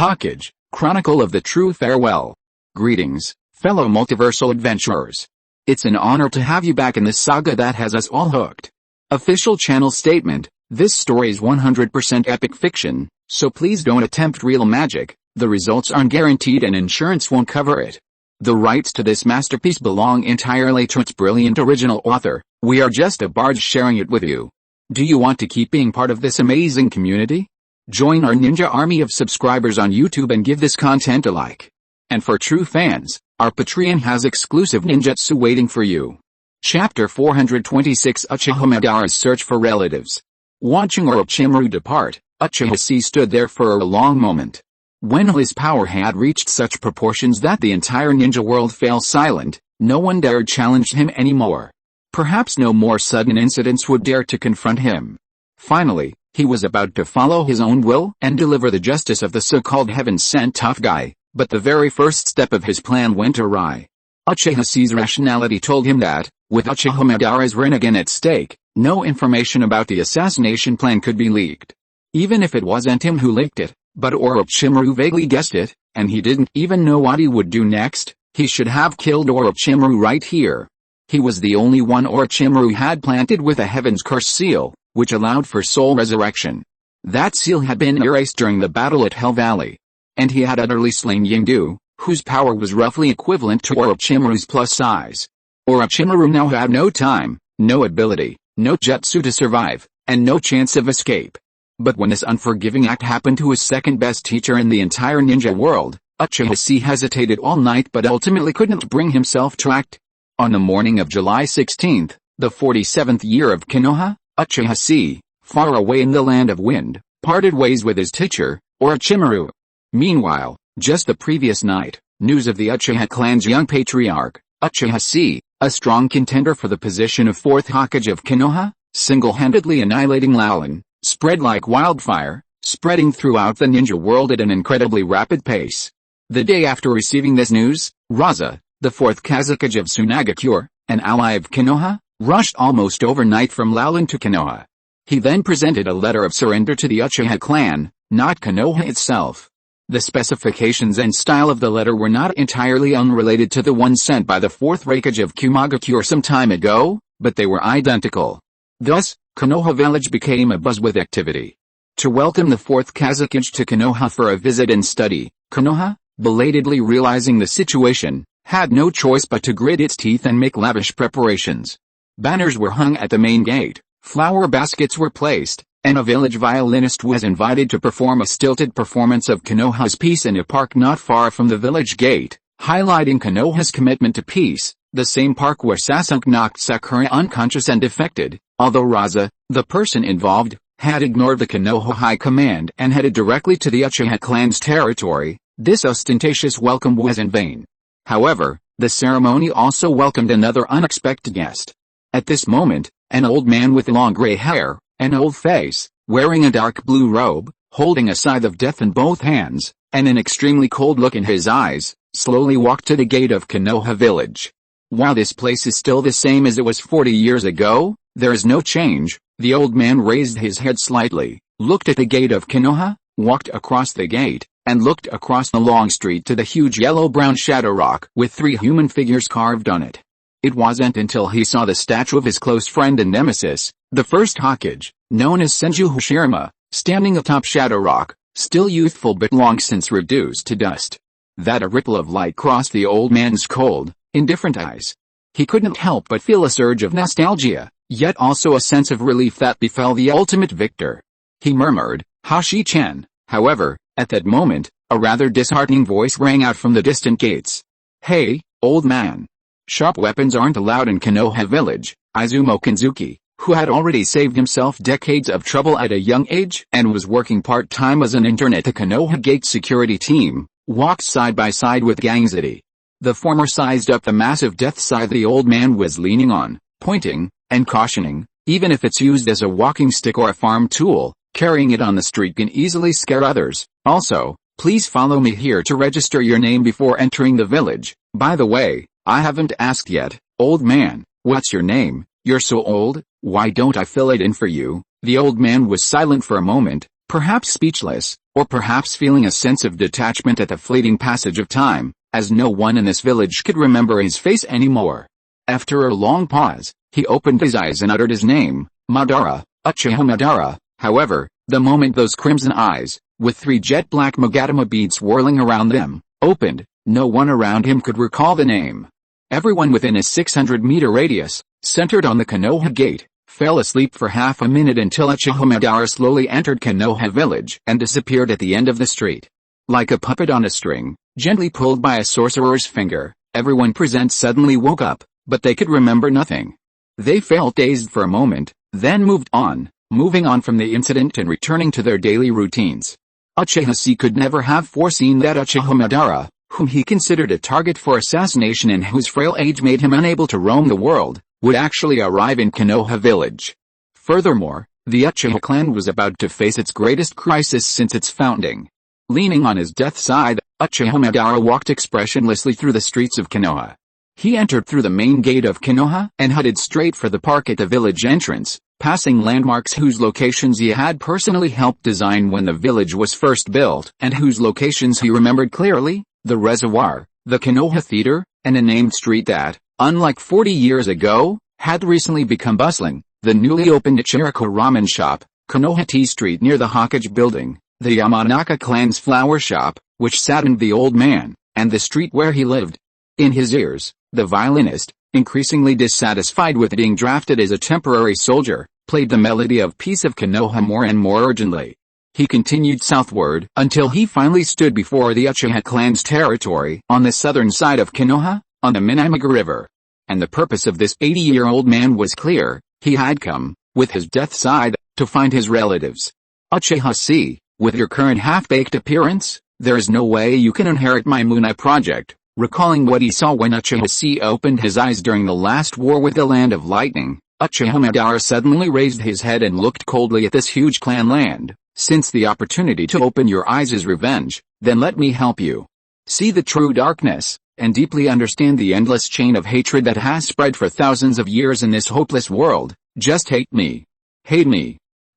Hokage, Chronicle of the True Farewell. Greetings, fellow multiversal adventurers. It's an honor to have you back in this saga that has us all hooked. Official channel statement: this story is 100% epic fiction, so please don't attempt real magic. The results aren't guaranteed and insurance won't cover it. The rights to this masterpiece belong entirely to its brilliant original author. We are just a barge sharing it with you. Do you want to keep being part of this amazing community? Join our ninja army of subscribers on YouTube and give this content a like. And for true fans, our Patreon has exclusive ninjutsu waiting for you. Chapter 426: Uchiha Madara's Search for Relatives. Watching Orochimaru depart, Uchiha Chi stood there for a long moment. When his power had reached such proportions that the entire ninja world fell silent, no one dared challenge him anymore. Perhaps no more sudden incidents would dare to confront him. Finally, he was about to follow his own will and deliver the justice of the so-called heaven-sent tough guy, but the very first step of his plan went awry. Uchiha Chi's rationality told him that, with Uchiha Madara's Rinnegan at stake, no information about the assassination plan could be leaked. Even if it wasn't him who leaked it, but Orochimaru vaguely guessed it, and he didn't even know what he would do next, he should have killed Orochimaru right here. He was the only one Orochimaru had planted with a Heaven's Curse seal, which allowed for soul resurrection. That seal had been erased during the battle at Hell Valley. And he had utterly slain Yingdu, whose power was roughly equivalent to Orochimaru's plus size. Orochimaru now had no time, no ability, no jutsu to survive, and no chance of escape. But when this unforgiving act happened to his second-best teacher in the entire ninja world, Uchiha Chi hesitated all night but ultimately couldn't bring himself to act. On the morning of July 16th, the 47th year of Konoha, Uchiha Chi, far away in the land of wind, parted ways with his teacher, Orochimaru. Meanwhile, just the previous night, news of the Uchiha clan's young patriarch, Uchiha Chi, a strong contender for the position of fourth Hokage of Konoha, single-handedly annihilating Laolan, spread like wildfire, spreading throughout the ninja world at an incredibly rapid pace. The day after receiving this news, Raza, the fourth Kazakage of Tsunagakure, an ally of Konoha, rushed almost overnight from Laolan to Konoha. He then presented a letter of surrender to the Uchiha clan, not Konoha itself. The specifications and style of the letter were not entirely unrelated to the one sent by the fourth Raikage of Kumagakure some time ago, but they were identical. Thus, Konoha village became abuzz with activity. To welcome the fourth Kazakage to Konoha for a visit and study, Konoha, belatedly realizing the situation, had no choice but to grit its teeth and make lavish preparations. Banners were hung at the main gate, flower baskets were placed, and a village violinist was invited to perform a stilted performance of Konoha's piece in a park not far from the village gate, highlighting Konoha's commitment to peace, the same park where Sasuke knocked Sakura unconscious and defected, although Raza, the person involved, had ignored the Konoha high command and headed directly to the Uchiha clan's territory. This ostentatious welcome was in vain. However, the ceremony also welcomed another unexpected guest. At this moment, an old man with long gray hair, an old face, wearing a dark blue robe, holding a scythe of death in both hands, and an extremely cold look in his eyes, slowly walked to the gate of Konoha village. While this place is still the same as it was 40 years ago, there is no change. The old man raised his head slightly, looked at the gate of Konoha, walked across the gate, and looked across the long street to the huge yellow-brown shadow rock with 3 human figures carved on it. It wasn't until he saw the statue of his close friend and nemesis, the first Hokage, known as Senju Hashirama, standing atop Shadow Rock, still youthful but long since reduced to dust, that a ripple of light crossed the old man's cold, indifferent eyes. He couldn't help but feel a surge of nostalgia, yet also a sense of relief that befell the ultimate victor. He murmured, "Hashi-chan." However, at that moment, a rather disheartening voice rang out from the distant gates. "Hey, old man. Sharp weapons aren't allowed in Konoha village." Izumo Kanzuki, who had already saved himself decades of trouble at a young age and was working part-time as an intern at the Konoha Gate security team, walked side by side with Gangzati. The former sized up the massive death scythe the old man was leaning on, pointing, and cautioning, even if it's used as a walking stick or a farm tool, carrying it on the street can easily scare others. Also, please follow me here to register your name before entering the village. By the way, I haven't asked yet, old man, what's your name? You're so old, why don't I fill it in for you? The old man was silent for a moment, perhaps speechless, or perhaps feeling a sense of detachment at the fleeting passage of time, as no one in this village could remember his face anymore. After a long pause, he opened his eyes and uttered his name, Madara, Uchiha Madara. However, the moment those crimson eyes, with 3 jet-black Magatama beads swirling around them, opened, no one around him could recall the name. Everyone within a 600-meter radius, centered on the Konoha gate, fell asleep for half a minute until Uchiha Madara slowly entered Konoha village and disappeared at the end of the street. Like a puppet on a string, gently pulled by a sorcerer's finger, everyone present suddenly woke up, but they could remember nothing. They felt dazed for a moment, then moving on from the incident and returning to their daily routines. Uchiha Chi could never have foreseen that Uchiha Madara, whom he considered a target for assassination and whose frail age made him unable to roam the world, would actually arrive in Konoha village. Furthermore, the Uchiha clan was about to face its greatest crisis since its founding. Leaning on his death side, Uchiha Madara walked expressionlessly through the streets of Konoha. He entered through the main gate of Konoha and headed straight for the park at the village entrance, passing landmarks whose locations he had personally helped design when the village was first built and whose locations he remembered clearly: the reservoir, the Konoha theater, and a named street that, unlike 40 years ago, had recently become bustling, the newly opened Ichiriko ramen shop, Konoha Tea Street near the Hokage building, the Yamanaka clan's flower shop, which saddened the old man, and the street where he lived. In his ears, the violinist, increasingly dissatisfied with being drafted as a temporary soldier, played the melody of Peace of Konoha more and more urgently. He continued southward until he finally stood before the Uchiha clan's territory on the southern side of Konoha, on the Minamiga River. And the purpose of this 80-year-old man was clear: he had come, with his death side, to find his relatives. Uchiha Chi, with your current half-baked appearance, there is no way you can inherit my Munai project. Recalling what he saw when Uchiha Chi opened his eyes during the last war with the Land of Lightning, Uchiha Madara suddenly raised his head and looked coldly at this huge clan land. Since the opportunity to open your eyes is revenge, then let me help you. See the true darkness, and deeply understand the endless chain of hatred that has spread for thousands of years in this hopeless world. Just hate me,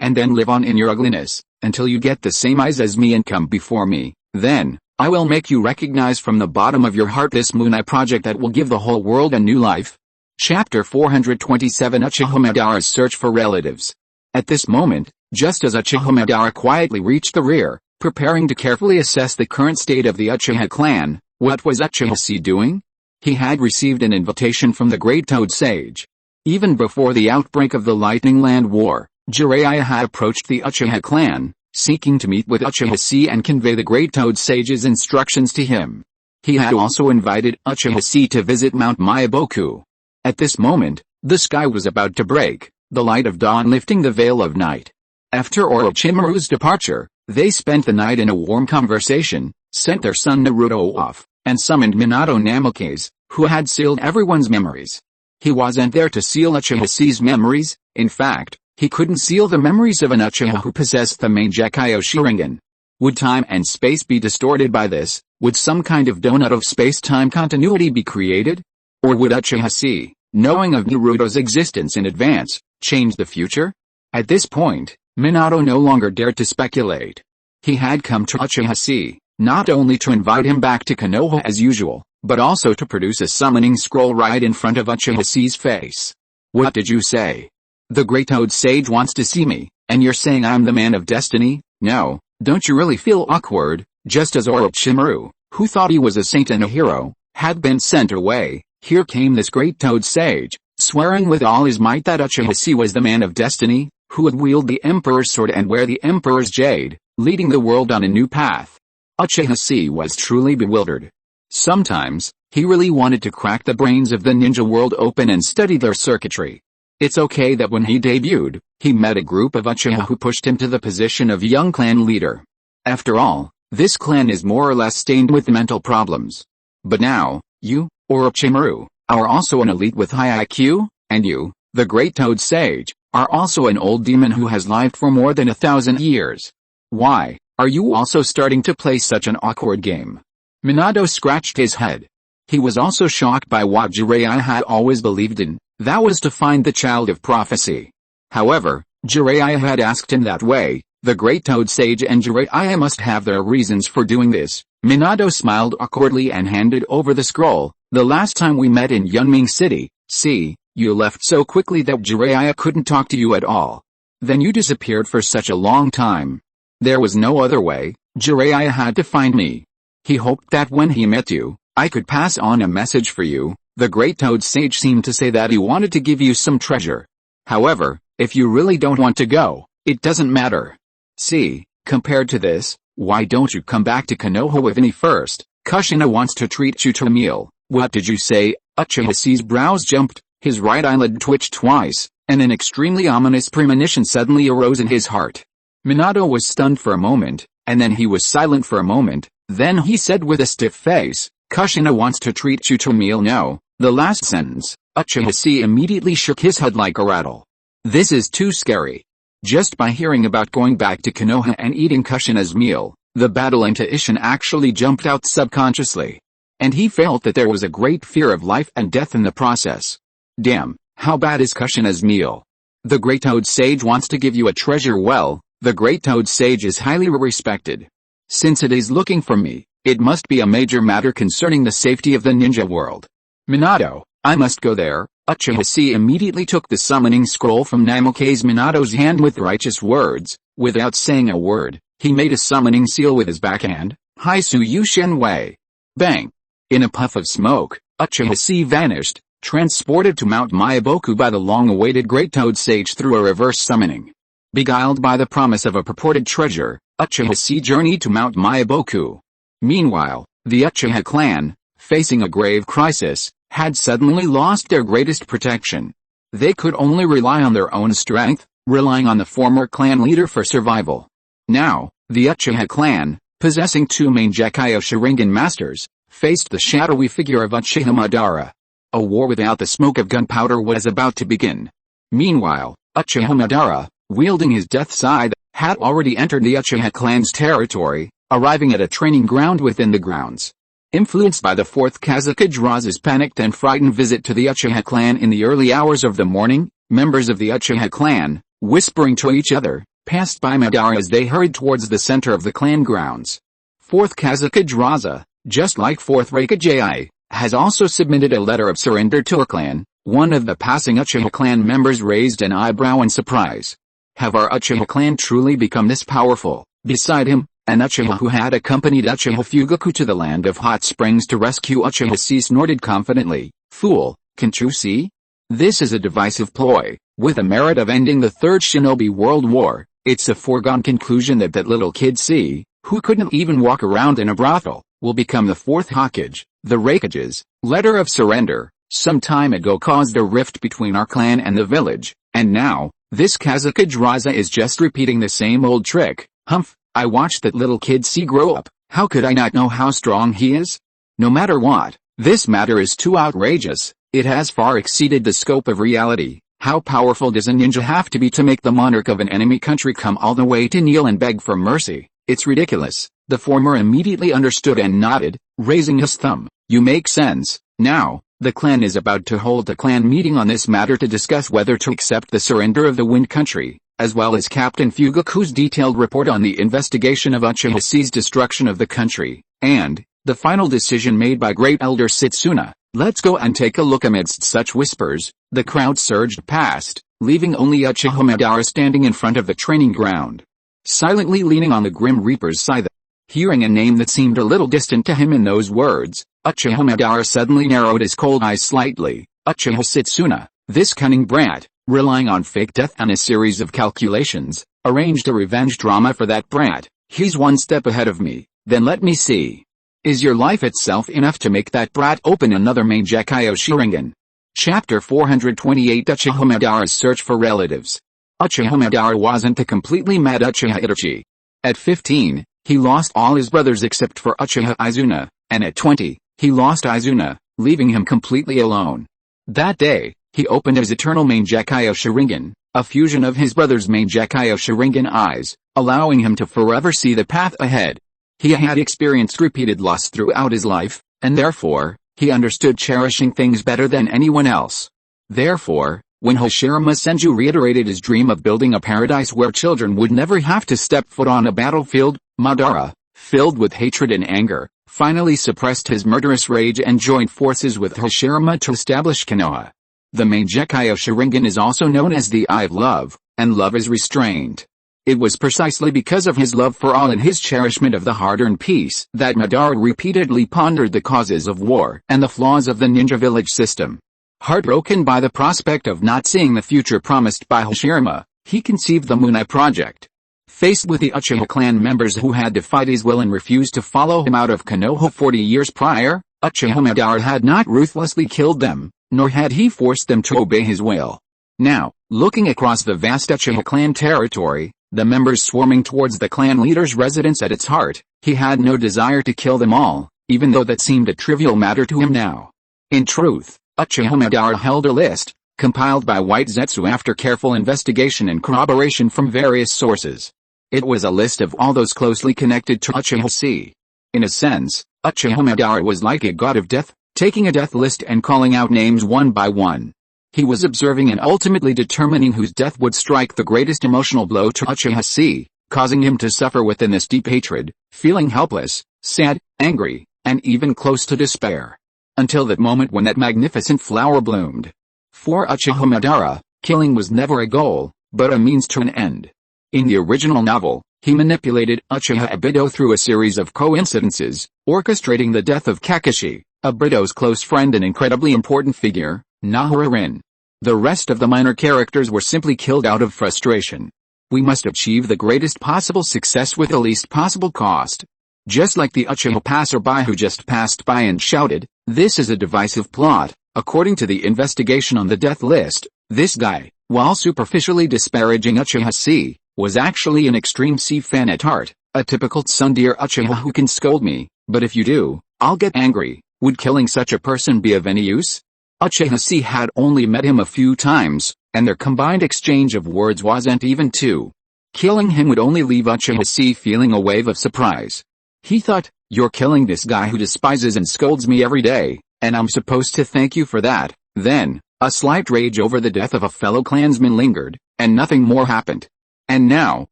and then live on in your ugliness, until you get the same eyes as me and come before me. Then, I will make you recognize from the bottom of your heart this Munai project that will give the whole world a new life. Chapter 427: Uchiha Madara's Search for Relatives. At this moment, just as Uchiha Madara quietly reached the rear, preparing to carefully assess the current state of the Uchiha clan, what was Uchiha Chi doing? He had received an invitation from the Great Toad Sage. Even before the outbreak of the Lightning Land War, Jiraiya had approached the Uchiha clan, seeking to meet with Uchiha Chi and convey the Great Toad Sage's instructions to him. He had also invited Uchiha Chi to visit Mount Myaboku. At this moment, the sky was about to break, the light of dawn lifting the veil of night. After Orochimaru's departure, they spent the night in a warm conversation, sent their son Naruto off, and summoned Minato Namikaze, who had sealed everyone's memories. He wasn't there to seal Uchiha Chi's memories. In fact, he couldn't seal the memories of an Uchiha who possessed the main Gekyo Sharingan. Would time and space be distorted by this? Would some kind of donut of space-time continuity be created? Or would Uchiha Chi, knowing of Naruto's existence in advance, change the future? At this point, Minato no longer dared to speculate. He had come to Uchiha Chi, not only to invite him back to Konoha as usual, but also to produce a summoning scroll right in front of Uchiha Chi's face. What did you say? The Great Toad Sage wants to see me, and you're saying I'm the man of destiny? No, don't you really feel awkward? Just as Orochimaru, who thought he was a saint and a hero, had been sent away, here came this Great Toad Sage, swearing with all his might that Uchiha Chi was the man of destiny, who would wield the Emperor's sword and wear the Emperor's jade, leading the world on a new path. Uchiha Chi was truly bewildered. Sometimes, he really wanted to crack the brains of the ninja world open and study their circuitry. It's okay that when he debuted, he met a group of Uchiha who pushed him to the position of young clan leader. After all, this clan is more or less stained with mental problems. But now, you, Orochimaru, are also an elite with high IQ, and you, the Great Toad Sage, are also an old demon who has lived for more than 1,000 years. Why are you also starting to play such an awkward game? Minato scratched his head. He was also shocked by what Jiraiya had always believed in, that was to find the child of prophecy. However, Jiraiya had asked him that way, The Great Toad Sage and Jiraiya must have their reasons for doing this. Minato smiled awkwardly and handed over the scroll. The last time we met in Yunming City, see, you left so quickly that Jiraiya couldn't talk to you at all. Then you disappeared for such a long time. There was no other way, Jiraiya had to find me. He hoped that when he met you, I could pass on a message for you. The Great Toad Sage seemed to say that he wanted to give you some treasure. However, if you really don't want to go, it doesn't matter. See, compared to this, why don't you come back to Konoha with me first? Kushina wants to treat you to a meal. What did you say? Uchiha Chi's brows jumped, his right eyelid twitched twice, and an extremely ominous premonition suddenly arose in his heart. Minato was stunned for a moment, and then he was silent for a moment. Then he said with a stiff face, Kushina wants to treat you to a meal. No. The last sentence, Uchiha Chi immediately shook his head like a rattle. This is too scary. Just by hearing about going back to Konoha and eating Kushina's meal, the battle intuition actually jumped out subconsciously. And he felt that there was a great fear of life and death in the process. Damn, how bad is Kushina's meal? The Great Toad Sage wants to give you a treasure. Well, the Great Toad Sage is highly respected. Since it is looking for me, it must be a major matter concerning the safety of the ninja world. Minato, I must go there. Uchiha Chi immediately took the summoning scroll from Namikaze Minato's hand with righteous words. Without saying a word, he made a summoning seal with his backhand, Haisu Yu Shenwei. Bang! In a puff of smoke, Uchiha Chi vanished, transported to Mount Myaboku by the long-awaited Great Toad Sage through a reverse summoning. Beguiled by the promise of a purported treasure, Uchiha Chi journeyed to Mount Myaboku. Meanwhile, the Uchiha clan, facing a grave crisis, had suddenly lost their greatest protection. They could only rely on their own strength, relying on the former clan leader for survival. Now, the Uchiha clan, possessing two main Gekiyo Sharingan masters, faced the shadowy figure of Uchiha Madara. A war without the smoke of gunpowder was about to begin. Meanwhile, Uchiha Madara, wielding his death scythe, had already entered the Uchiha clan's territory, arriving at a training ground within the grounds. Influenced by the fourth Kazekage Raza's panicked and frightened visit to the Uchiha clan in the early hours of the morning, members of the Uchiha clan, whispering to each other, passed by Madara as they hurried towards the center of the clan grounds. Fourth Kazekage Raza, just like fourth Raikage, has also submitted a letter of surrender to our clan. One of the passing Uchiha clan members raised an eyebrow in surprise. Have our Uchiha clan truly become this powerful? Beside him, an Uchiha who had accompanied Uchiha Fugaku to the land of hot springs to rescue Uchiha Chi snorted confidently, Fool, can't you see? This is a divisive ploy, with the merit of ending the Third Shinobi World War. It's a foregone conclusion that little kid C, who couldn't even walk around in a brothel, will become the fourth Hokage. The Raikage's letter of surrender, some time ago caused a rift between our clan and the village, and now, this Kazekage Raza is just repeating the same old trick. Humph. I watched that little kid C grow up. How could I not know how strong he is? No matter what, this matter is too outrageous. It has far exceeded the scope of reality. How powerful does a ninja have to be to make the monarch of an enemy country come all the way to kneel and beg for mercy? It's ridiculous. The former immediately understood and nodded, raising his thumb. You make sense. Now, the clan is about to hold a clan meeting on this matter to discuss whether to accept the surrender of the Wind Country, as well as Captain Fugaku's detailed report on the investigation of Uchiha Chi's destruction of the country, and the final decision made by Great Elder Setsuna. Let's go and take a look. Amidst such whispers, the crowd surged past, leaving only Uchiha Madara standing in front of the training ground, silently leaning on the Grim Reaper's scythe. Hearing a name that seemed a little distant to him in those words, Uchiha Madara suddenly narrowed his cold eyes slightly. Uchiha Setsuna, this cunning brat, relying on fake death and a series of calculations, arranged a revenge drama for that brat. He's one step ahead of me. Then let me see. Is your life itself enough to make that brat open another main Gekiyo Sharingan? Chapter 428 Uchiha Madara's Search for Relatives. Uchiha Madara wasn't a completely mad Uchiha Itachi. At 15, he lost all his brothers except for Uchiha Izuna, and at 20, he lost Izuna, leaving him completely alone. That day, he opened his eternal main Gekiyo Sharingan, a fusion of his brother's main Gekiyo Sharingan eyes, allowing him to forever see the path ahead. He had experienced repeated loss throughout his life, and therefore, he understood cherishing things better than anyone else. Therefore, When Hashirama Senju reiterated his dream of building a paradise where children would never have to step foot on a battlefield, Madara, filled with hatred and anger, finally suppressed his murderous rage and joined forces with Hashirama to establish Konoha. The main Gekai of Sharingan is also known as the Eye of Love, and love is restrained. It was precisely because of his love for all and his cherishment of the hard-earned peace that Madara repeatedly pondered the causes of war and the flaws of the ninja village system. Heartbroken by the prospect of not seeing the future promised by Hashirama, he conceived the Moon Eye Project. Faced with the Uchiha clan members who had defied his will and refused to follow him out of Konoha 40 years prior, Uchiha Madara had not ruthlessly killed them, nor had he forced them to obey his will. Now, looking across the vast Uchiha clan territory, the members swarming towards the clan leader's residence at its heart, he had no desire to kill them all, even though that seemed a trivial matter to him now. In truth, Uchiha Madara held a list, compiled by White Zetsu after careful investigation and corroboration from various sources. It was a list of all those closely connected to Uchiha Chi. In a sense, Uchiha Madara was like a god of death, taking a death list and calling out names one by one. He was observing and ultimately determining whose death would strike the greatest emotional blow to Uchiha Chi, causing him to suffer within this deep hatred, feeling helpless, sad, angry, and even close to despair. Until that moment when that magnificent flower bloomed. For Uchiha Madara, killing was never a goal, but a means to an end. In the original novel, he manipulated Uchiha Obito through a series of coincidences, orchestrating the death of Kakashi, Obito's close friend and incredibly important figure, Nahara Rin. The rest of the minor characters were simply killed out of frustration. We must achieve the greatest possible success with the least possible cost. Just like the Uchiha passerby who just passed by and shouted, "This is a divisive plot." According to the investigation on the death list, this guy, while superficially disparaging Uchiha Chi, was actually an extreme C fan at heart, a typical tsundere Uchiha who can scold me, but if you do, I'll get angry. Would killing such a person be of any use? Uchiha Chi had only met him a few times, and their combined exchange of words wasn't even two. Killing him would only leave Uchiha Chi feeling a wave of surprise. He thought, "You're killing this guy who despises and scolds me every day, and I'm supposed to thank you for that." Then, a slight rage over the death of a fellow clansman lingered, and nothing more happened. And now,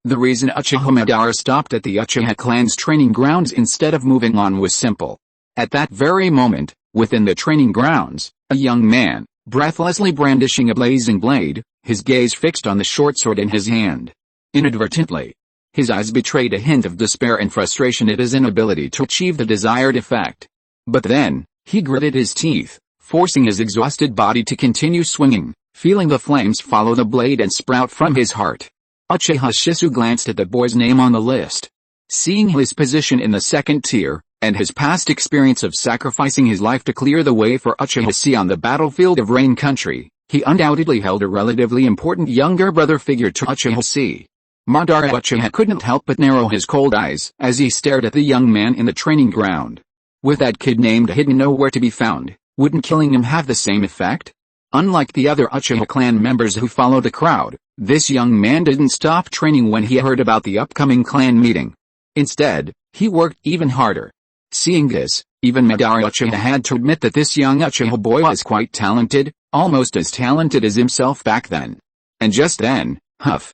the reason Uchiha Madara stopped at the Uchiha clan's training grounds instead of moving on was simple. At that very moment, within the training grounds, a young man, breathlessly brandishing a blazing blade, his gaze fixed on the short sword in his hand. Inadvertently, his eyes betrayed a hint of despair and frustration at his inability to achieve the desired effect. But then, he gritted his teeth, forcing his exhausted body to continue swinging, feeling the flames follow the blade and sprout from his heart. Uchiha Shisui glanced at the boy's name on the list. Seeing his position in the second tier, and his past experience of sacrificing his life to clear the way for Uchiha Chi on the battlefield of Rain Country, he undoubtedly held a relatively important younger brother figure to Uchiha Chi. Madara Uchiha couldn't help but narrow his cold eyes as he stared at the young man in the training ground. With that kid named hidden nowhere to be found, wouldn't killing him have the same effect? Unlike the other Uchiha clan members who followed the crowd, this young man didn't stop training when he heard about the upcoming clan meeting. Instead, he worked even harder. Seeing this, even Madara Uchiha had to admit that this young Uchiha boy was quite talented, almost as talented as himself back then. And just then, huff,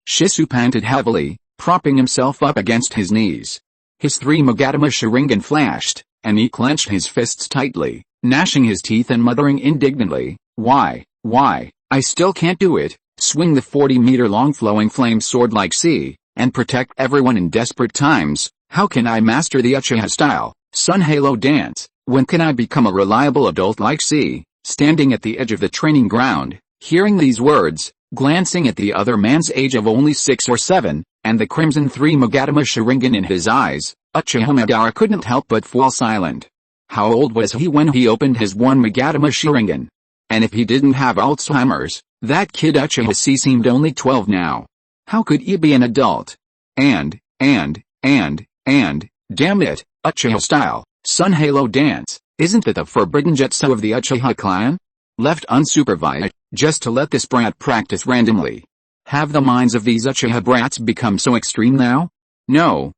Shisui panted heavily, propping himself up against his knees. His three Magatama Sharingan flashed, and he clenched his fists tightly, gnashing his teeth and muttering indignantly, Why, I still can't do it, swing the 40-meter-long flowing flame sword like C, and protect everyone in desperate times. How can I master the Uchiha style, Sun Halo dance? When can I become a reliable adult like C?" Standing at the edge of the training ground, hearing these words, glancing at the other man's age of only 6 or 7, and the crimson 3 Magatama Sharingan in his eyes, Uchiha Madara couldn't help but fall silent. How old was he when he opened his one Magatama Sharingan? And if he didn't have Alzheimer's, that kid Uchiha Chi seemed only 12 now. How could he be an adult? And, damn it, Uchiha style, Sun Halo dance, isn't that the forbidden jutsu of the Uchiha clan? Left unsupervised, just to let this brat practice randomly. Have the minds of these Uchiha brats become so extreme now? No,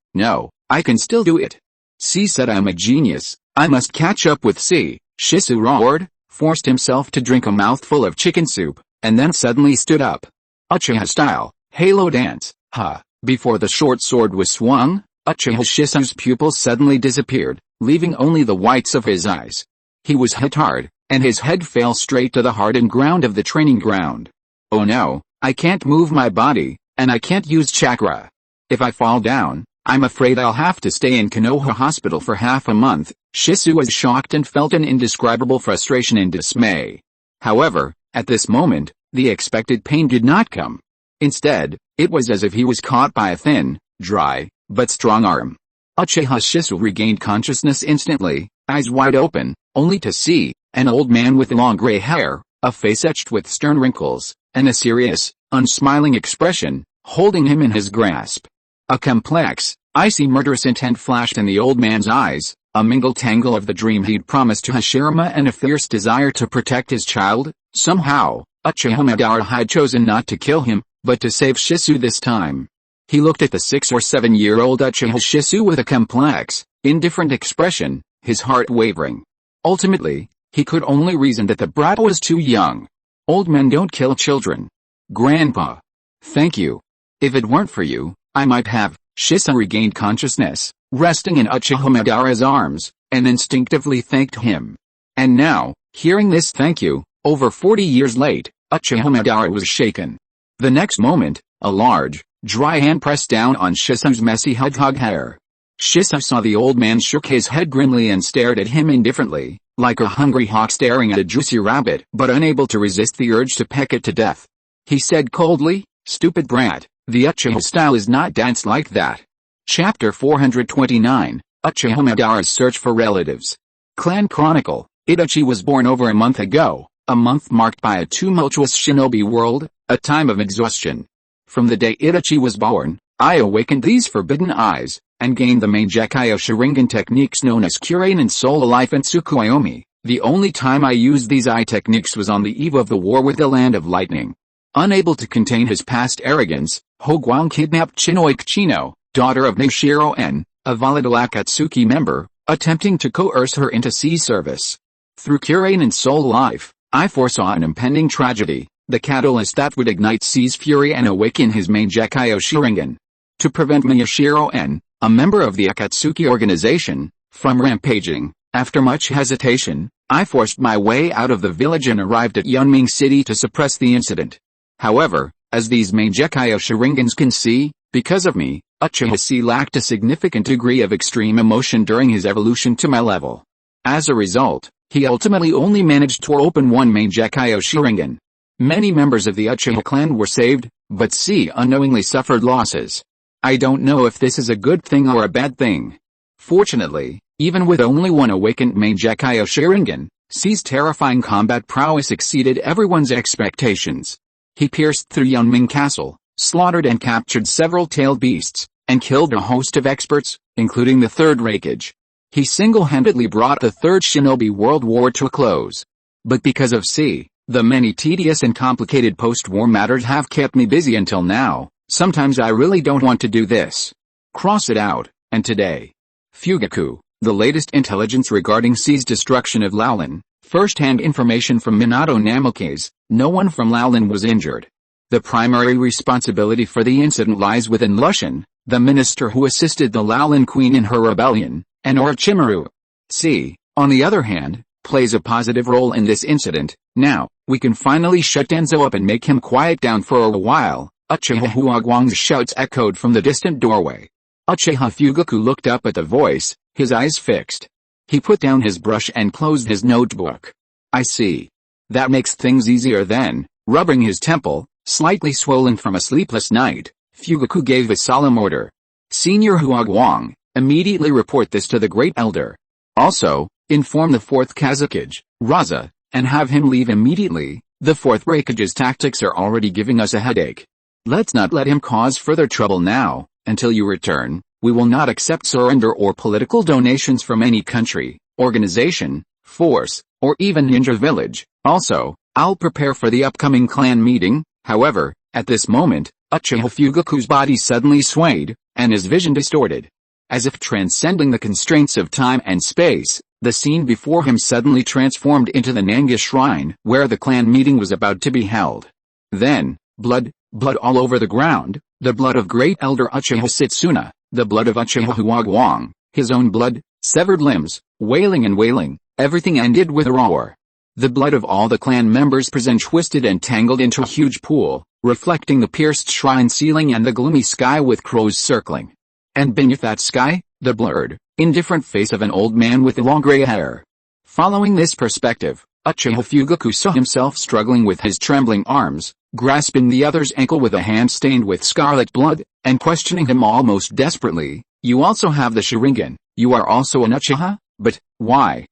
I can still do it. C said I'm a genius, I must catch up with C. Shisui roared, forced himself to drink a mouthful of chicken soup, and then suddenly stood up. Uchiha style, halo dance, ha. Before the short sword was swung, Uchiha Shisui's pupils suddenly disappeared, leaving only the whites of his eyes. He was hit hard, and his head fell straight to the hardened ground of the training ground. Oh no, I can't move my body, and I can't use chakra. If I fall down, I'm afraid I'll have to stay in Konoha hospital for half a month. Shisui was shocked and felt an indescribable frustration and dismay. However, at this moment, the expected pain did not come. Instead, it was as if he was caught by a thin, dry, but strong arm. Uchiha Shisui regained consciousness instantly, eyes wide open, only to see an old man with long gray hair, a face etched with stern wrinkles, and a serious, unsmiling expression, holding him in his grasp. A complex, icy murderous intent flashed in the old man's eyes, a mingled tangle of the dream he'd promised to Hashirama and a fierce desire to protect his child. Somehow, Uchiha Madara had chosen not to kill him, but to save Shisui this time. He looked at the 6 or 7-year-old Uchiha Shisui with a complex, indifferent expression, his heart wavering. Ultimately, he could only reason that the brat was too young. Old men don't kill children. Grandpa. Thank you. If it weren't for you, I might have. Shisui regained consciousness, resting in Uchiha Madara's arms, and instinctively thanked him. And now, hearing this thank you, over 40 years late, Uchiha Madara was shaken. The next moment, a large, dry hand pressed down on Shisui's messy hedgehog hair. Shisui saw the old man shook his head grimly and stared at him indifferently, like a hungry hawk staring at a juicy rabbit but unable to resist the urge to peck it to death. He said coldly, "Stupid brat, the Uchiha style is not danced like that." Chapter 429, Uchiha Madara's Search for Relatives. Clan Chronicle. Itachi was born over a month ago, a month marked by a tumultuous shinobi world, a time of exhaustion. From the day Itachi was born, I awakened these forbidden eyes, and gained the main Gekkai Sharingan techniques known as Kurain and Soul Life and Tsukuyomi. The only time I used these eye techniques was on the eve of the war with the Land of Lightning. Unable to contain his past arrogance, Hokage kidnapped Chinoi Kachino, daughter of Nishiro-en, a volatile Akatsuki member, attempting to coerce her into sea service. Through Kurain and Soul Life, I foresaw an impending tragedy, the catalyst that would ignite C's fury and awaken his main Gekkai Sharingan. To prevent Nishiro-en, a member of the Akatsuki organization, from rampaging, after much hesitation, I forced my way out of the village and arrived at Yunming City to suppress the incident. However, as these main Gekkai Sharingans can see, because of me, Uchiha C lacked a significant degree of extreme emotion during his evolution to my level. As a result, he ultimately only managed to open one main Gekkai Sharingan. Many members of the Uchiha clan were saved, but C unknowingly suffered losses. I don't know if this is a good thing or a bad thing. Fortunately, even with only one awakened main Gekkai Sharingan, C's terrifying combat prowess exceeded everyone's expectations. He pierced through Yunming Castle, slaughtered and captured several tailed beasts, and killed a host of experts, including the third Hokage. He single-handedly brought the Third Shinobi World War to a close. But because of C, the many tedious and complicated post-war matters have kept me busy until now. Sometimes I really don't want to do this. Cross it out. And today. Fugaku, the latest intelligence regarding C's destruction of Laolin, first-hand information from Minato Namikaze, no one from Laolin was injured. The primary responsibility for the incident lies within Lushan, the minister who assisted the Laolin queen in her rebellion, and Orochimaru. C, on the other hand, plays a positive role in this incident. Now, we can finally shut Denzo up and make him quiet down for a while. Uchiha Huagwang's shouts echoed from the distant doorway. Uchiha Fugaku looked up at the voice, his eyes fixed. He put down his brush and closed his notebook. I see. That makes things easier then. Rubbing his temple, slightly swollen from a sleepless night, Fugaku gave a solemn order. Senior Huagwang, immediately report this to the Great Elder. Also, inform the 4th Kazakage, Raza, and have him leave immediately. The 4th Hokage's tactics are already giving us a headache. Let's not let him cause further trouble now. Until you return, we will not accept surrender or political donations from any country, organization, force, or even ninja village. Also, I'll prepare for the upcoming clan meeting. However, at this moment, Uchiha Fugaku's body suddenly swayed, and his vision distorted. As if transcending the constraints of time and space, the scene before him suddenly transformed into the Nanga Shrine, where the clan meeting was about to be held. Then, blood all over the ground, the blood of great elder Uchiha Setsuna, the blood of Uchiha Huagwang, his own blood, severed limbs, wailing and wailing, everything ended with a roar. The blood of all the clan members present twisted and tangled into a huge pool, reflecting the pierced shrine ceiling and the gloomy sky with crows circling. And beneath that sky, the blurred, indifferent face of an old man with long gray hair. Following this perspective, Uchiha Fugaku saw himself struggling with his trembling arms, grasping the other's ankle with a hand stained with scarlet blood, and questioning him almost desperately. "You also have the Sharingan, you are also an Uchiha? But, why?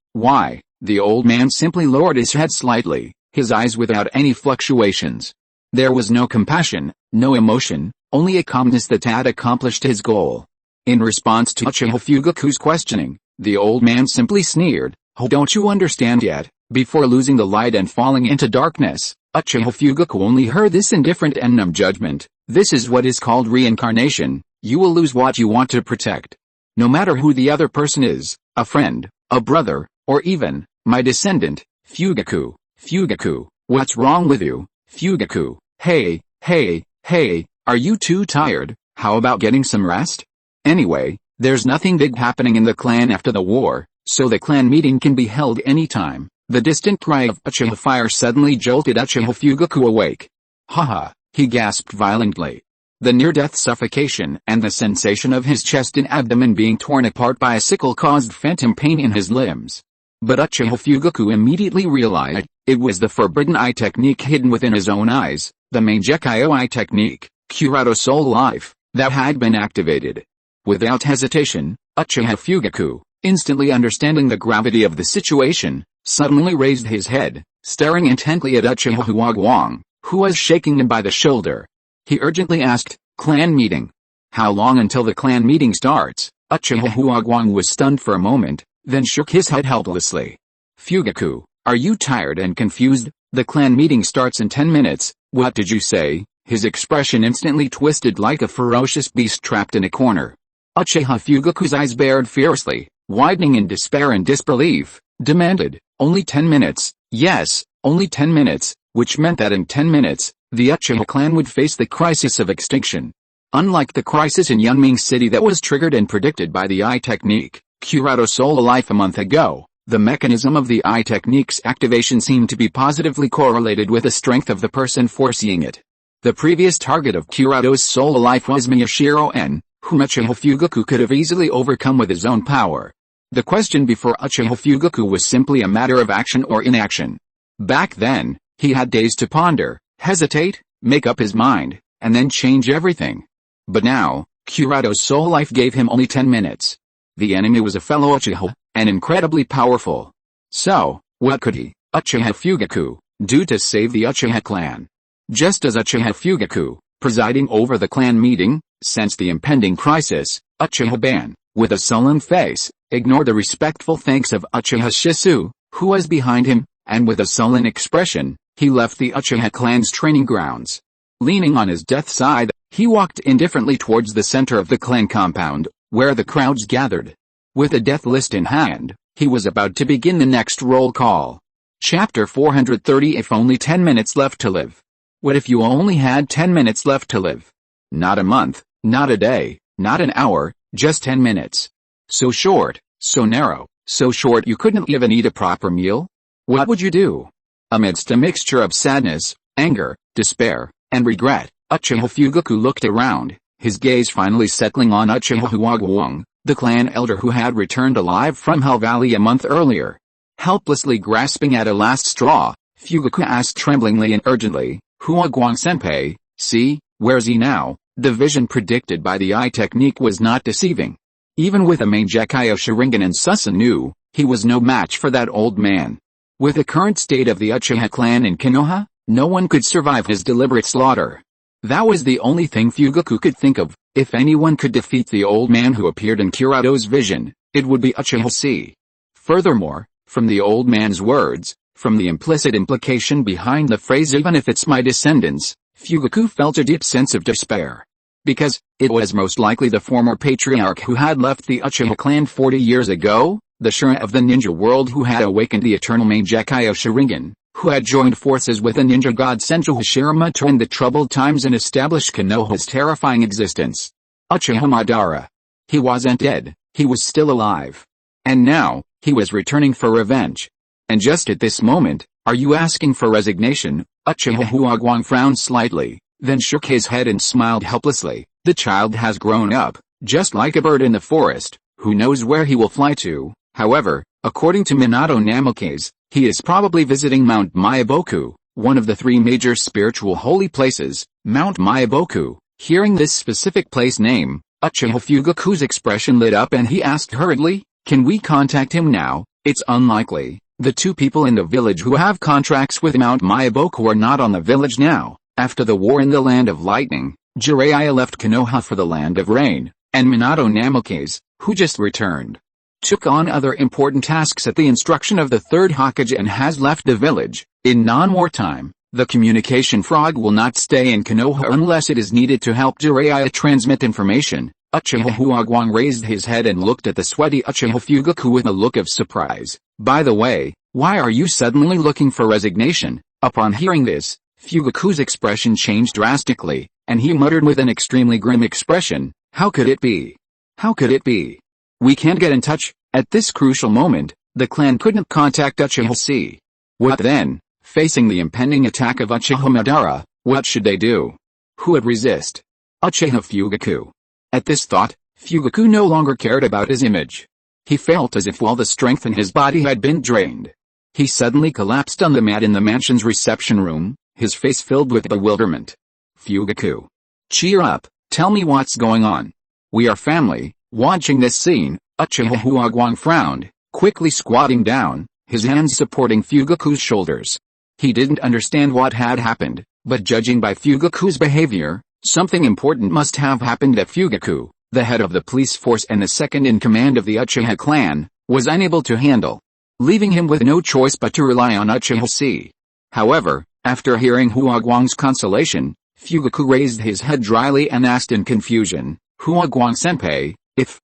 The old man simply lowered his head slightly, his eyes without any fluctuations. There was no compassion, no emotion, only a calmness that had accomplished his goal. In response to Uchiha Fugaku's questioning, the old man simply sneered, "Oh, don't you understand yet?" Before losing the light and falling into darkness, Uchiha Fugaku only heard this indifferent and numb judgment. "This is what is called reincarnation. You will lose what you want to protect. No matter who the other person is, a friend, a brother, or even, my descendant, Fugaku. Fugaku, what's wrong with you, Fugaku? Hey, are you too tired? How about getting some rest? Anyway, there's nothing big happening in the clan after the war, so the clan meeting can be held anytime." The distant cry of Uchiha Fire suddenly jolted Uchiha Fugaku awake. "Haha," he gasped violently. The near-death suffocation and the sensation of his chest and abdomen being torn apart by a sickle caused phantom pain in his limbs. But Uchiha Fugaku immediately realized, it was the forbidden eye technique hidden within his own eyes, the Mangekyo eye technique, Kurado Soul Life, that had been activated. Without hesitation, Uchiha Fugaku, instantly understanding the gravity of the situation, suddenly raised his head, staring intently at Uchiha Huagwang, who was shaking him by the shoulder. He urgently asked, "Clan meeting? How long until the clan meeting starts?" Uchiha Huagwang was stunned for a moment, then shook his head helplessly. "Fugaku, are you tired and confused? The clan meeting starts in 10 minutes, what did you say?" His expression instantly twisted like a ferocious beast trapped in a corner. Uchiha Fugaku's eyes bared fiercely, widening in despair and disbelief, demanded, "Only 10 minutes, yes, only 10 minutes, which meant that in 10 minutes, the Uchiha clan would face the crisis of extinction. Unlike the crisis in Yunming City that was triggered and predicted by the eye technique, Kurado Soul Life a month ago, the mechanism of the eye technique's activation seemed to be positively correlated with the strength of the person foreseeing it. The previous target of Kurado's Soul Life was Miyashiro N, whom Uchiha Fugaku could have easily overcome with his own power. The question before Uchiha Fugaku was simply a matter of action or inaction. Back then, he had days to ponder, hesitate, make up his mind, and then change everything. But now, Kurado's Soul Life gave him only 10 minutes. The enemy was a fellow Uchiha, and incredibly powerful. So, what could he, Uchiha Fugaku, do to save the Uchiha clan? Just as Uchiha Fugaku, presiding over the clan meeting, sensed the impending crisis, Uchiha Ban, with a sullen face, ignored the respectful thanks of Uchiha Shisui, who was behind him, and with a sullen expression, he left the Uchiha clan's training grounds. Leaning on his death side, he walked indifferently towards the center of the clan compound, where the crowds gathered. With a death list in hand, he was about to begin the next roll call. Chapter 430. If only 10 minutes left to live. What if you only had 10 minutes left to live? Not a month, not a day, not an hour, just 10 minutes. So short, so narrow, so short you couldn't even eat a proper meal? What would you do? Amidst a mixture of sadness, anger, despair, and regret, Uchiha Fugaku looked around, his gaze finally settling on Uchiha Huagwang, the clan elder who had returned alive from Hell Valley a month earlier. Helplessly grasping at a last straw, Fugaku asked tremblingly and urgently, "Huagwang-senpai, see, where's he now?" The vision predicted by the eye technique was not deceiving. Even with a Mangekyo Sharingan and Susanoo, he was no match for that old man. With the current state of the Uchiha clan in Konoha, no one could survive his deliberate slaughter. That was the only thing Fugaku could think of. If anyone could defeat the old man who appeared in Kurado's vision, it would be Uchiha Chi. Furthermore, from the old man's words, from the implicit implication behind the phrase "even if it's my descendants," Fugaku felt a deep sense of despair. Because, it was most likely the former patriarch who had left the Uchiha clan 40 years ago, the Shura of the ninja world who had awakened the eternal Mangekyo Sharingan, who had joined forces with the ninja god Senju Hashirama to end the troubled times and establish Konoha's terrifying existence. Uchiha Madara. He wasn't dead, he was still alive. And now, he was returning for revenge. And just at this moment, are you asking for resignation? Uchiha Huagwang frowned slightly, then shook his head and smiled helplessly. The child has grown up, just like a bird in the forest, who knows where he will fly to. However, according to Minato Namikaze, he is probably visiting Mount Myaboku, one of the 3 major spiritual holy places. Mount Myaboku. Hearing this specific place name, Uchiha Fugaku's expression lit up and he asked hurriedly, "Can we contact him now?" It's unlikely. The 2 people in the village who have contracts with Mount Myaboku are not on the village now. After the war in the Land of Lightning, Jiraiya left Konoha for the Land of Rain, and Minato Namikaze, who just returned, took on other important tasks at the instruction of the 3rd Hokage and has left the village. In non-war time, the communication frog will not stay in Konoha unless it is needed to help Jiraiya transmit information. Uchiha Huagwang raised his head and looked at the sweaty Uchiha Fugaku with a look of surprise. "By the way, why are you suddenly looking for resignation?" Upon hearing this, Fugaku's expression changed drastically, and he muttered with an extremely grim expression, "How could it be? How could it be? We can't get in touch." At this crucial moment, the clan couldn't contact Uchiha Chi. What then? Facing the impending attack of Uchiha Madara, what should they do? Who would resist? Uchiha Fugaku. At this thought, Fugaku no longer cared about his image. He felt as if all the strength in his body had been drained. He suddenly collapsed on the mat in the mansion's reception room, his face filled with bewilderment. "Fugaku. Cheer up, tell me what's going on. We are family." Watching this scene, Uchiha Huagwang frowned, quickly squatting down, his hands supporting Fugaku's shoulders. He didn't understand what had happened, but judging by Fugaku's behavior, something important must have happened that Fugaku, the head of the police force and the second in command of the Uchiha clan, was unable to handle, leaving him with no choice but to rely on Uchiha Chi. However, after hearing Huagwang's consolation, Fugaku raised his head dryly and asked in confusion, "Huagwang-senpai, if,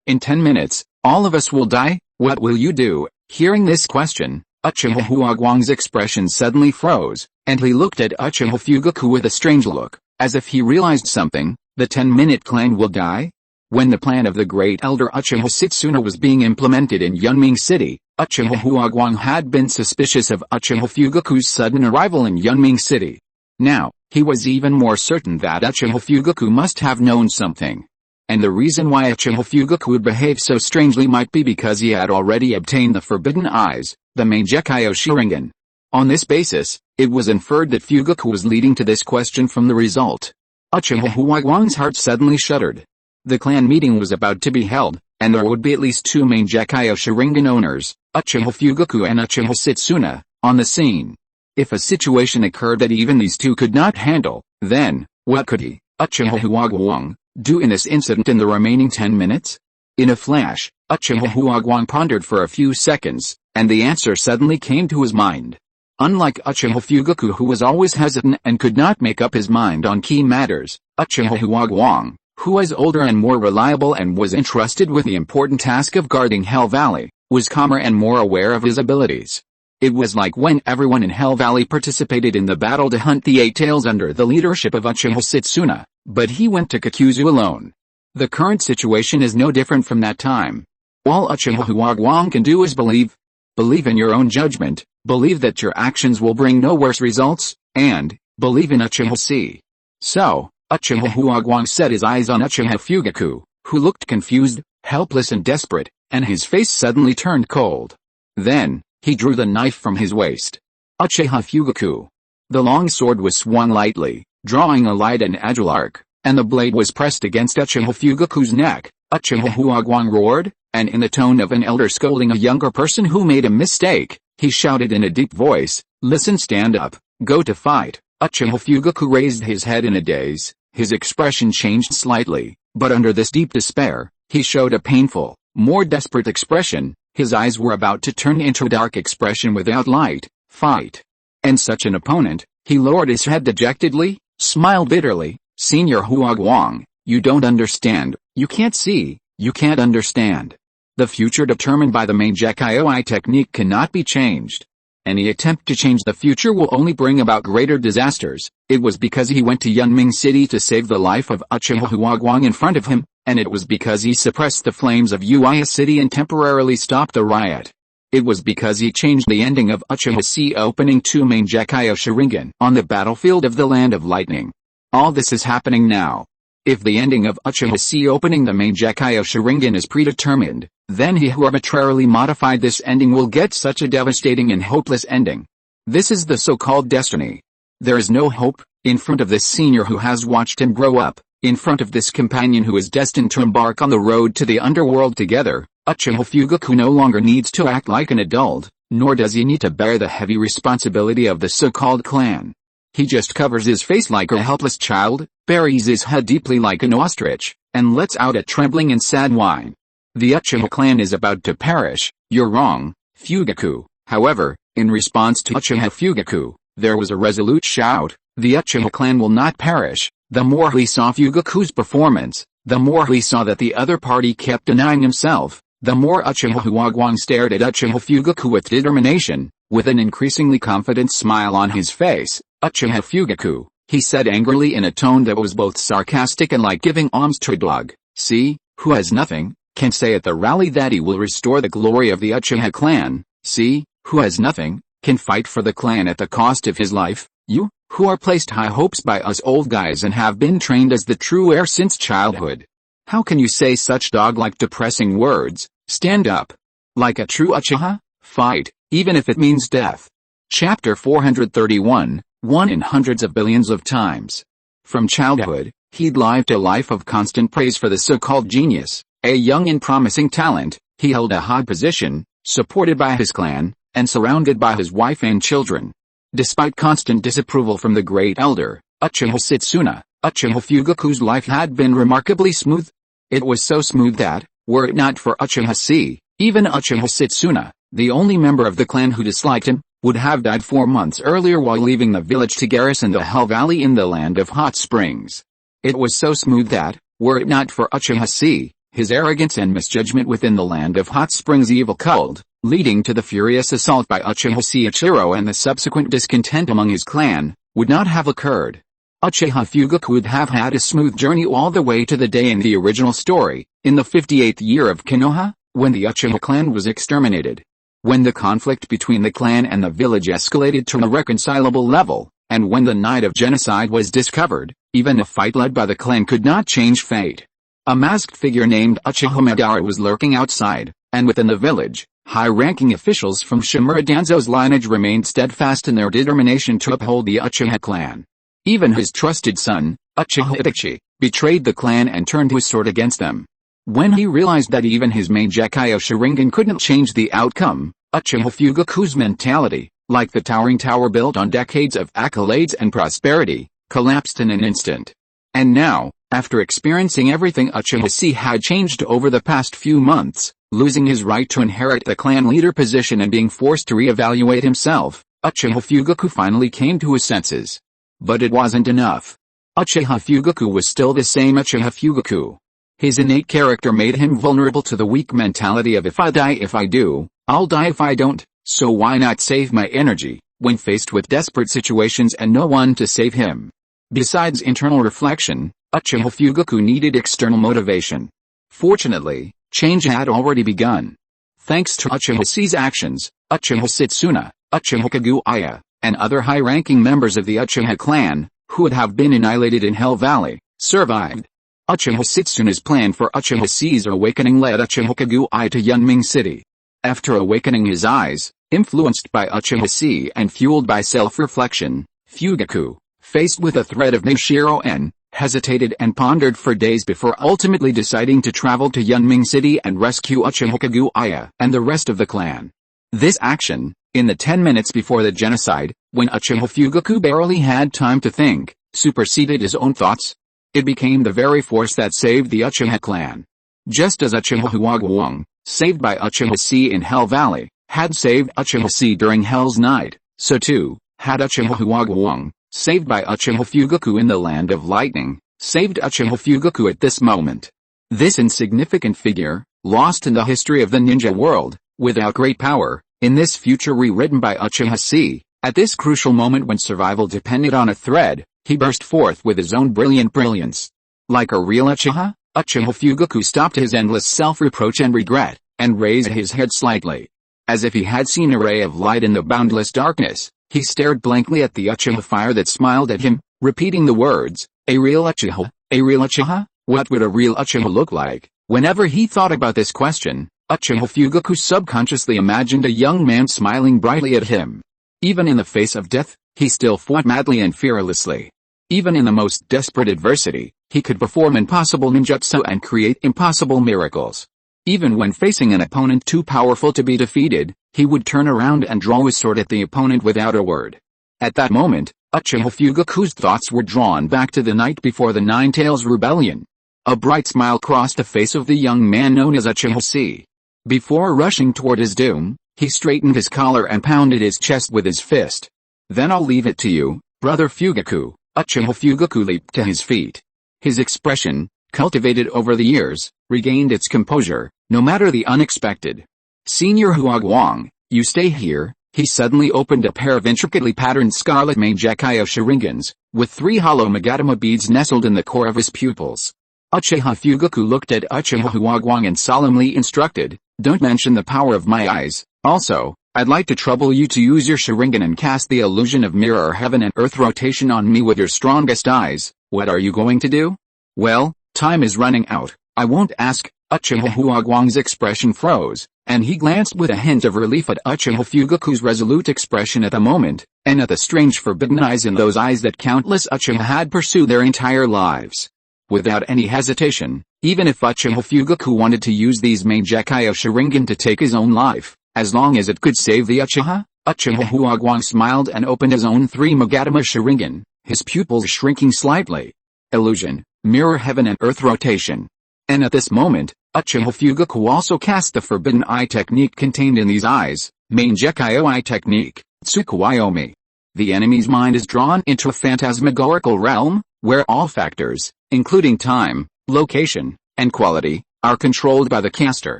in 10 minutes, all of us will die, what will you do?" Hearing this question, Uchiha Huagwang's expression suddenly froze, and he looked at Uchiha Fugaku with a strange look, as if he realized something. The 10-minute clan will die? When the plan of the great elder Uchiha Setsuna was being implemented in Yunming City, Uchiha Huagwang had been suspicious of Uchiha Fugaku's sudden arrival in Yunming City. Now, he was even more certain that Uchiha Fugaku must have known something. And the reason why Uchiha Fugaku would behave so strangely might be because he had already obtained the Forbidden Eyes, the Mangekyo Sharingan. On this basis, it was inferred that Fugaku was leading to this question from the result. Uchiha Huagwang's heart suddenly shuddered. The clan meeting was about to be held, and there would be at least 2 Mangekyo Sharingan owners, Uchiha Fugaku and Uchiha Setsuna, on the scene. If a situation occurred that even these 2 could not handle, then, what could he, Uchiha Huagwang, do in this incident in the remaining 10 minutes? In a flash, Uchiha Huagwang pondered for a few seconds, and the answer suddenly came to his mind. Unlike Uchiha Fugaku, who was always hesitant and could not make up his mind on key matters, Uchiha Huagwang, who was older and more reliable and was entrusted with the important task of guarding Hell Valley, was calmer and more aware of his abilities. It was like when everyone in Hell Valley participated in the battle to hunt the 8 tails under the leadership of Uchiha Setsuna, but he went to Kakuzu alone. The current situation is no different from that time. All Uchiha Huagwang can do is believe. Believe in your own judgment, believe that your actions will bring no worse results, and believe in Uchiha Chi. So, Uchiha Huagwang set his eyes on Uchiha Fugaku, who looked confused, helpless and desperate, and his face suddenly turned cold. Then, he drew the knife from his waist. Uchiha Fugaku. The long sword was swung lightly, drawing a light and agile arc, and the blade was pressed against Uchiha Fugaku's neck. Uchiha Huagwang roared, and in the tone of an elder scolding a younger person who made a mistake, he shouted in a deep voice, "Listen, stand up, go to fight." Uchiha Fugaku raised his head in a daze, his expression changed slightly, but under this deep despair, he showed a painful, more desperate expression. His eyes were about to turn into a dark expression without light. "Fight." And such an opponent, he lowered his head dejectedly, smiled bitterly, "Senior Huagwang, you don't understand, you can't see, you can't understand. The future determined by the Mangekyo technique cannot be changed. Any attempt to change the future will only bring about greater disasters. It was because he went to Yunming City to save the life of Uchiha Huagwang in front of him, and it was because he suppressed the flames of Uchiha City and temporarily stopped the riot. It was because he changed the ending of Uchiha Chi opening 2 main Gekkai Sharingan on the battlefield of the Land of Lightning. All this is happening now. If the ending of Uchiha Chi opening the main Gekkai Sharingan is predetermined, then he who arbitrarily modified this ending will get such a devastating and hopeless ending. This is the so-called destiny. There is no hope, in front of this senior who has watched him grow up, in front of this companion who is destined to embark on the road to the underworld together. Uchiha Fugaku no longer needs to act like an adult, nor does he need to bear the heavy responsibility of the so-called clan. He just covers his face like a helpless child, buries his head deeply like an ostrich, and lets out a trembling and sad whine. The Uchiha clan is about to perish. You're wrong, Fugaku. However, in response to Uchiha Fugaku, there was a resolute shout, the Uchiha clan will not perish. The more he saw Fugaku's performance, the more he saw that the other party kept denying himself, the more Uchiha Huagwang stared at Uchiha Fugaku with determination, with an increasingly confident smile on his face. Uchiha Fugaku, he said angrily in a tone that was both sarcastic and like giving alms to a dog. See, who has nothing, can say at the rally that he will restore the glory of the Uchiha clan. See, who has nothing, can fight for the clan at the cost of his life. You, who are placed high hopes by us old guys and have been trained as the true heir since childhood. How can you say such dog-like depressing words? Stand up. Like a true Uchiha, fight, even if it means death. Chapter 431, one in hundreds of billions of times. From childhood, he'd lived a life of constant praise for the so-called genius, a young and promising talent. He held a high position, supported by his clan, and surrounded by his wife and children. Despite constant disapproval from the great elder, Uchiha Setsuna, Uchiha Fugaku's life had been remarkably smooth. It was so smooth that, were it not for Uchiha Chi, even Uchiha Setsuna, the only member of the clan who disliked him, would have died 4 months earlier while leaving the village to garrison the Hell Valley in the Land of Hot Springs. It was so smooth that, were it not for Uchiha Chi, his arrogance and misjudgment within the Land of Hot Springs' evil cult, leading to the furious assault by Uchiha Ichiro and the subsequent discontent among his clan, would not have occurred. Uchiha Fugaku would have had a smooth journey all the way to the day in the original story, in the 58th year of Konoha, when the Uchiha clan was exterminated. When the conflict between the clan and the village escalated to an irreconcilable level, and when the night of genocide was discovered, even a fight led by the clan could not change fate. A masked figure named Uchiha Madara was lurking outside, and within the village, high-ranking officials from Shimura Danzo's lineage remained steadfast in their determination to uphold the Uchiha clan. Even his trusted son, Uchiha Itachi, betrayed the clan and turned his sword against them. When he realized that even his main Gekkai Sharingan couldn't change the outcome, Uchiha Fugaku's mentality, like the towering tower built on decades of accolades and prosperity, collapsed in an instant. And now, after experiencing everything Uchiha Chi had changed over the past few months, losing his right to inherit the clan leader position and being forced to re-evaluate himself, Uchiha Fugaku finally came to his senses. But it wasn't enough. Uchiha Fugaku was still the same Uchiha Fugaku. His innate character made him vulnerable to the weak mentality of if I die if I do, I'll die if I don't, so why not save my energy, when faced with desperate situations and no one to save him. Besides internal reflection, Uchiha Fugaku needed external motivation. Fortunately, change had already begun. Thanks to Uchiha Chi's actions, Uchiha Setsuna, Uchiha Kaguya, and other high-ranking members of the Uchiha clan, who would have been annihilated in Hell Valley, survived. Uchiha Setsuna's plan for Uchiha Chi's awakening led Uchiha Kaguya to Yunming City. After awakening his eyes, influenced by Uchiha Chi and fueled by self-reflection, Fugaku, faced with the threat of Nichiren, hesitated and pondered for days before ultimately deciding to travel to Yunming City and rescue Uchiha Kaguya and the rest of the clan. This action, in the 10 minutes before the genocide, when Uchiha Fugaku barely had time to think, superseded his own thoughts. It became the very force that saved the Uchiha clan. Just as Uchiha Huagwang, saved by Uchiha Chi in Hell Valley, had saved Uchiha Chi during Hell's Night, so too, had Uchiha Huagwang, saved by Uchiha Fugaku in the Land of Lightning, saved Uchiha Fugaku at this moment. This insignificant figure, lost in the history of the ninja world, without great power, In this future rewritten by Uchiha Chi, at this crucial moment when survival depended on a thread, he burst forth with his own brilliant brilliance. Like a real Uchiha, Uchiha Fugaku stopped his endless self-reproach and regret, and raised his head slightly. As if he had seen a ray of light in the boundless darkness, he stared blankly at the Uchiha fire that smiled at him, repeating the words, "A real Uchiha, a real Uchiha? What would a real Uchiha look like?" Whenever he thought about this question, Uchiha Fugaku subconsciously imagined a young man smiling brightly at him. Even in the face of death, he still fought madly and fearlessly. Even in the most desperate adversity, he could perform impossible ninjutsu and create impossible miracles. Even when facing an opponent too powerful to be defeated, he would turn around and draw his sword at the opponent without a word. At that moment, Uchiha Fugaku's thoughts were drawn back to the night before the Nine Tails Rebellion. A bright smile crossed the face of the young man known as Uchiha Chi. Before rushing toward his doom, he straightened his collar and pounded his chest with his fist. "Then I'll leave it to you, brother Fugaku." Uchiha Fugaku leaped to his feet. His expression, cultivated over the years, regained its composure, no matter the unexpected. "Senior Huagwang, you stay here." He suddenly opened a pair of intricately patterned scarlet Mangekyo Sharingans, with 3 hollow Magatama beads nestled in the core of his pupils. Uchiha Fugaku looked at Uchiha Huagwang and solemnly instructed, "Don't mention the power of my eyes. Also, I'd like to trouble you to use your Sharingan and cast the illusion of mirror heaven and earth rotation on me with your strongest eyes." "What are you going to do?" "Well, time is running out. I won't ask." Uchiha Huagwang's expression froze, and he glanced with a hint of relief at Uchiha Fugaku's resolute expression at the moment, and at the strange forbidden eyes in those eyes that countless Uchiha had pursued their entire lives. Without any hesitation, even if Uchiha Fugaku wanted to use these Mangekyo Sharingan to take his own life, as long as it could save the Uchiha, Uchiha Huagwang smiled and opened his own 3 Magatama Sharingan, his pupils shrinking slightly. Illusion, mirror heaven and earth rotation. And at this moment, Uchiha Fugaku also cast the forbidden eye technique contained in these eyes, Mangekyo eye technique, Tsukuyomi. The enemy's mind is drawn into a phantasmagorical realm, where all factors, including time, location, and quality, are controlled by the caster.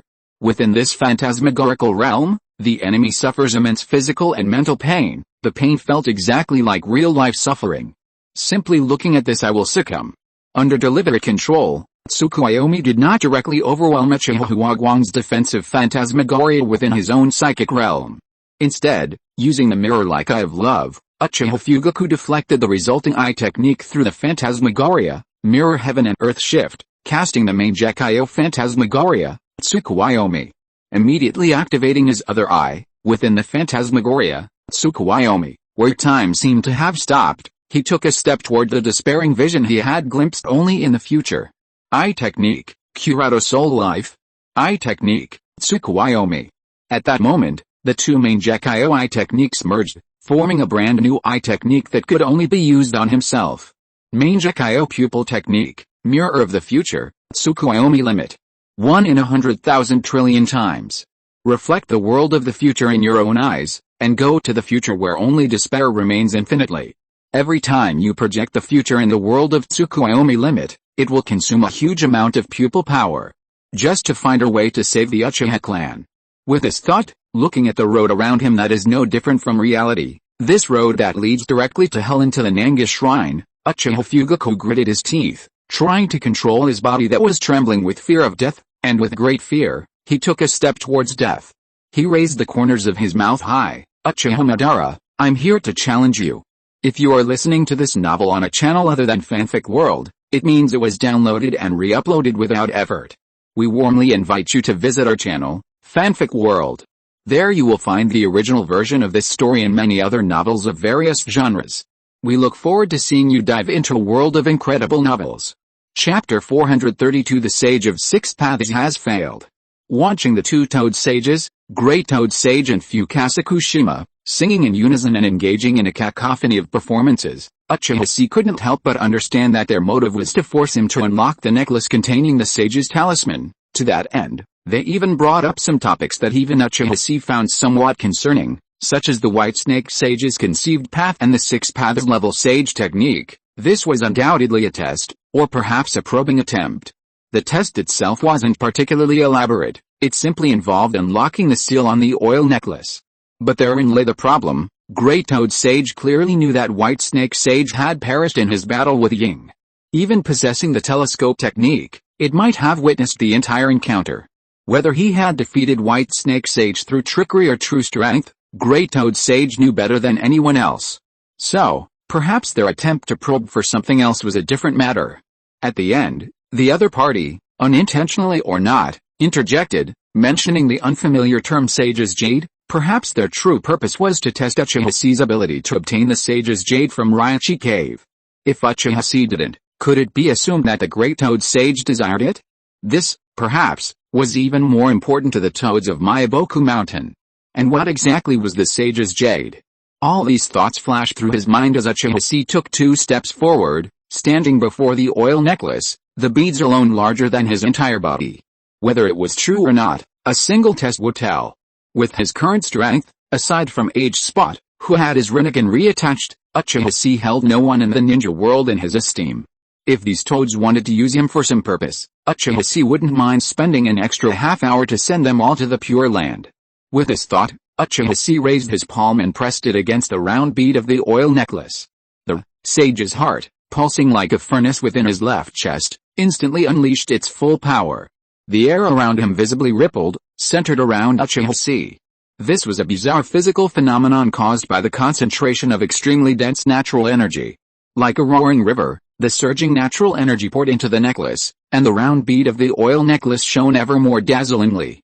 Within this phantasmagorical realm, the enemy suffers immense physical and mental pain, the pain felt exactly like real-life suffering. Simply looking at this I will succumb. Under deliberate control, Tsukuyomi did not directly overwhelm Uchiha Huagwang's defensive phantasmagoria within his own psychic realm. Instead, using the mirror-like eye of love, Uchiha Fugaku deflected the resulting eye technique through the phantasmagoria, mirror heaven and earth shift, casting the Mangekyo phantasmagoria, Tsukuyomi. Immediately activating his other eye, within the phantasmagoria, Tsukuyomi, where time seemed to have stopped, he took a step toward the despairing vision he had glimpsed only in the future. Eye technique, Kurado Soul Life. Eye technique, Tsukuyomi. At that moment, the 2 Mangekyo eye techniques merged, forming a brand new eye technique that could only be used on himself. Mangekyo pupil technique, mirror of the future, Tsukuyomi limit. 1 in 100,000 trillion times. Reflect the world of the future in your own eyes, and go to the future where only despair remains infinitely. Every time you project the future in the world of Tsukuyomi limit, it will consume a huge amount of pupil power. Just to find a way to save the Uchiha clan. With this thought, looking at the road around him that is no different from reality, this road that leads directly to hell into the Nanga shrine, Uchiha Fugaku gritted his teeth, trying to control his body that was trembling with fear of death, and with great fear, he took a step towards death. He raised the corners of his mouth high. "Uchiha Madara, I'm here to challenge you. If you are listening to this novel on a channel other than Fanfic World, it means it was downloaded and re-uploaded without effort. We warmly invite you to visit our channel, Fanfic World. There you will find the original version of this story and many other novels of various genres. We look forward to seeing you dive into a world of incredible novels." Chapter 432 The Sage of Six Paths has failed. Watching the 2 Toad Sages, Great Toad Sage and Fukasa Kushima, singing in unison and engaging in a cacophony of performances, Uchiha Chi couldn't help but understand that their motive was to force him to unlock the necklace containing the sage's talisman. To that end, they even brought up some topics that even Uchiha Chi found somewhat concerning, such as the White Snake Sage's conceived path and the 6 Paths level sage technique. This was undoubtedly a test, or perhaps a probing attempt. The test itself wasn't particularly elaborate. It simply involved unlocking the seal on the oil necklace. But therein lay the problem. Great Toad Sage clearly knew that White Snake Sage had perished in his battle with Ying. Even possessing the telescope technique, it might have witnessed the entire encounter. Whether he had defeated White Snake Sage through trickery or true strength, Great Toad Sage knew better than anyone else. So, perhaps their attempt to probe for something else was a different matter. At the end, the other party, unintentionally or not, interjected, mentioning the unfamiliar term Sage's Jade. Perhaps their true purpose was to test Uchiha Chi's ability to obtain the Sage's Jade from Raichi Cave. If Uchiha Chi didn't, could it be assumed that the Great Toad Sage desired it? This, perhaps, was even more important to the toads of Myaboku Mountain. And what exactly was the Sage's Jade? All these thoughts flashed through his mind as Uchiha Chi took 2 steps forward, standing before the oil necklace, the beads alone larger than his entire body. Whether it was true or not, a single test would tell. With his current strength, aside from Age Spot, who had his Rinnegan reattached, Uchiha Chi held no one in the ninja world in his esteem. If these toads wanted to use him for some purpose, Uchiha Chi wouldn't mind spending an extra half hour to send them all to the Pure Land. With this thought, Uchiha Chi raised his palm and pressed it against the round bead of the oil necklace. The sage's heart, pulsing like a furnace within his left chest, instantly unleashed its full power. The air around him visibly rippled, centered around Uchiha Chi. This was a bizarre physical phenomenon caused by the concentration of extremely dense natural energy. Like a roaring river, the surging natural energy poured into the necklace, and the round bead of the oil necklace shone ever more dazzlingly.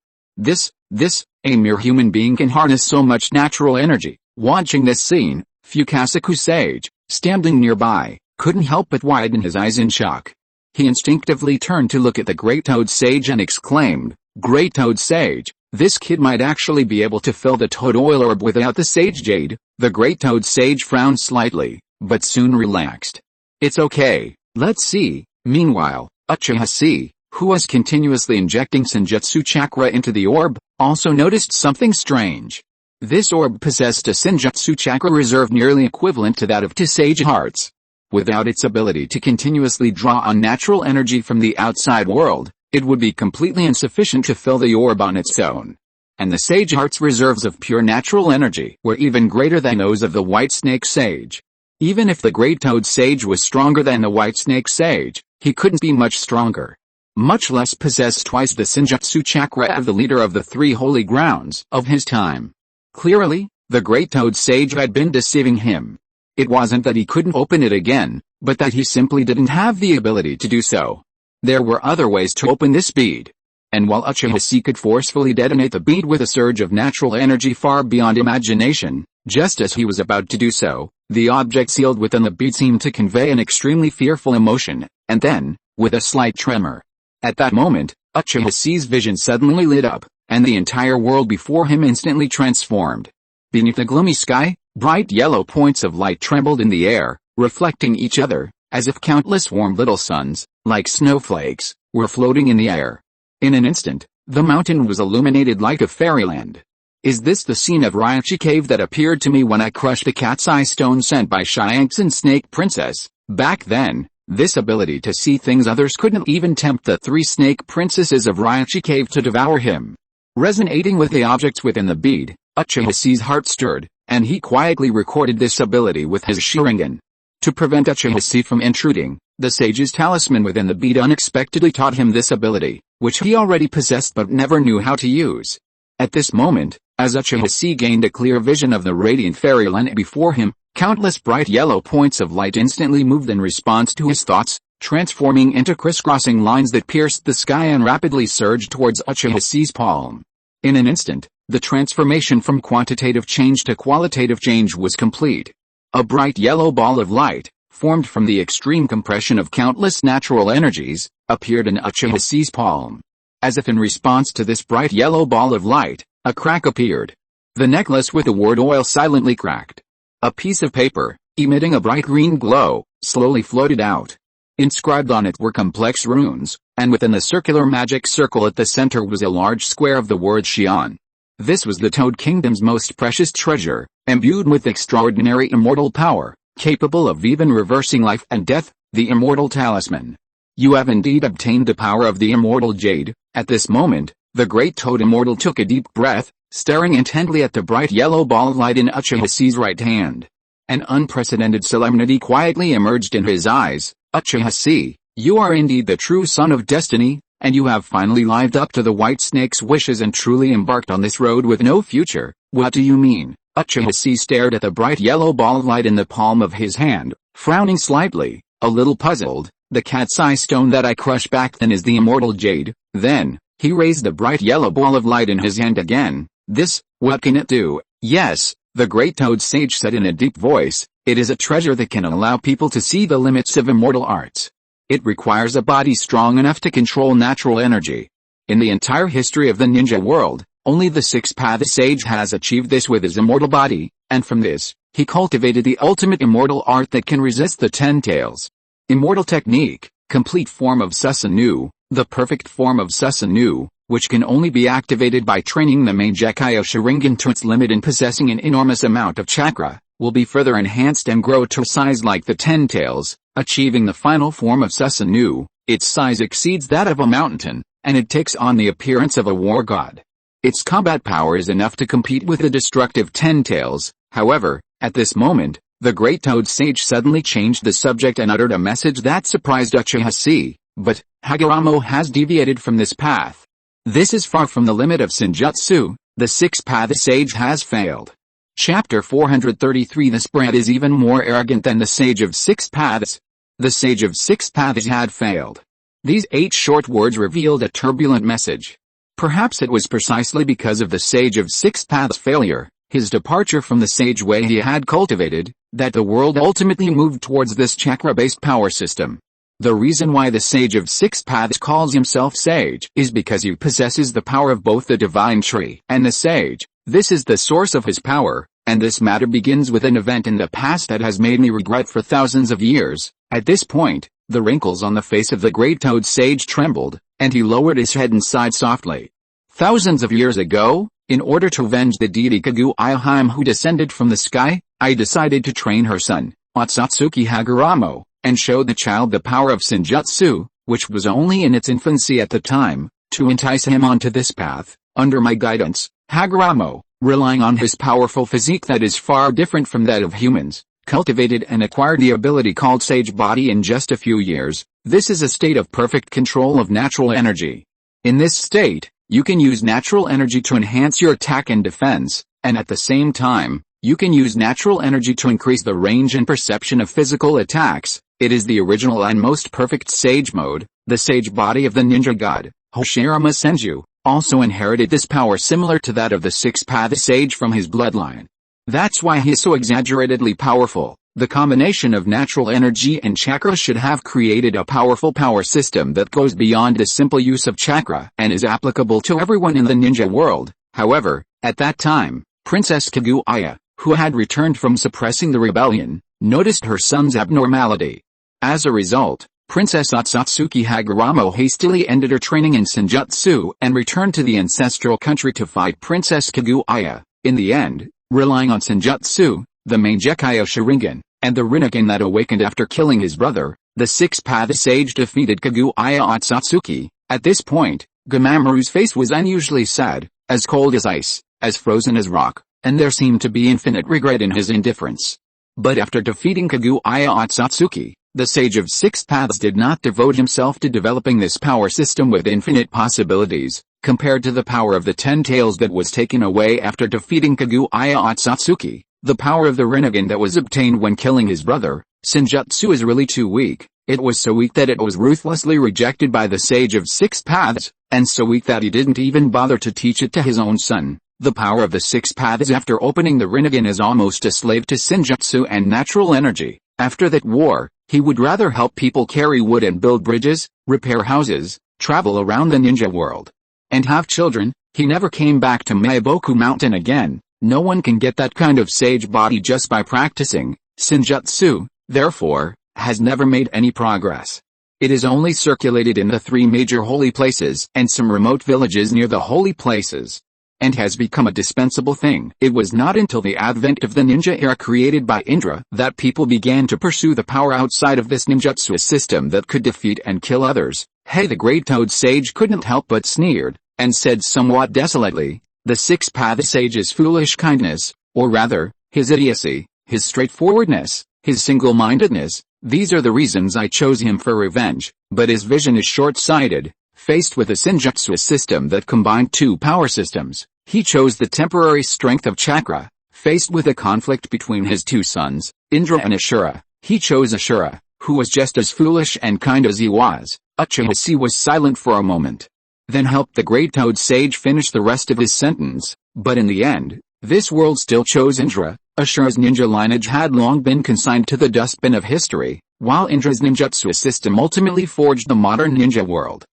A mere human being can harness so much natural energy. Watching this scene, Fukasaku Sage, standing nearby, couldn't help but widen his eyes in shock. He instinctively turned to look at the Great Toad Sage and exclaimed, "Great Toad Sage, this kid might actually be able to fill the Toad Oil Orb without the Sage Jade." The Great Toad Sage frowned slightly, but soon relaxed. "It's okay, let's see." Meanwhile, Uchiha Chi, who was continuously injecting Senjutsu chakra into the orb, also noticed something strange. This orb possessed a Senjutsu chakra reserve nearly equivalent to that of two Sage Hearts. Without its ability to continuously draw on natural energy from the outside world, it would be completely insufficient to fill the orb on its own. And the Sage Heart's reserves of pure natural energy were even greater than those of the White Snake Sage. Even if the Great Toad Sage was stronger than the White Snake Sage, he couldn't be much stronger. Much less possess twice the Senjutsu chakra of the leader of the 3 holy grounds of his time. Clearly, the Great Toad Sage had been deceiving him. It wasn't that he couldn't open it again, but that he simply didn't have the ability to do so. There were other ways to open this bead. And while Uchiha Chi could forcefully detonate the bead with a surge of natural energy far beyond imagination, just as he was about to do so, the object sealed within the bead seemed to convey an extremely fearful emotion, and then, with a slight tremor. At that moment, Uchiha Chi's vision suddenly lit up, and the entire world before him instantly transformed. Beneath the gloomy sky, bright yellow points of light trembled in the air, reflecting each other, as if countless warm little suns, like snowflakes, were floating in the air. In an instant, the mountain was illuminated like a fairyland. Is this the scene of Raichi Cave that appeared to me when I crushed the cat's eye stone sent by Shianxin Snake Princess? Back then, this ability to see things others couldn't even tempt the 3 snake princesses of Raichi Cave to devour him. Resonating with the objects within the bead, Uchiha Chi's heart stirred, and he quietly recorded this ability with his Sharingan. To prevent Uchiha Chi from intruding, the sage's talisman within the bead unexpectedly taught him this ability, which he already possessed but never knew how to use. At this moment, as Uchiha Chi gained a clear vision of the radiant fairyland before him, countless bright yellow points of light instantly moved in response to his thoughts, transforming into crisscrossing lines that pierced the sky and rapidly surged towards Uchiha Chi's palm. In an instant, the transformation from quantitative change to qualitative change was complete. A bright yellow ball of light, formed from the extreme compression of countless natural energies, appeared in Uchiha Chi's palm. As if in response to this bright yellow ball of light, a crack appeared. The necklace with the word oil silently cracked. A piece of paper, emitting a bright green glow, slowly floated out. Inscribed on it were complex runes, and within the circular magic circle at the center was a large square of the word Xian. This was the Toad Kingdom's most precious treasure, imbued with extraordinary immortal power, capable of even reversing life and death, the immortal talisman. You have indeed obtained the power of the immortal jade. At this moment, The great toad immortal took a deep breath, staring intently at the bright yellow ball of light in Uchiha Chi's right hand. An unprecedented solemnity quietly emerged in his eyes. Uchiha Chi, you are indeed the true son of destiny, and you have finally lived up to the White Snake's wishes and truly embarked on this road with no future. What do you mean? Uchiha Chi stared at the bright yellow ball of light in the palm of his hand, frowning slightly, a little puzzled. The cat's eye stone that I crushed back then is the immortal jade. Then, he raised the bright yellow ball of light in his hand again. This, what can it do? Yes, the great toad sage said in a deep voice, it is a treasure that can allow people to see the limits of immortal arts. It requires a body strong enough to control natural energy. In the entire history of the ninja world, only the sixth-path sage has achieved this with his immortal body, and from this, he cultivated the ultimate immortal art that can resist the 10 tails. Immortal technique, complete form of Susanoo, the perfect form of Susanoo, which can only be activated by training the Mangekyou Sharingan to its limit and possessing an enormous amount of chakra, will be further enhanced and grow to a size like the 10 tails, achieving the final form of Susanoo. Its size exceeds that of a mountain, and it takes on the appearance of a war god. Its combat power is enough to compete with the destructive 10 tails. However, at this moment, the great toad sage suddenly changed the subject and uttered a message that surprised Uchiha Chi. But, Hagoromo has deviated from this path. This is far from the limit of Senjutsu. The sixth-path sage has failed. Chapter 433. The spread is even more arrogant than the sage of six paths. The sage of six paths had failed. These 8 short words revealed a turbulent message. Perhaps it was precisely because of the sage of six paths' failure, his departure from the sage way he had cultivated, that the world ultimately moved towards this chakra-based power system. The reason why the sage of six paths calls himself sage is because he possesses the power of both the divine tree and the sage. This is the source of his power, and this matter begins with an event in the past that has made me regret for thousands of years. At this point, the wrinkles on the face of the great toad sage trembled, and he lowered his head and sighed softly. Thousands of years ago, in order to avenge the deity Kaguya who descended from the sky, I decided to train her son, Otsutsuki Hagoromo, and show the child the power of Senjutsu, which was only in its infancy at the time, to entice him onto this path. Under my guidance, Hagoromo, relying on his powerful physique that is far different from that of humans, cultivated and acquired the ability called Sage Body in just a few years. This is a state of perfect control of natural energy. In this state, you can use natural energy to enhance your attack and defense, and at the same time, you can use natural energy to increase the range and perception of physical attacks. It is the original and most perfect Sage mode. The Sage Body of the ninja god, Hoshirama Senju, also inherited this power similar to that of the six-path sage from his bloodline. That's why he is so exaggeratedly powerful. The combination of natural energy and chakra should have created a powerful power system that goes beyond the simple use of chakra and is applicable to everyone in the ninja world. However, at that time, Princess Kaguya, who had returned from suppressing the rebellion, noticed her son's abnormality. As a result, Princess Otsutsuki Hagoromo hastily ended her training in Senjutsu and returned to the ancestral country to fight Princess Kaguya. In the end, relying on Senjutsu, the Mangekyou Sharingan, and the Rinnegan that awakened after killing his brother, the six-path sage defeated Kaguya Otsutsuki. At this point, Gamamuru's face was unusually sad, as cold as ice, as frozen as rock, and there seemed to be infinite regret in his indifference. But after defeating Kaguya Otsutsuki, the Sage of Six Paths did not devote himself to developing this power system with infinite possibilities, compared to the power of the 10 tails that was taken away after defeating Kaguya Otsutsuki. The power of the Rinnegan that was obtained when killing his brother, Senjutsu, is really too weak. It was so weak that it was ruthlessly rejected by the Sage of Six Paths, and so weak that he didn't even bother to teach it to his own son. The power of the Six Paths after opening the Rinnegan is almost a slave to Senjutsu and natural energy. After that war, he would rather help people carry wood and build bridges, repair houses, travel around the ninja world, and have children. He never came back to Meiboku Mountain again. No one can get that kind of sage body just by practicing. Senjutsu, therefore, has never made any progress. It is only circulated in the 3 major holy places and some remote villages near the holy places, and has become a dispensable thing. It was not until the advent of the ninja era created by Indra that people began to pursue the power outside of this ninjutsu system that could defeat and kill others. Hey, the great toad sage couldn't help but sneered, and said somewhat desolately, "The six-path sage's foolish kindness, or rather, his idiocy, his straightforwardness, his single-mindedness, these are the reasons I chose him for revenge, but his vision is short-sighted. Faced with a Senjutsu system that combined two power systems, he chose the temporary strength of chakra. Faced with a conflict between his two sons, Indra and Ashura, he chose Ashura, who was just as foolish and kind as he was." Uchiha Chi was silent for a moment, then helped the Great Toad Sage finish the rest of his sentence. "But in the end, this world still chose Indra. Ashura's ninja lineage had long been consigned to the dustbin of history, while Indra's ninjutsu system ultimately forged the modern ninja world.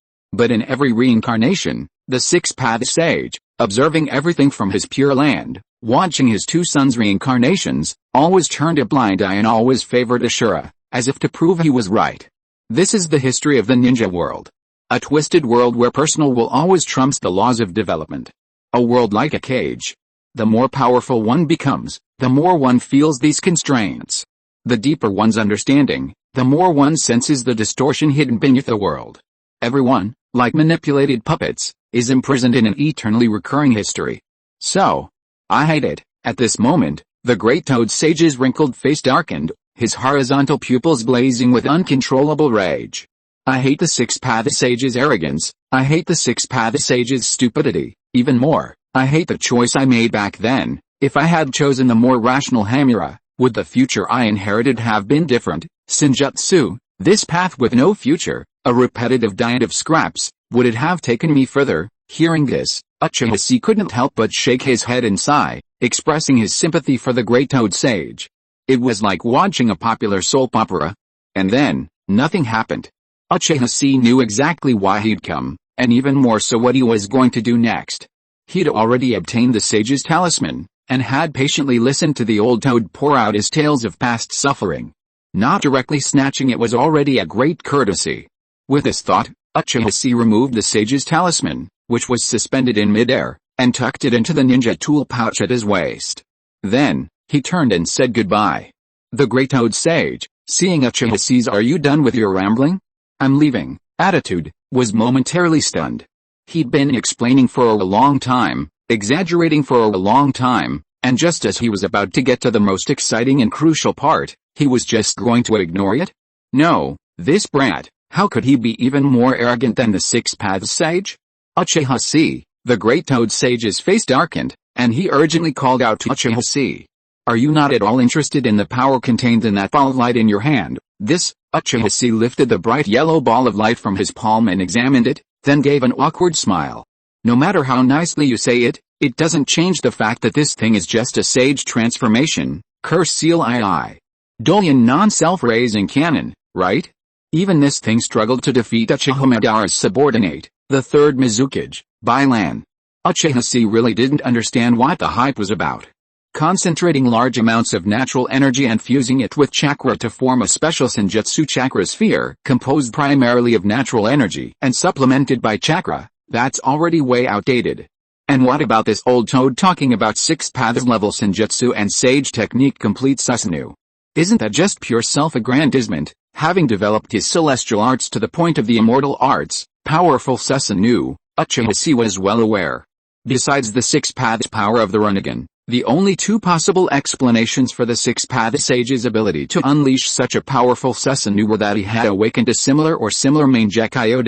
But in every reincarnation, the six-path sage, observing everything from his pure land, watching his two sons' reincarnations, always turned a blind eye and always favored Ashura, as if to prove he was right. This is the history of the ninja world. A twisted world where personal will always trumps the laws of development. A world like a cage. The more powerful one becomes, the more one feels these constraints. The deeper one's understanding, the more one senses the distortion hidden beneath the world. Everyone, like manipulated puppets, is imprisoned in an eternally recurring history. So, I hate it." At this moment, the Great Toad Sage's wrinkled face darkened, his horizontal pupils blazing with uncontrollable rage. "I hate the six-path sage's arrogance, I hate the six-path sage's stupidity, even more, I hate the choice I made back then. If I had chosen the more rational Hamura, would the future I inherited have been different? Senjutsu, this path with no future, a repetitive diet of scraps, would it have taken me further?" Hearing this, Uchiha Chi couldn't help but shake his head and sigh, expressing his sympathy for the Great Toad Sage. It was like watching a popular soap opera. And then, nothing happened. Uchiha Chi knew exactly why he'd come, and even more so what he was going to do next. He'd already obtained the sage's talisman, and had patiently listened to the old toad pour out his tales of past suffering. Not directly snatching it was already a great courtesy. With this thought, Uchiha Chi removed the sage's talisman, which was suspended in midair, and tucked it into the ninja tool pouch at his waist. Then, he turned and said goodbye. The Great Toad Sage, seeing Uchiha Chi's "Are you done with your rambling? I'm leaving" attitude, was momentarily stunned. He'd been explaining for a long time, exaggerating for a long time, and just as he was about to get to the most exciting and crucial part, he was just going to ignore it? No, this brat, how could he be even more arrogant than the six-path sage? Uchiha Chi, the Great Toad Sage's face darkened, and he urgently called out to Uchiha Chi. "Are you not at all interested in the power contained in that ball of light in your hand?" Uchiha Chi lifted the bright yellow ball of light from his palm and examined it, then gave an awkward smile. "No matter how nicely you say it, it doesn't change the fact that this thing is just a sage transformation, curse seal II. Dolian non-self-raising cannon, right? Even this thing struggled to defeat Uchiha Madara's subordinate, the third Mizukage, Bailan." Uchiha Chi really didn't understand what the hype was about. Concentrating large amounts of natural energy and fusing it with chakra to form a special Senjutsu chakra sphere, composed primarily of natural energy and supplemented by chakra, that's already way outdated. And what about this old toad talking about six paths level Senjutsu and sage technique complete Susanoo? Isn't that just pure self-aggrandizement? Having developed his celestial arts to the point of the immortal arts, powerful Susanoo, Uchiha Chi was well aware. Besides the six paths power of the Rinnegan, the only two possible explanations for the six-path sage's ability to unleash such a powerful Susanoo were that he had awakened a similar Mangekyo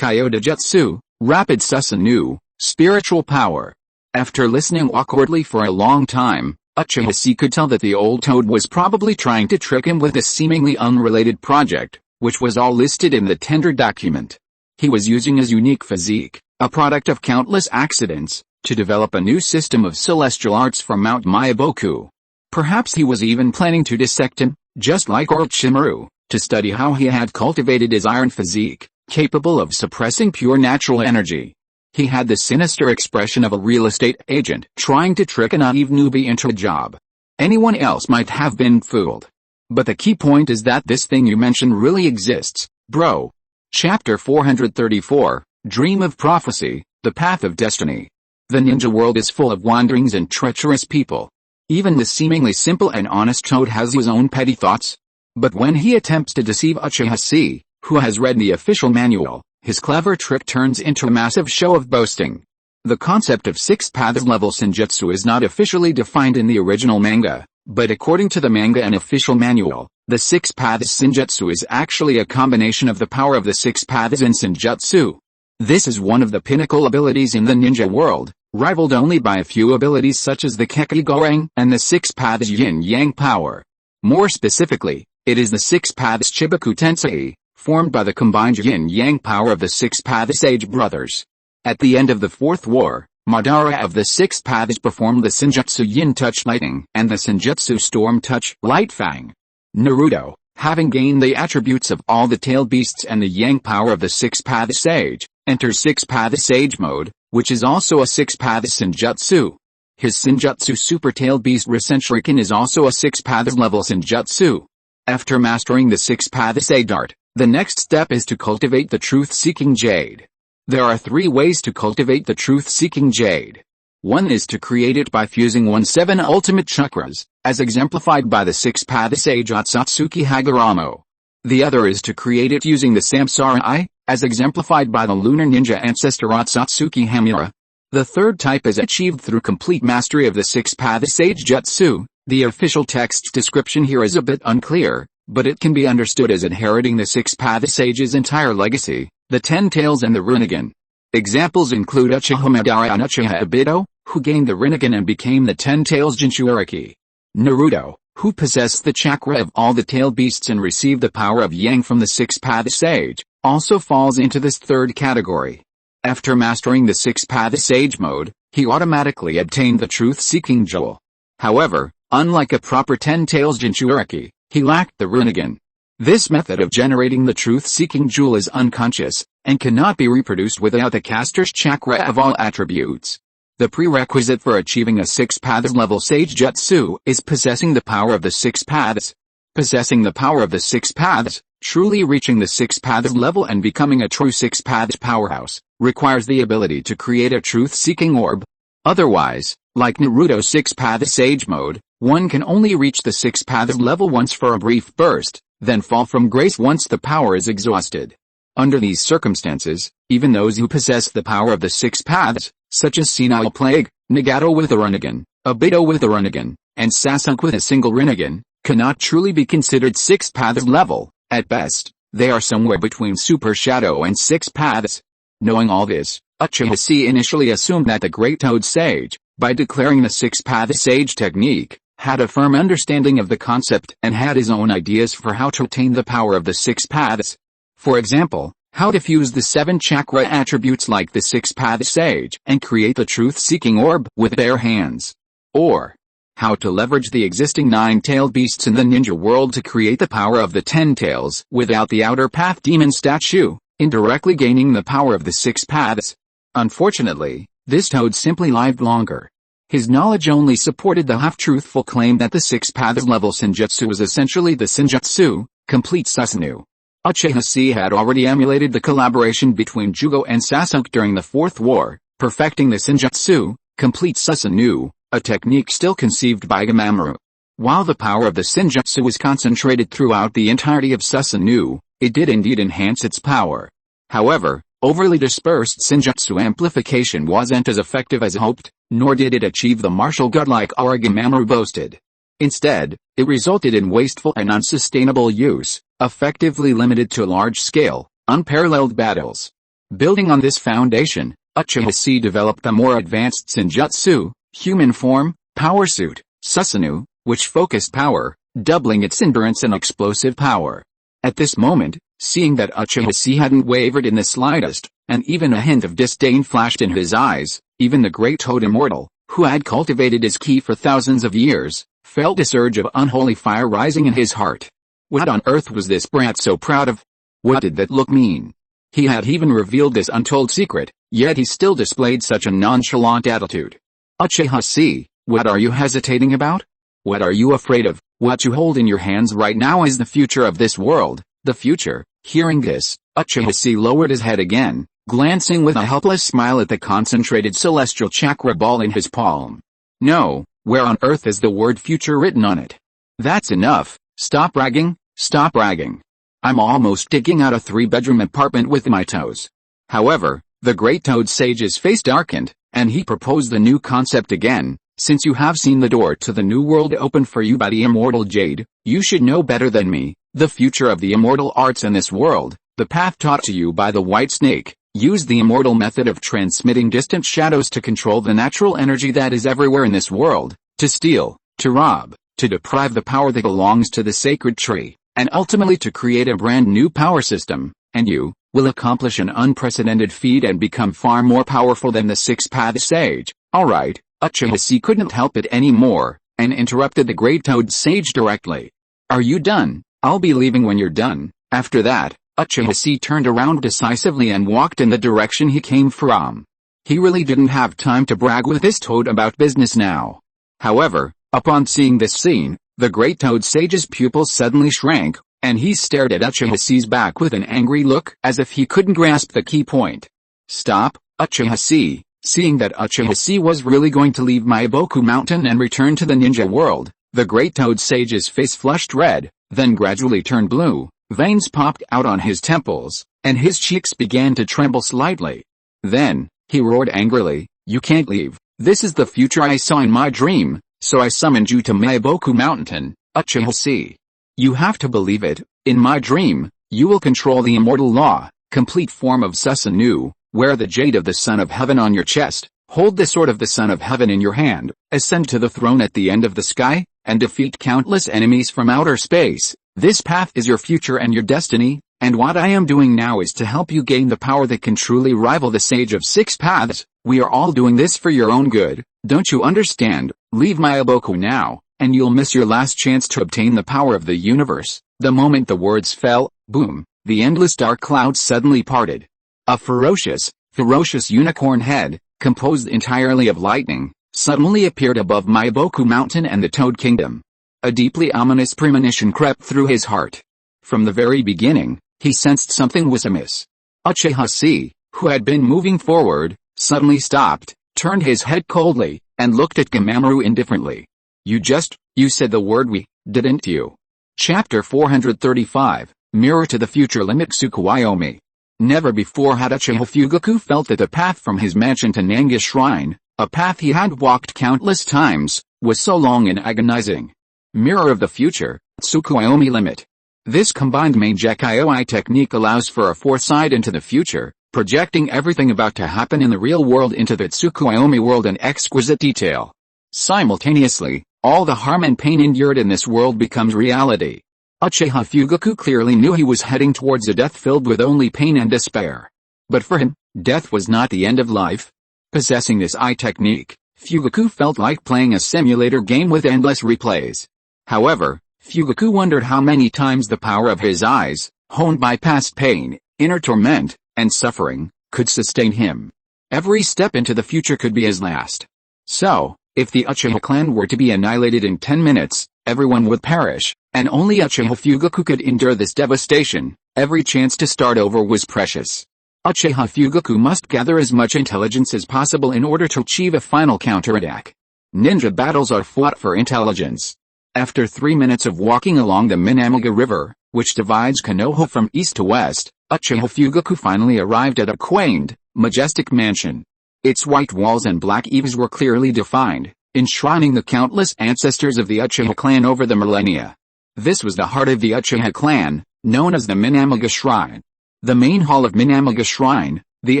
Jutsu, rapid Susanoo, spiritual power. After listening awkwardly for a long time, Uchiha Chi could tell that the old toad was probably trying to trick him with a seemingly unrelated project, which was all listed in the tender document. He was using his unique physique, a product of countless accidents, to develop a new system of celestial arts from Mount Myaboku. Perhaps he was even planning to dissect him, just like Orochimaru, to study how he had cultivated his iron physique, capable of suppressing pure natural energy. He had the sinister expression of a real estate agent trying to trick a naive newbie into a job. Anyone else might have been fooled. But the key point is that this thing you mentioned really exists, bro. Chapter 434, Dream of Prophecy, The Path of Destiny. The ninja world is full of wanderings and treacherous people. Even the seemingly simple and honest toad has his own petty thoughts. But when he attempts to deceive Uchiha Chi, who has read the official manual, His clever trick turns into a massive show of boasting. The concept of 6th path level Senjutsu is not officially defined in the original manga, but according to the manga and official manual, the 6th path Senjutsu is actually a combination of the power of the 6 paths in Senjutsu. This is one of the pinnacle abilities in the ninja world, rivaled only by a few abilities such as the Kekigorang and the 6 paths yin-yang power. More specifically, it is the 6 paths Chibaku Tensei, formed by the combined yin-yang power of the 6 paths Sage brothers. At the end of the Fourth War, Madara of the 6 paths performed the Senjutsu Yin Touch Lightning and the Senjutsu Storm Touch Light Fang. Naruto, having gained the attributes of all the tailed beasts and the yang power of the 6 paths Sage, enters 6 paths Sage mode, which is also a 6 paths Senjutsu. His Senjutsu Super Tailed Beast Rasenshuriken is also a 6 paths level Senjutsu. After mastering the 6 paths Sage art, the next step is to cultivate the truth-seeking jade. There are 3 ways to cultivate the truth-seeking jade. One is to create it by fusing 7 ultimate chakras, as exemplified by the 6 paths Sage Otsutsuki Hagoromo. The other is to create it using the Samsara Eye, as exemplified by the lunar ninja ancestor Otsutsuki Hamura. The third type is achieved through complete mastery of the 6 paths Sage Jutsu. The official text's description here is a bit unclear, but it can be understood as inheriting the 6 paths Sage's entire legacy, the 10 tails and the Rinnegan. Examples include Uchiha Madara and Uchiha Obito, who gained the Rinnegan and became the 10 tails Jinchuriki. Naruto, who possessed the chakra of all the tailed beasts and received the power of Yang from the 6 paths Sage, also falls into this third category. After mastering the 6 paths Sage mode, he automatically obtained the truth-seeking jewel. However, unlike a proper 10 tails Jinchuriki, he lacked the Rinnegan. This method of generating the truth-seeking jewel is unconscious, and cannot be reproduced without the caster's chakra of all attributes. The prerequisite for achieving a 6 paths level Sage Jutsu is possessing the power of the 6 paths. Possessing the power of the 6 paths, truly reaching the 6 paths level and becoming a true 6 paths powerhouse, requires the ability to create a truth-seeking orb. Otherwise, like Naruto's 6 paths Sage mode, one can only reach the 6 paths level once for a brief burst, then fall from grace once the power is exhausted. Under these circumstances, even those who possess the power of the 6 paths, such as Senile Plague, Nagato with a Rinnegan, Obito with a Rinnegan, and Sasuke with a single Rinnegan, cannot truly be considered 6 paths level. At best, they are somewhere between Super Shadow and 6 paths. Knowing all this, Uchiha Chi initially assumed that the Great Toad Sage, by declaring the 6 paths Sage technique, had a firm understanding of the concept and had his own ideas for how to attain the power of the 6 paths. For example, how to fuse the 7 chakra attributes like the 6 paths Sage and create the truth-seeking orb with bare hands. Or, how to leverage the existing 9-tailed beasts in the ninja world to create the power of the 10 tails without the outer path demon statue, indirectly gaining the power of the 6 paths. Unfortunately, this toad simply lived longer. His knowledge only supported the half-truthful claim that the 6 paths level Senjutsu was essentially the Senjutsu, complete Susanoo. Uchiha Chi had already emulated the collaboration between Jugo and Sasuke during the Fourth War, perfecting the Senjutsu, complete Susanoo, a technique still conceived by Gamamaru. While the power of the Senjutsu was concentrated throughout the entirety of Susanoo, it did indeed enhance its power. However, overly dispersed Senjutsu amplification wasn't as effective as hoped, nor did it achieve the martial godlike aura Gamamaru boasted. Instead, it resulted in wasteful and unsustainable use, effectively limited to large-scale, unparalleled battles. Building on this foundation, Uchiha Chi developed the more advanced Senjutsu, human form, power suit, Susanoo, which focused power, doubling its endurance and explosive power. At this moment, seeing that Uchiha Chi hadn't wavered in the slightest, and even a hint of disdain flashed in his eyes, even the great Toad Immortal, who had cultivated his ki for thousands of years, felt a surge of unholy fire rising in his heart. What on earth was this brat so proud of? What did that look mean? He had even revealed this untold secret, yet he still displayed such a nonchalant attitude. Uchiha Chi, what are you hesitating about? What are you afraid of? What you hold in your hands right now is the future of this world, the future. Hearing this, Uchiha Chi lowered his head again, glancing with a helpless smile at the concentrated celestial chakra ball in his palm. No, where on earth is the word future written on it? That's enough, stop bragging, stop bragging. I'm almost digging out a 3-bedroom apartment with my toes. However, the Great Toad Sage's face darkened, and he proposed the new concept again. Since you have seen the door to the new world opened for you by the immortal Jade, you should know better than me, the future of the immortal arts in this world, the path taught to you by the White Snake. Use the immortal method of transmitting distant shadows to control the natural energy that is everywhere in this world, to steal, to rob, to deprive the power that belongs to the sacred tree, and ultimately to create a brand new power system, and you will accomplish an unprecedented feat and become far more powerful than the Six-Path Sage. Alright, Uchiha Chi couldn't help it anymore, and interrupted the Great Toad Sage directly. Are you done? I'll be leaving when you're done. After that, Uchiha Chi turned around decisively and walked in the direction he came from. He really didn't have time to brag with this toad about business now. However, upon seeing this scene, the Great Toad Sage's pupils suddenly shrank, and he stared at Uchiha Chi's back with an angry look as if he couldn't grasp the key point. Stop, Uchiha Chi. Seeing that Uchiha Chi was really going to leave Maiboku Mountain and return to the ninja world, the Great Toad Sage's face flushed red, then gradually turned blue. Veins popped out on his temples, and his cheeks began to tremble slightly. Then, he roared angrily, "You can't leave. This is the future I saw in my dream, so I summoned you to Maiboku Mountain, Uchiha Chi. You have to believe it. In my dream, you will control the immortal law, complete form of Susanoo, wear the jade of the Son of Heaven on your chest, hold the sword of the Son of Heaven in your hand, ascend to the throne at the end of the sky, and defeat countless enemies from outer space. This path is your future and your destiny, and what I am doing now is to help you gain the power that can truly rival the Sage of Six Paths. We are all doing this for your own good, don't you understand? Leave Maiboku now, and you'll miss your last chance to obtain the power of the universe." The moment the words fell, boom, the endless dark clouds suddenly parted. A ferocious unicorn head, composed entirely of lightning, suddenly appeared above Maiboku Mountain and the Toad Kingdom. A deeply ominous premonition crept through his heart. From the very beginning, he sensed something was amiss. Uchiha Chi, who had been moving forward, suddenly stopped, turned his head coldly, and looked at Gamamaru indifferently. You said the word we, didn't you? Chapter 435, Mirror to the Future Limit Tsukuyomi. Never before had Uchiha Fugaku felt that the path from his mansion to Nanga Shrine, a path he had walked countless times, was so long and agonizing. Mirror of the Future, Tsukuyomi Limit. This combined Mangekyo technique allows for a foresight into the future, projecting everything about to happen in the real world into the Tsukuyomi world in exquisite detail. Simultaneously, all the harm and pain endured in this world becomes reality. Uchiha Fugaku clearly knew he was heading towards a death filled with only pain and despair. But for him, death was not the end of life. Possessing this eye technique, Fugaku felt like playing a simulator game with endless replays. However, Fugaku wondered how many times the power of his eyes, honed by past pain, inner torment, and suffering, could sustain him. Every step into the future could be his last. So, if the Uchiha clan were to be annihilated in 10 minutes, everyone would perish, and only Uchiha Fugaku could endure this devastation. Every chance to start over was precious. Uchiha Fugaku must gather as much intelligence as possible in order to achieve a final counterattack. Ninja battles are fought for intelligence. After 3 minutes of walking along the Minamiga River, which divides Konoha from east to west, Uchiha Fugaku finally arrived at a quaint, majestic mansion. Its white walls and black eaves were clearly defined, enshrining the countless ancestors of the Uchiha clan over the millennia. This was the heart of the Uchiha clan, known as the Minamiga Shrine. The main hall of Minamiga Shrine, the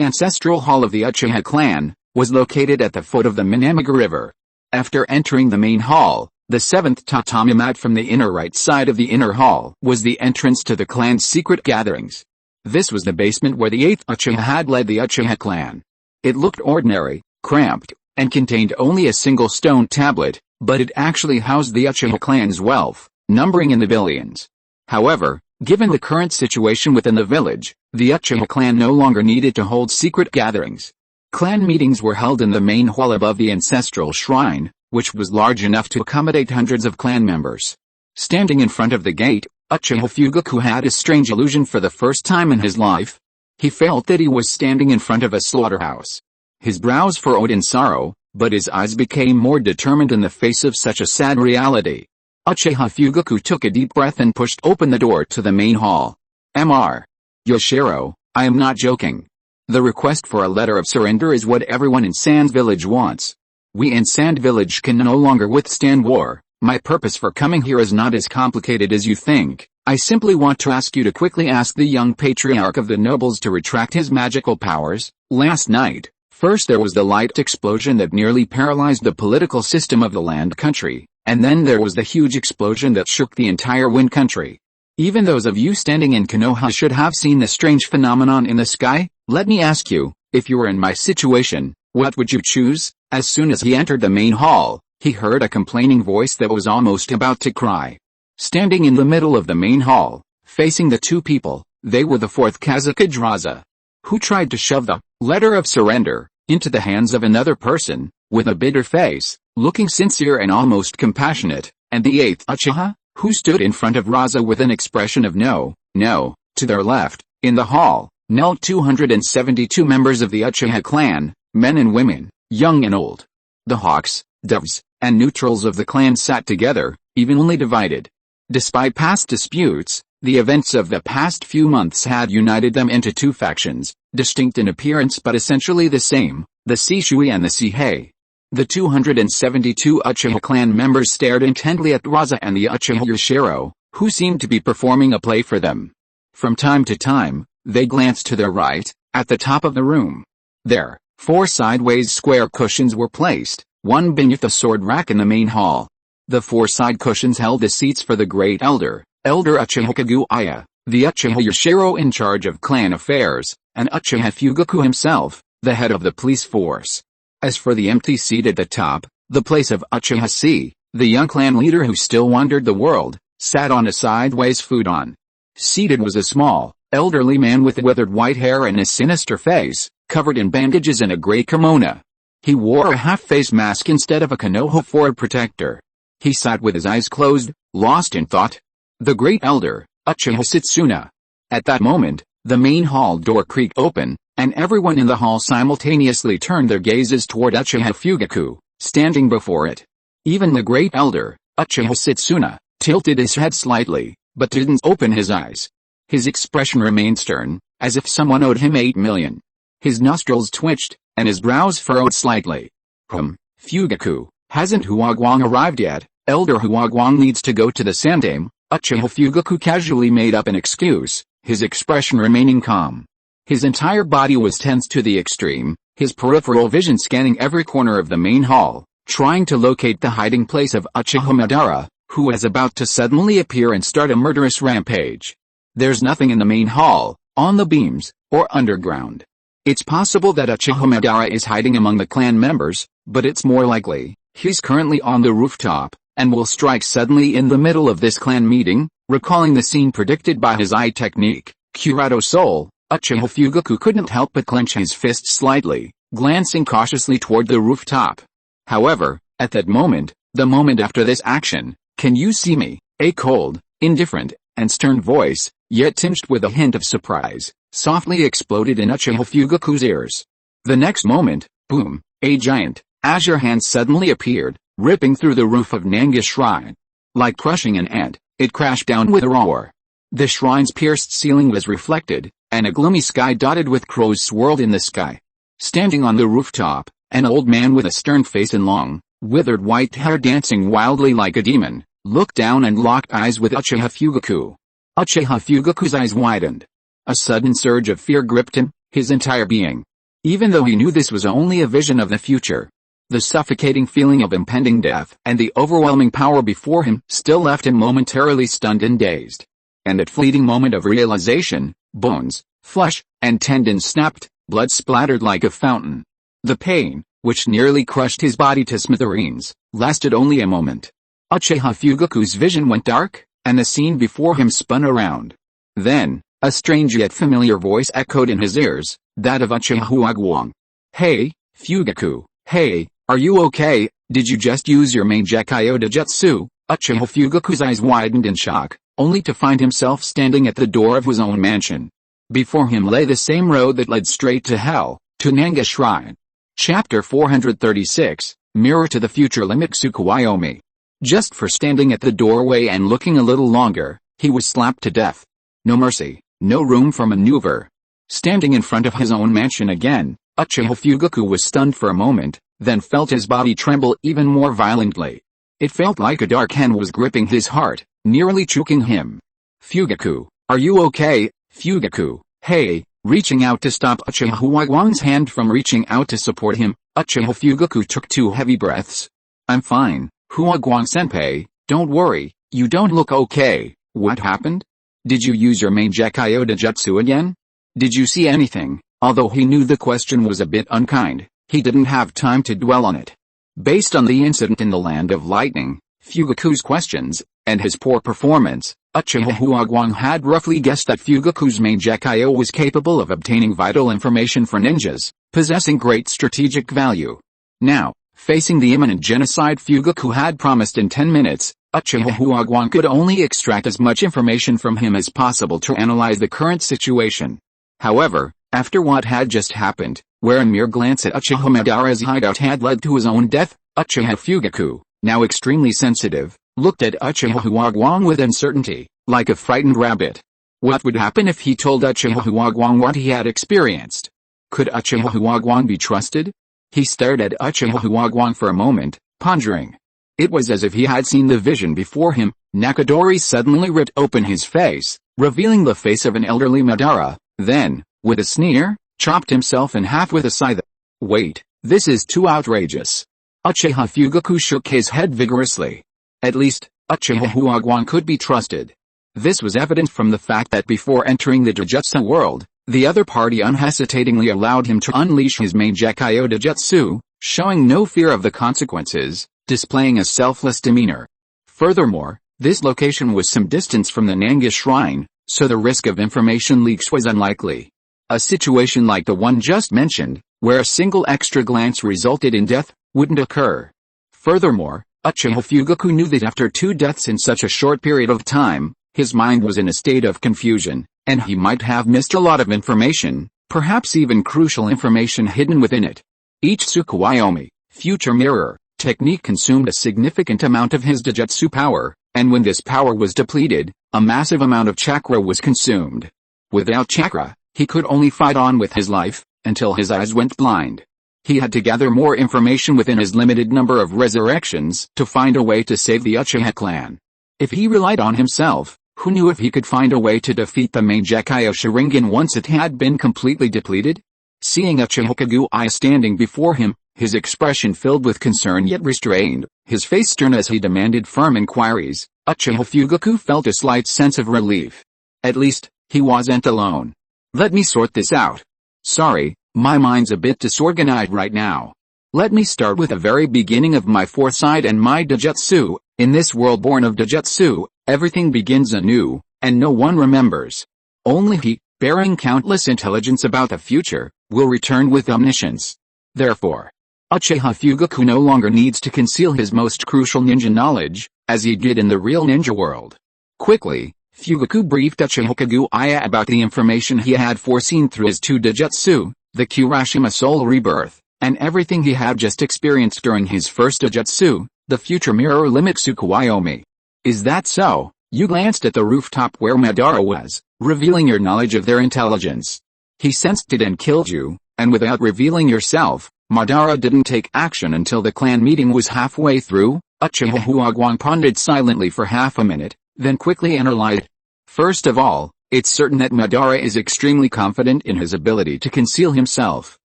ancestral hall of the Uchiha clan, was located at the foot of the Minamiga River. After entering the main hall, the 7th tatami mat from the inner right side of the inner hall was the entrance to the clan's secret gatherings. This was the basement where the 8th Uchiha had led the Uchiha clan. It looked ordinary, cramped, and contained only a single stone tablet, but it actually housed the Uchiha clan's wealth, numbering in the billions. However, given the current situation within the village, the Uchiha clan no longer needed to hold secret gatherings. Clan meetings were held in the main hall above the ancestral shrine, which was large enough to accommodate hundreds of clan members. Standing in front of the gate, Uchiha Fugaku had a strange illusion for the first time in his life. He felt that he was standing in front of a slaughterhouse. His brows furrowed in sorrow, but his eyes became more determined in the face of such a sad reality. Uchiha Fugaku took a deep breath and pushed open the door to the main hall. Mr. Yoshiro, I am not joking. The request for a letter of surrender is what everyone in Sand Village wants. We in Sand Village can no longer withstand war. My purpose for coming here is not as complicated as you think. I simply want to ask you to quickly ask the young patriarch of the nobles to retract his magical powers. Last night, first there was the light explosion that nearly paralyzed the political system of the land country, and then there was the huge explosion that shook the entire wind country. Even those of you standing in Konoha should have seen the strange phenomenon in the sky. Let me ask you, if you were in my situation, what would you choose? As soon as he entered the main hall, he heard a complaining voice that was almost about to cry. Standing in the middle of the main hall, facing the two people, they were the fourth Kazakage, who tried to shove the letter of surrender into the hands of another person, with a bitter face, looking sincere and almost compassionate, and the eighth Uchiha, who stood in front of Raza with an expression of no. To their left, in the hall, knelt 272 members of the Uchiha clan, men and women, young and old. The hawks, doves, and neutrals of the clan sat together, evenly divided. Despite past disputes, the events of the past few months had united them into two factions, distinct in appearance but essentially the same, the Shisui and the Seihei. The 272 Uchiha clan members stared intently at Raza and the Uchiha Yoshiro, who seemed to be performing a play for them. From time to time, they glanced to their right, at the top of the room. There, 4 sideways square cushions were placed, one beneath the sword rack in the main hall. The 4 side cushions held the seats for the great elder Uchiha Kaguya, the Uchiha Yoshiro in charge of clan affairs, and Uchiha Fugaku himself, the head of the police force. As for the empty seat at the top, the place of Uchiha Chi, the young clan leader who still wandered the world, sat on a sideways futon. Seated was a small, elderly man with withered white hair and a sinister face, covered in bandages and a gray kimono. He wore a half-face mask instead of a Konoha for a protector. He sat with his eyes closed, lost in thought. The great elder, Uchiha Setsuna. At that moment, the main hall door creaked open, and everyone in the hall simultaneously turned their gazes toward Uchiha Fugaku, standing before it. Even the great elder, Uchiha Setsuna, tilted his head slightly, but didn't open his eyes. His expression remained stern, as if someone owed him 8 million. His nostrils twitched, and his brows furrowed slightly. Fugaku, hasn't Huagwang arrived yet? Elder Huagwang needs to go to the Sandame. Uchiha Fugaku casually made up an excuse, his expression remaining calm. His entire body was tense to the extreme, his peripheral vision scanning every corner of the main hall, trying to locate the hiding place of Uchiha Madara, who was about to suddenly appear and start a murderous rampage. There's nothing in the main hall, on the beams, or underground. It's possible that Uchiha Madara is hiding among the clan members, but it's more likely he's currently on the rooftop, and will strike suddenly in the middle of this clan meeting. Recalling the scene predicted by his eye technique, Kurado Soul, Uchiha Fugaku couldn't help but clench his fist slightly, glancing cautiously toward the rooftop. However, at that moment, the moment after this action, "Can you see me?" a cold, indifferent, and stern voice, yet tinged with a hint of surprise, softly exploded in Uchiha Fugaku's ears. The next moment, boom, a giant, azure hand suddenly appeared, ripping through the roof of Nanga Shrine. Like crushing an ant, it crashed down with a roar. The shrine's pierced ceiling was reflected, and a gloomy sky dotted with crows swirled in the sky. Standing on the rooftop, an old man with a stern face and long, withered white hair dancing wildly like a demon, looked down and locked eyes with Uchiha Fugaku. Uchiha Fugaku's eyes widened. A sudden surge of fear gripped him, his entire being. Even though he knew this was only a vision of the future, the suffocating feeling of impending death and the overwhelming power before him still left him momentarily stunned and dazed. And at fleeting moment of realization, bones, flesh, and tendons snapped, blood splattered like a fountain. The pain, which nearly crushed his body to smithereens, lasted only a moment. Uchiha Fugaku's vision went dark, and the scene before him spun around. Then, a strange yet familiar voice echoed in his ears, that of Uchiha Huagwang. "Hey, Fugaku, hey, are you okay? Did you just use your main Gekkyō Jutsu?" Uchiha Fugaku's eyes widened in shock, only to find himself standing at the door of his own mansion. Before him lay the same road that led straight to hell, to Nanga Shrine. Chapter 436, Mirror to the Future Limiksuku Wyoming. Just for standing at the doorway and looking a little longer, he was slapped to death. No mercy. No room for maneuver. Standing in front of his own mansion again, Uchiha Fugaku was stunned for a moment, then felt his body tremble even more violently. It felt like a dark hand was gripping his heart, nearly choking him. Fugaku, are you okay? Fugaku, hey. Reaching out to stop Uchiha Huagwang's hand from reaching out to support him, Uchiha Fugaku took 2 heavy breaths. I'm fine, Huagwang-senpai, don't worry, you don't look okay. What happened? Did you use your main Gekyo Jutsu again? Did you see anything? Although he knew the question was a bit unkind, he didn't have time to dwell on it. Based on the incident in the Land of Lightning, Fugaku's questions, and his poor performance, Uchiha Huagwang had roughly guessed that Fugaku's main Gekyo was capable of obtaining vital information for ninjas, possessing great strategic value. Now, facing the imminent genocide Fugaku had promised in 10 minutes, Uchiha Huagwang could only extract as much information from him as possible to analyze the current situation. However, after what had just happened, where a mere glance at Uchiha Madara's hideout had led to his own death, Uchiha Fugaku, now extremely sensitive, looked at Uchiha Huagwang with uncertainty, like a frightened rabbit. What would happen if he told Uchiha Huagwang what he had experienced? Could Uchiha Huagwang be trusted? He stared at Uchiha Huagwang for a moment, pondering. It was as if he had seen the vision before him. Nakadori suddenly ripped open his face, revealing the face of an elderly Madara, then, with a sneer, chopped himself in half with a scythe. Wait, this is too outrageous. Uchiha Fugaku shook his head vigorously. At least, Uchiha Huagwang could be trusted. This was evident from the fact that before entering the Jujutsu world, the other party unhesitatingly allowed him to unleash his main Gekyo Jutsu, showing no fear of the consequences, displaying a selfless demeanor. Furthermore, this location was some distance from the Nanga Shrine, so the risk of information leaks was unlikely. A situation like the one just mentioned, where a single extra glance resulted in death, wouldn't occur. Furthermore, Uchiha Fugaku knew that after 2 deaths in such a short period of time, his mind was in a state of confusion, and he might have missed a lot of information, perhaps even crucial information hidden within it. Each Tsukuyomi, future mirror, technique consumed a significant amount of his Jujutsu power, and when this power was depleted, a massive amount of chakra was consumed. Without chakra, he could only fight on with his life, until his eyes went blind. He had to gather more information within his limited number of resurrections to find a way to save the Uchiha clan. If he relied on himself, who knew if he could find a way to defeat the main Gekyo Sharingan once it had been completely depleted? Seeing Uchiha Kagui standing before him, his expression filled with concern yet restrained, his face stern as he demanded firm inquiries, Uchiha Fugaku felt a slight sense of relief. At least, he wasn't alone. Let me sort this out. Sorry, my mind's a bit disorganized right now. Let me start with the very beginning of my foresight and my Jujutsu. In this world born of Jujutsu, everything begins anew, and no one remembers. Only he, bearing countless intelligence about the future, will return with omniscience. Therefore, Uchiha Fugaku no longer needs to conceal his most crucial ninja knowledge, as he did in the real ninja world. Quickly, Fugaku briefed Uchiha Kagui about the information he had foreseen through his 2 Jujutsu, the Kurashima Soul Rebirth, and everything he had just experienced during his first Jujutsu, the future mirror limit Tsukuyomi. Is that so? You glanced at the rooftop where Madara was, revealing your knowledge of their intelligence. He sensed it and killed you, and without revealing yourself, Madara didn't take action until the clan meeting was halfway through. Uchiha Huagwang pondered silently for half a minute, then quickly analyzed. First of all, it's certain that Madara is extremely confident in his ability to conceal himself.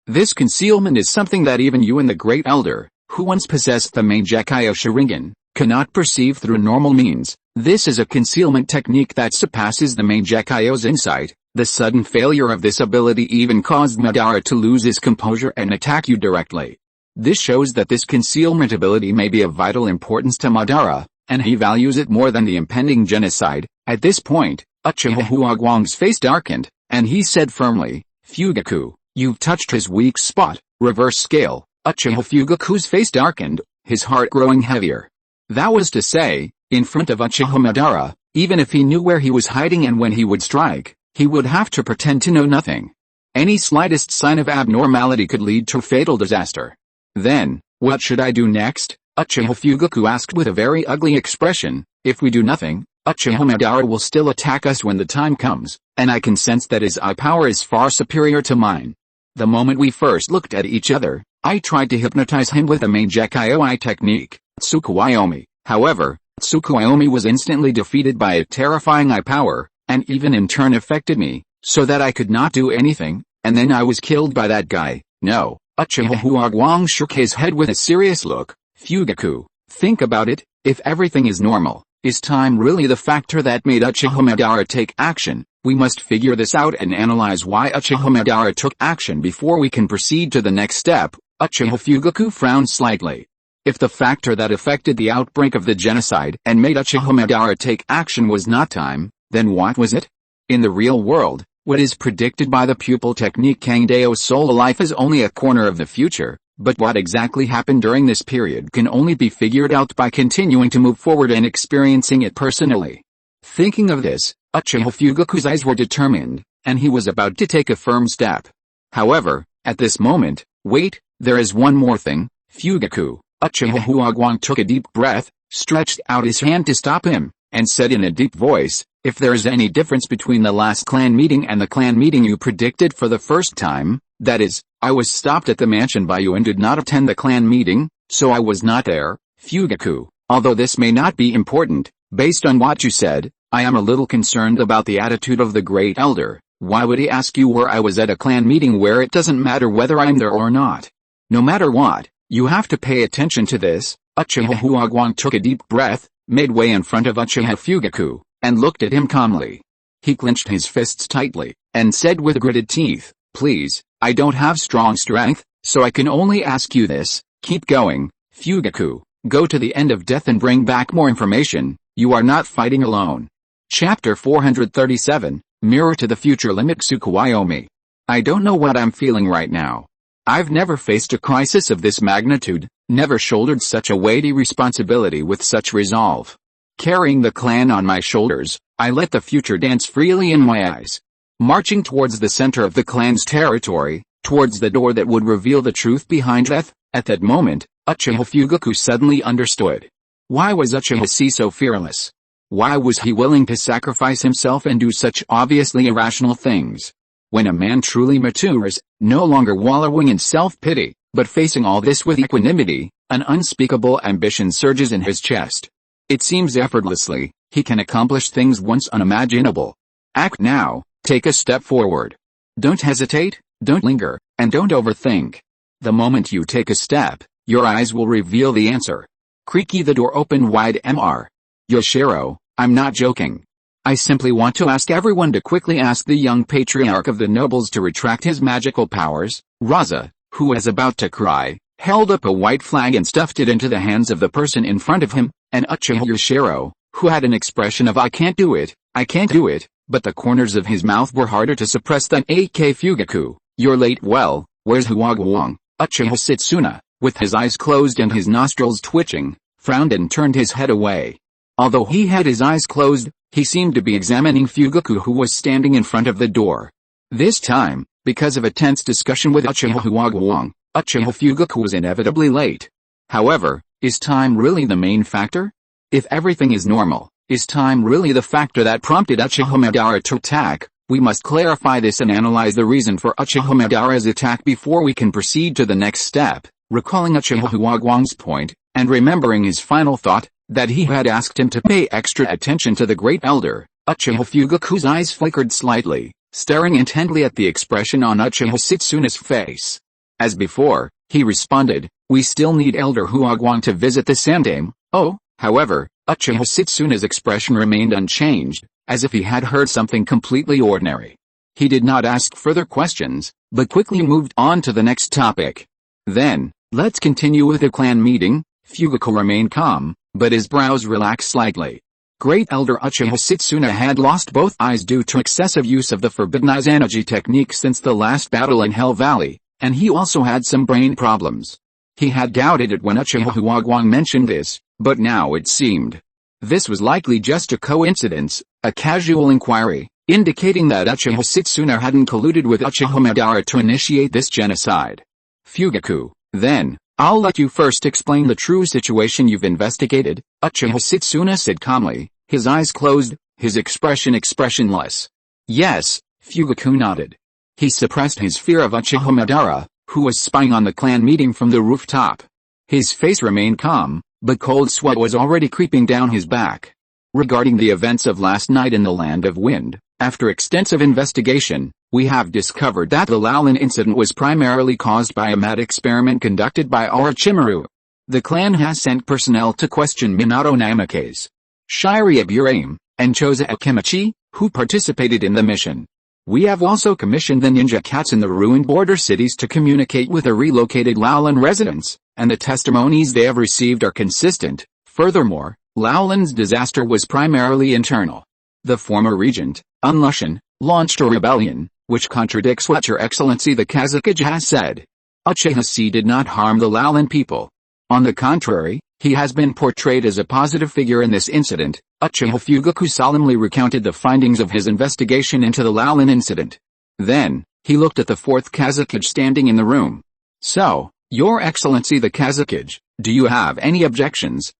This concealment is something that even you and the Great Elder, who once possessed the main Gekyo Sharingan, cannot perceive through normal means. This is a concealment technique that surpasses the main Gekyo's insight. The sudden failure of this ability even caused Madara to lose his composure and attack you directly. This shows that this concealment ability may be of vital importance to Madara, and he values it more than the impending genocide. At this point, Uchiha Huagwang's face darkened, and he said firmly, Fugaku, you've touched his weak spot. Reverse scale. Uchiha Fugaku's face darkened, his heart growing heavier. That was to say, in front of Uchiha Madara, even if he knew where he was hiding and when he would strike, he would have to pretend to know nothing. Any slightest sign of abnormality could lead to fatal disaster. Then, what should I do next? Uchiha Fugaku asked with a very ugly expression. If we do nothing, Uchiha Madara will still attack us when the time comes, and I can sense that his eye power is far superior to mine. The moment we first looked at each other, I tried to hypnotize him with the Mangekyou technique, Tsukuyomi. However, Tsukuyomi was instantly defeated by a terrifying eye power, and even in turn affected me, so that I could not do anything, and then I was killed by that guy. No. Uchiha Huagwang shook his head with a serious look. Fugaku, think about it, if everything is normal, is time really the factor that made Uchiha Madara take action? We must figure this out and analyze why Uchiha Madara took action before we can proceed to the next step. Uchiha Fugaku frowned slightly. If the factor that affected the outbreak of the genocide and made Uchiha Madara take action was not time, then what was it? In the real world, what is predicted by the pupil technique Kangdeo Soul Life is only a corner of the future, but what exactly happened during this period can only be figured out by continuing to move forward and experiencing it personally. Thinking of this, Uchiha Fugaku's eyes were determined, and he was about to take a firm step. However, at this moment, wait, there is one more thing, Fugaku. Uchiha Huagwang took a deep breath, stretched out his hand to stop him, and said in a deep voice, if there is any difference between the last clan meeting and the clan meeting you predicted for the first time, that is, I was stopped at the mansion by you and did not attend the clan meeting, so I was not there, Fugaku. Although this may not be important, based on what you said, I am a little concerned about the attitude of the Great Elder. Why would he ask you where I was at a clan meeting where it doesn't matter whether I'm there or not? No matter what, you have to pay attention to this. Uchiha Huagwang took a deep breath, made way in front of Uchiha Fugaku, and looked at him calmly. He clenched his fists tightly, and said with gritted teeth, please, I don't have strong strength, so I can only ask you this, keep going, Fugaku, go to the end of death and bring back more information, you are not fighting alone. Chapter 437, Mirror to the Future Limit Tsukuyomi. I don't know what I'm feeling right now. I've never faced a crisis of this magnitude, never shouldered such a weighty responsibility with such resolve. Carrying the clan on my shoulders, I let the future dance freely in my eyes. Marching towards the center of the clan's territory, towards the door that would reveal the truth behind death, at that moment, Uchiha Fugaku suddenly understood. Why was Uchiha Chi so fearless? Why was he willing to sacrifice himself and do such obviously irrational things? When a man truly matures, no longer wallowing in self-pity, but facing all this with equanimity, an unspeakable ambition surges in his chest. It seems effortlessly, he can accomplish things once unimaginable. Act now, take a step forward. Don't hesitate, don't linger, and don't overthink. The moment you take a step, your eyes will reveal the answer. Creaky the door opened wide. Mr. Yoshiro, I'm not joking. I simply want to ask everyone to quickly ask the young patriarch of the nobles to retract his magical powers. Raza, who was about to cry, held up a white flag and stuffed it into the hands of the person in front of him, and Uchiha Yoshiro, who had an expression of I can't do it, but the corners of his mouth were harder to suppress than AK Fugaku, you're late. Well, where's Huagwang? Uchiha Setsuna, with his eyes closed and his nostrils twitching, frowned and turned his head away. Although he had his eyes closed, he seemed to be examining Fugaku who was standing in front of the door. This time, because of a tense discussion with Uchiha Huagwang, Uchiha Fugaku was inevitably late. However, is time really the main factor? If everything is normal, is time really the factor that prompted Uchiha Madara to attack? We must clarify this and analyze the reason for Uchiha Madara's attack before we can proceed to the next step. Recalling Uchiha Huagwang's point, and remembering his final thought, that he had asked him to pay extra attention to the Great Elder, Uchiha Fugaku's eyes flickered slightly, staring intently at the expression on Uchiha Setsuna's face. As before, he responded, we still need Elder Huagwang to visit the Sandame. Oh, however, Uchiha Setsuna's expression remained unchanged, as if he had heard something completely ordinary. He did not ask further questions, but quickly moved on to the next topic. Then, let's continue with the clan meeting. Fugaku remained calm, but his brows relaxed slightly. Great Elder Uchiha Setsuna had lost both eyes due to excessive use of the forbidden Izanagi technique since the last battle in Hell Valley, and he also had some brain problems. He had doubted it when Uchiha Huagwang mentioned this, but now it seemed. This was likely just a coincidence, a casual inquiry, indicating that Uchiha Setsuna hadn't colluded with Uchiha Madara to initiate this genocide. Fugaku, then, I'll let you first explain the true situation you've investigated, Uchiha Setsuna said calmly. His eyes closed, his expression expressionless. Yes, Fugaku nodded. He suppressed his fear of Uchiha Madara, who was spying on the clan meeting from the rooftop. His face remained calm, but cold sweat was already creeping down his back. Regarding the events of last night in the Land of Wind, after extensive investigation, we have discovered that the Laulan incident was primarily caused by a mad experiment conducted by Orochimaru. The clan has sent personnel to question Minato Namikaze, Shiryu Burame, and Choza Akemachi, who participated in the mission. We have also commissioned the ninja cats in the ruined border cities to communicate with the relocated Laulan residents, and the testimonies they have received are consistent. Furthermore, Laulan's disaster was primarily internal. The former regent, Unlushan, launched a rebellion, which contradicts what Your Excellency the Kazakage has said. Uchiha Chi did not harm the Laulan people. On the contrary, he has been portrayed as a positive figure in this incident. Uchiha Fugaku solemnly recounted the findings of his investigation into the Laulan incident. Then, he looked at the fourth Kazakage standing in the room. So, Your Excellency the Kazakage, do you have any objections?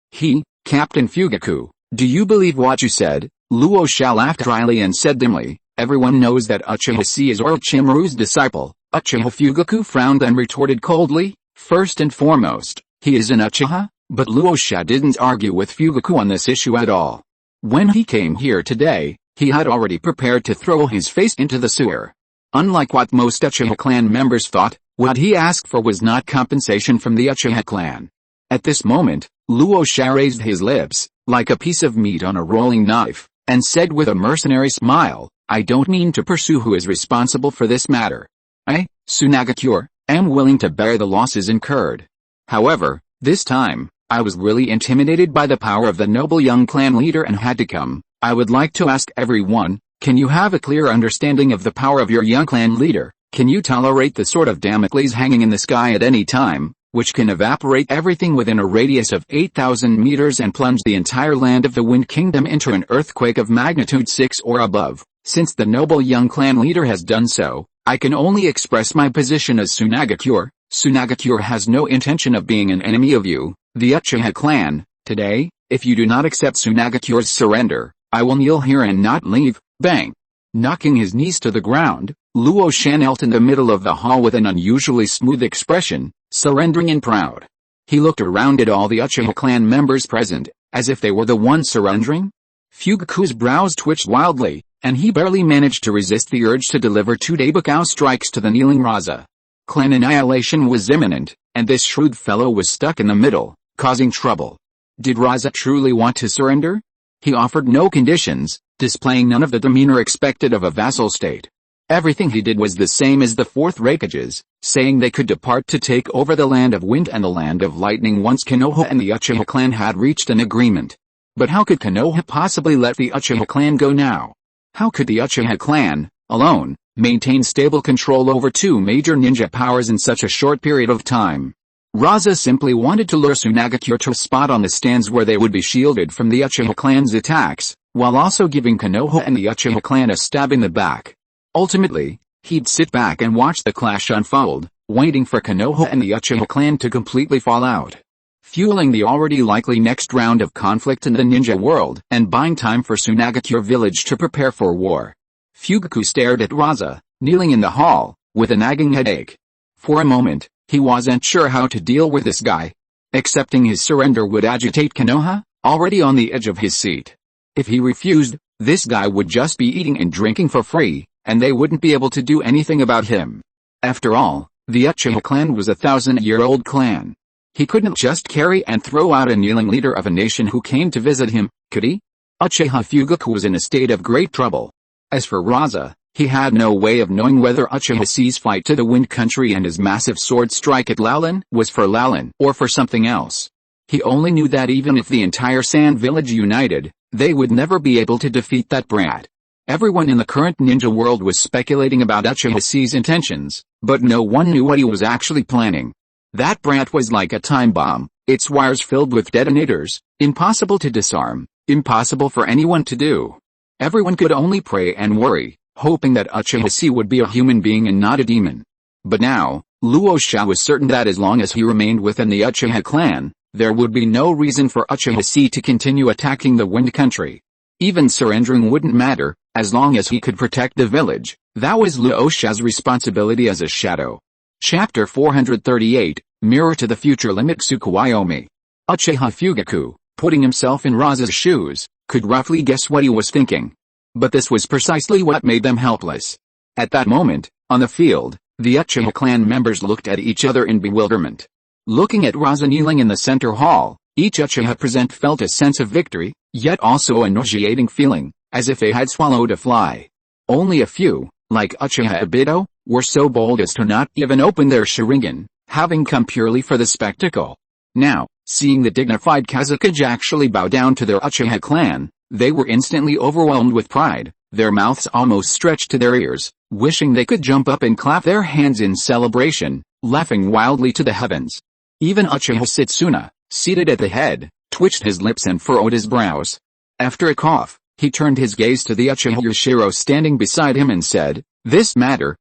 Captain Fugaku, do you believe what you said? Luo Sha laughed dryly and said dimly, everyone knows that Uchiha Chi is Orochimaru's disciple. Uchiha Fugaku frowned and retorted coldly, first and foremost, he is an Uchiha, but Luo Sha didn't argue with Fugaku on this issue at all. When he came here today, he had already prepared to throw his face into the sewer. Unlike what most Uchiha clan members thought, what he asked for was not compensation from the Uchiha clan. At this moment, Luo Sha raised his lips, like a piece of meat on a rolling knife, and said with a mercenary smile, I don't mean to pursue who is responsible for this matter. I, Tsunagakure, am willing to bear the losses incurred. However, this time, I was really intimidated by the power of the noble young clan leader and had to come. I would like to ask everyone, can you have a clear understanding of the power of your young clan leader? Can you tolerate the sword of Damocles hanging in the sky at any time, which can evaporate everything within a radius of 8,000 meters and plunge the entire land of the Wind Kingdom into an earthquake of magnitude 6 or above? Since the noble young clan leader has done so, I can only express my position as Tsunagakure. Tsunagakure has no intention of being an enemy of you, the Uchiha clan. Today, if you do not accept Tsunagakure's surrender, I will kneel here and not leave. Bang! Knocking his knees to the ground, Luo Sha knelt in the middle of the hall with an unusually smooth expression, surrendering and proud. He looked around at all the Uchiha clan members present, as if they were the ones surrendering. Fugaku's brows twitched wildly, and he barely managed to resist the urge to deliver 2 Daibukao strikes to the kneeling Raza. Clan annihilation was imminent, and this shrewd fellow was stuck in the middle, causing trouble. Did Raza truly want to surrender? He offered no conditions, displaying none of the demeanor expected of a vassal state. Everything he did was the same as the fourth Hokages, saying they could depart to take over the Land of Wind and the Land of Lightning once Konoha and the Uchiha clan had reached an agreement. But how could Konoha possibly let the Uchiha clan go now? How could the Uchiha clan, alone, maintain stable control over 2 major ninja powers in such a short period of time? Raza simply wanted to lure Tsunagakure to a spot on the stands where they would be shielded from the Uchiha clan's attacks, while also giving Konoha and the Uchiha clan a stab in the back. Ultimately, he'd sit back and watch the clash unfold, waiting for Konoha and the Uchiha clan to completely fall out, fueling the already likely next round of conflict in the ninja world, and buying time for Tsunagakure village to prepare for war. Fugaku stared at Raza, kneeling in the hall, with a nagging headache. For a moment, he wasn't sure how to deal with this guy. Accepting his surrender would agitate Konoha, already on the edge of his seat. If he refused, this guy would just be eating and drinking for free, and they wouldn't be able to do anything about him. After all, the Uchiha clan was a 1,000-year-old clan. He couldn't just carry and throw out a kneeling leader of a nation who came to visit him, could he? Uchiha Fugaku was in a state of great trouble. As for Raza, he had no way of knowing whether Uchiha Chi's fight to the Wind Country and his massive sword strike at Laulan was for Laulan or for something else. He only knew that even if the entire Sand Village united, they would never be able to defeat that brat. Everyone in the current ninja world was speculating about Uchiha Chi's intentions, but no one knew what he was actually planning. That brat was like a time bomb, its wires filled with detonators, impossible to disarm, impossible for anyone to do. Everyone could only pray and worry, hoping that Uchiha Chi would be a human being and not a demon. But now, Luo Sha was certain that as long as he remained within the Uchiha clan, there would be no reason for Uchiha Chi to continue attacking the Wind Country. Even surrendering wouldn't matter, as long as he could protect the village. That was Luosha's responsibility as a shadow. Chapter 438, Mirror to the Future Limit Tsukuyomi. Uchiha Fugaku, putting himself in Raza's shoes, could roughly guess what he was thinking. But this was precisely what made them helpless. At that moment, on the field, the Uchiha clan members looked at each other in bewilderment. Looking at Raza kneeling in the center hall, each Uchiha present felt a sense of victory, yet also a nauseating feeling, as if they had swallowed a fly. Only a few, like Uchiha Obito, were so bold as to not even open their Sharingan, having come purely for the spectacle. Now, seeing the dignified Kazekage actually bow down to their Uchiha clan, they were instantly overwhelmed with pride, their mouths almost stretched to their ears, wishing they could jump up and clap their hands in celebration, laughing wildly to the heavens. Even Uchiha Setsuna, seated at the head, twitched his lips and furrowed his brows. After a cough, he turned his gaze to the Uchiha Yoshiro standing beside him and said, This matter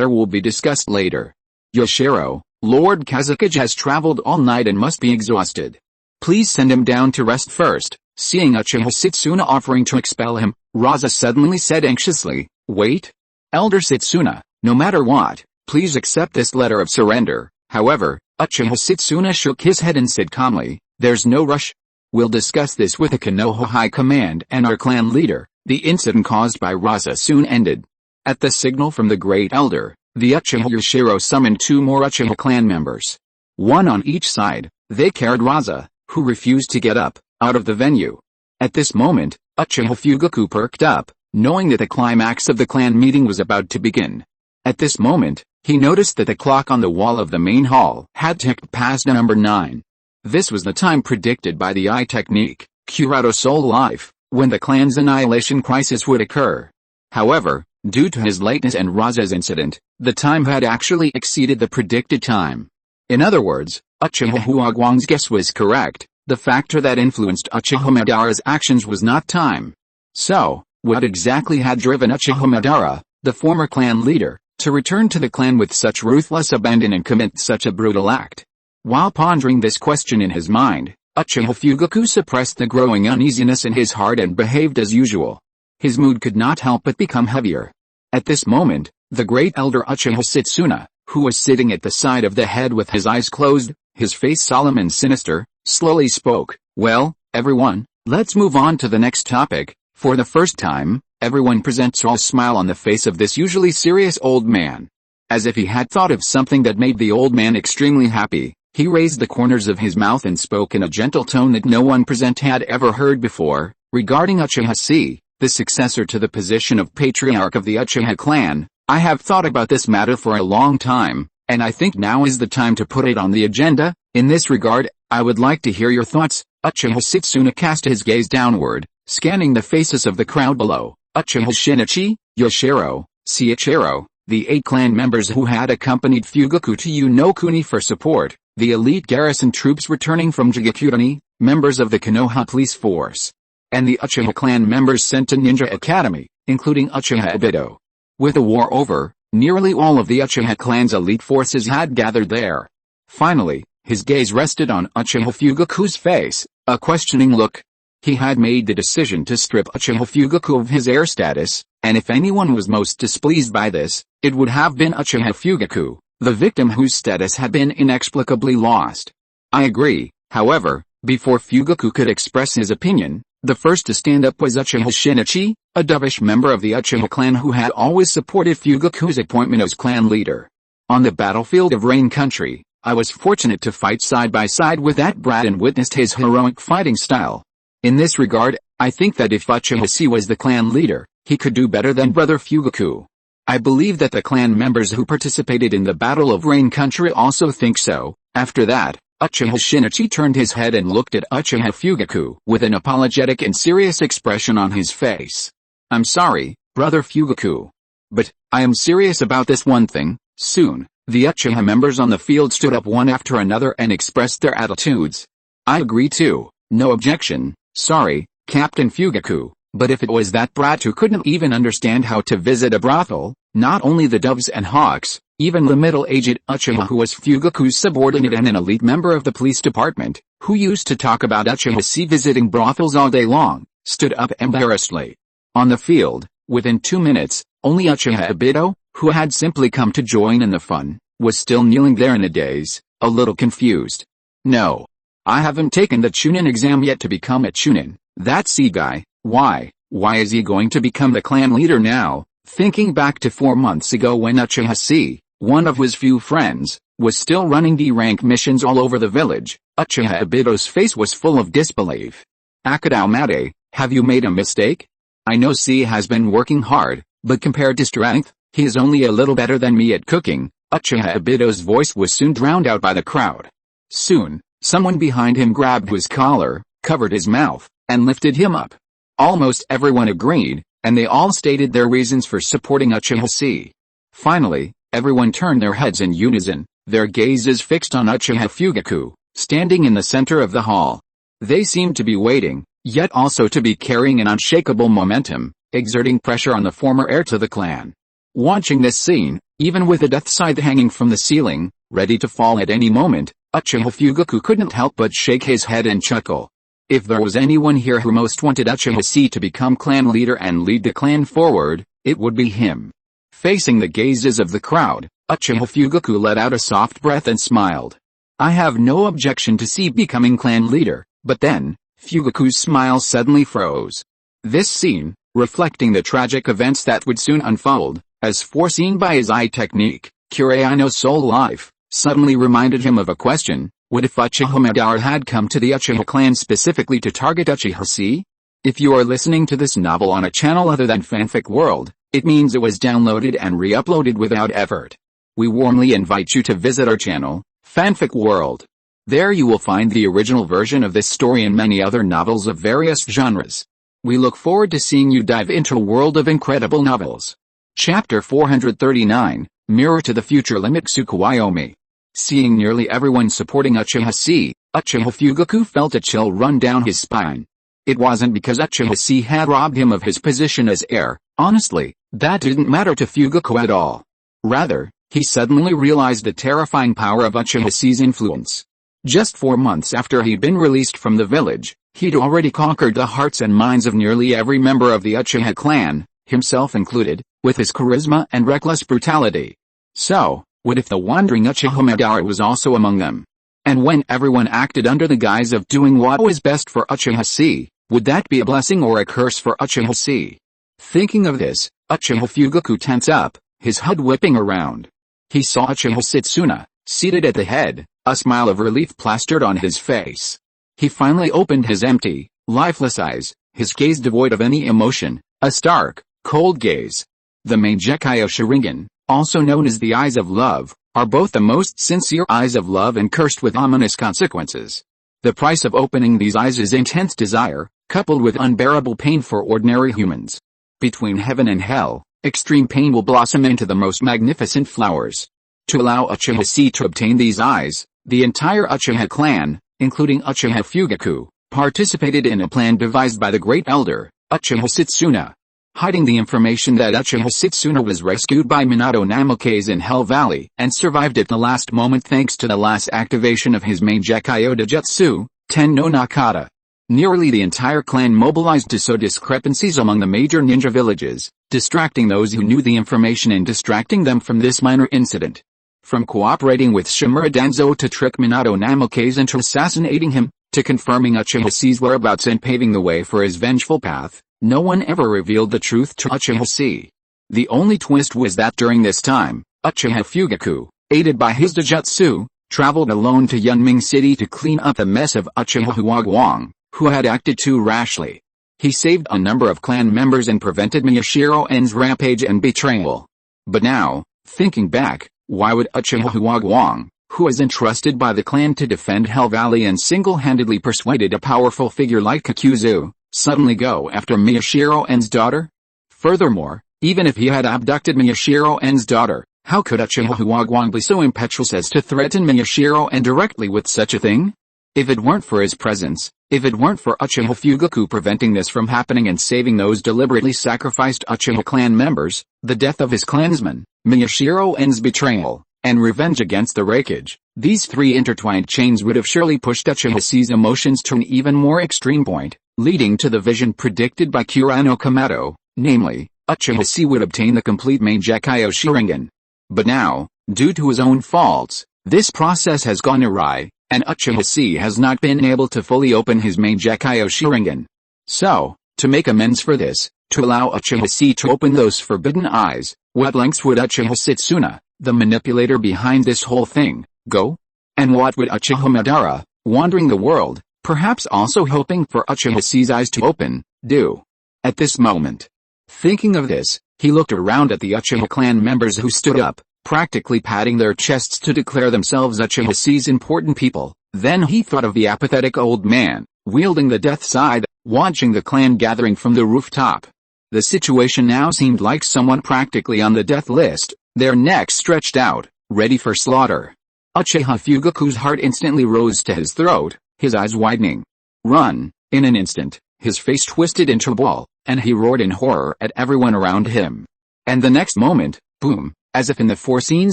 will be discussed later. Yoshiro, Lord Kazekage has traveled all night and must be exhausted. Please send him down to rest first. Seeing Uchiha Setsuna offering to expel him, Raza suddenly said anxiously, Wait. Elder Setsuna, no matter what, please accept this letter of surrender. However, Uchiha Setsuna shook his head and said calmly, There's no rush. We'll discuss this with the Konoha High Command and our clan leader. The incident caused by Raza soon ended. At the signal from the Great Elder, the Uchiha Yoshiro summoned 2 more Uchiha clan members. One on each side, they carried Raza, who refused to get up, out of the venue. At this moment, Uchiha Fugaku perked up, knowing that the climax of the clan meeting was about to begin. At this moment, he noticed that the clock on the wall of the main hall had ticked past number 9. This was the time predicted by the eye technique, Kurado Soul Life, when the clan's annihilation crisis would occur. However, due to his lateness and Raza's incident, the time had actually exceeded the predicted time. In other words, Uchiha Huagwang's guess was correct. The factor that influenced Uchiha Madara's actions was not time. So, what exactly had driven Uchiha Madara, the former clan leader, to return to the clan with such ruthless abandon and commit such a brutal act? While pondering this question in his mind, Uchiha Fugaku suppressed the growing uneasiness in his heart and behaved as usual. His mood could not help but become heavier. At this moment, the great elder Uchiha Setsuna, who was sitting at the side of the head with his eyes closed, his face solemn and sinister, slowly spoke, Well, everyone, let's move on to the next topic. For the first time, everyone presents a smile on the face of this usually serious old man. As if he had thought of something that made the old man extremely happy, he raised the corners of his mouth and spoke in a gentle tone that no one present had ever heard before, regarding Uchiha Chi, the successor to the position of patriarch of the Uchiha clan. I have thought about this matter for a long time, and I think now is the time to put it on the agenda. In this regard, I would like to hear your thoughts. Uchiha Setsuna cast his gaze downward, scanning the faces of the crowd below. Uchiha Shinichi, Yoshiro, Seiichiro, the 8 clan members who had accompanied Fugaku to Unokuni for support, the elite garrison troops returning from Jigakudani, members of the Konoha police force, and the Uchiha clan members sent to Ninja Academy, including Uchiha Obito. With the war over, nearly all of the Uchiha clan's elite forces had gathered there. Finally, his gaze rested on Uchiha Fugaku's face, a questioning look. He had made the decision to strip Uchiha Fugaku of his heir status, and if anyone was most displeased by this, it would have been Uchiha Fugaku, the victim whose status had been inexplicably lost. I agree, however, before Fugaku could express his opinion, the first to stand up was Uchiha Shinichi, a dovish member of the Uchiha clan who had always supported Fugaku's appointment as clan leader. On the battlefield of Rain Country, I was fortunate to fight side by side with that brat and witnessed his heroic fighting style. In this regard, I think that if Uchiha Chi was the clan leader, he could do better than Brother Fugaku. I believe that the clan members who participated in the Battle of Rain Country also think so. After that, Uchiha Shinichi turned his head and looked at Uchiha Fugaku with an apologetic and serious expression on his face. I'm sorry, Brother Fugaku. But, I am serious about this one thing. Soon, the Uchiha members on the field stood up one after another and expressed their attitudes. I agree too, no objection, sorry, Captain Fugaku, but if it was that brat who couldn't even understand how to visit a brothel, not only the doves and hawks, even the middle-aged Uchiha who was Fugaku's subordinate and an elite member of the police department, who used to talk about Uchiha Chi visiting brothels all day long, stood up embarrassedly. On the field, within 2 minutes, only Uchiha Obito, who had simply come to join in the fun, was still kneeling there in a daze, a little confused. No. I haven't taken the Chunin exam yet to become a Chunin. That C guy, why is he going to become the clan leader now? Thinking back to 4 months ago when Uchiha Chi, one of his few friends, was still running D-rank missions all over the village, Uchiha Obito's face was full of disbelief. Akadao Mate, have you made a mistake? I know C has been working hard, but compared to strength, he is only a little better than me at cooking. Uchiha Obito's voice was soon drowned out by the crowd. Soon, someone behind him grabbed his collar, covered his mouth, and lifted him up. Almost everyone agreed, and they all stated their reasons for supporting Uchiha Chi. Finally, everyone turned their heads in unison, their gazes fixed on Uchiha Fugaku, standing in the center of the hall. They seemed to be waiting, yet also to be carrying an unshakable momentum, exerting pressure on the former heir to the clan. Watching this scene, even with a death scythe hanging from the ceiling, ready to fall at any moment, Uchiha Fugaku couldn't help but shake his head and chuckle. If there was anyone here who most wanted Uchiha Chi to become clan leader and lead the clan forward, it would be him. Facing the gazes of the crowd, Uchiha Fugaku let out a soft breath and smiled. I have no objection to C becoming clan leader, but then, Fugaku's smile suddenly froze. This scene, reflecting the tragic events that would soon unfold, as foreseen by his eye technique, Kureino's soul life, suddenly reminded him of a question. What if Uchiha Madara had come to the Uchiha clan specifically to target Uchiha Chi? If you are listening to this novel on a channel other than Fanfic World, it means it was downloaded and re-uploaded without effort. We warmly invite you to visit our channel, Fanfic World. There you will find the original version of this story and many other novels of various genres. We look forward to seeing you dive into a world of incredible novels. Chapter 439, Mirror to the Future Limitsuku Wyoming. Seeing nearly everyone supporting Uchiha Chi, Uchiha Fugaku felt a chill run down his spine. It wasn't because Uchiha Chi had robbed him of his position as heir, honestly, that didn't matter to Fugaku at all. Rather, he suddenly realized the terrifying power of Uchiha Chi's influence. Just 4 months after he'd been released from the village, he'd already conquered the hearts and minds of nearly every member of the Uchiha clan, himself included, with his charisma and reckless brutality. So, what if the wandering Uchiha Madara was also among them? And when everyone acted under the guise of doing what was best for Uchiha Chi, would that be a blessing or a curse for Uchiha Chi? Thinking of this, Uchiha Fugaku tense up, his HUD whipping around. He saw Uchiha Setsuna, seated at the head, a smile of relief plastered on his face. He finally opened his empty, lifeless eyes, his gaze devoid of any emotion, a stark, cold gaze. The Mangekyou Sharingan, also known as the Eyes of Love, are both the most sincere eyes of love and cursed with ominous consequences. The price of opening these eyes is intense desire, coupled with unbearable pain for ordinary humans. Between heaven and hell, extreme pain will blossom into the most magnificent flowers. To allow Uchiha Chi to obtain these eyes, the entire Uchiha clan, including Uchiha Fugaku, participated in a plan devised by the Great Elder, Uchiha Setsuna. Hiding the information that Uchiha Setsuna was rescued by Minato Namikaze in Hell Valley and survived at the last moment thanks to the last activation of his Mangekyou Jutsu, Ten no Nakata. Nearly the entire clan mobilized to sow discrepancies among the major ninja villages, distracting those who knew the information and distracting them from this minor incident. From cooperating with Shimura Danzo to trick Minato Namikaze into assassinating him, to confirming Uchiha Chi's whereabouts and paving the way for his vengeful path, no one ever revealed the truth to Uchiha Chi. The only twist was that during this time, Uchiha Fugaku, aided by his Dojutsu, traveled alone to Yunming City to clean up the mess of Uchiha Huagwang, who had acted too rashly. He saved a number of clan members and prevented Miyashiro En's rampage and betrayal. But now, thinking back, why would Uchiha Huagwang, who was entrusted by the clan to defend Hell Valley and single-handedly persuaded a powerful figure like Kakuzu, suddenly go after Miyashiro En's daughter? Furthermore, even if he had abducted Miyashiro En's daughter, how could Uchiha Huagwang be so impetuous as to threaten Miyashiro En directly with such a thing? If it weren't for his presence, if it weren't for Uchiha Fugaku preventing this from happening and saving those deliberately sacrificed Uchiha clan members, the death of his clansmen, Miyashiro En's betrayal, and revenge against the Raikage, these three intertwined chains would have surely pushed Uchiha Chi's emotions to an even more extreme point, leading to the vision predicted by Kurano Komodo, namely, Uchiha Chi would obtain the complete Mangekyo Sharingan. But now, due to his own faults, this process has gone awry, and Uchiha Chi has not been able to fully open his Mangekyo Sharingan. So, to make amends for this, to allow Uchiha Chi to open those forbidden eyes, what lengths would Uchiha Setsuna, the manipulator behind this whole thing, go? And what would Uchiha Madara, wandering the world, perhaps also hoping for Uchiha Chi's eyes to open, do? At this moment, thinking of this, he looked around at the Uchiha clan members who stood up, practically patting their chests to declare themselves Uchiha Chi's important people. Then he thought of the apathetic old man, wielding the death scythe, watching the clan gathering from the rooftop. The situation now seemed like someone practically on the death list, their necks stretched out, ready for slaughter. Uchiha Fugaku's heart instantly rose to his throat, his eyes widening. Run! In an instant, his face twisted into a ball, and he roared in horror at everyone around him. And the next moment, boom, as if in the foreseen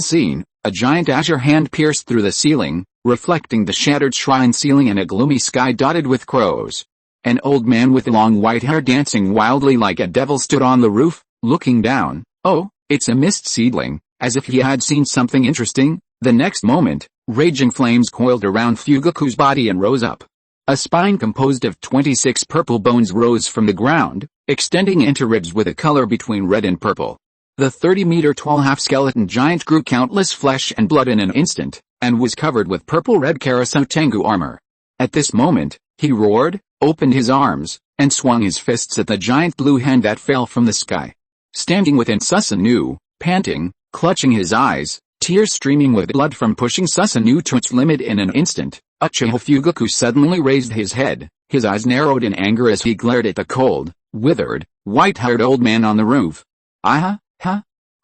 scene, a giant azure hand pierced through the ceiling, reflecting the shattered shrine ceiling and a gloomy sky dotted with crows. An old man with long white hair dancing wildly like a devil stood on the roof, looking down. Oh, it's a mist seedling, as if he had seen something interesting. The next moment, raging flames coiled around Fugaku's body and rose up. A spine composed of 26 purple bones rose from the ground, extending into ribs with a color between red and purple. The 30-meter-tall half-skeleton giant grew countless flesh and blood in an instant, and was covered with purple-red Karaso Tengu armor. At this moment, he roared, opened his arms, and swung his fists at the giant blue hand that fell from the sky. Standing within Susanoo, panting, clutching his eyes, tears streaming with blood from pushing Susanoo to its limit in an instant, Uchiha Fugaku suddenly raised his head, his eyes narrowed in anger as he glared at the cold, withered, white-haired old man on the roof. I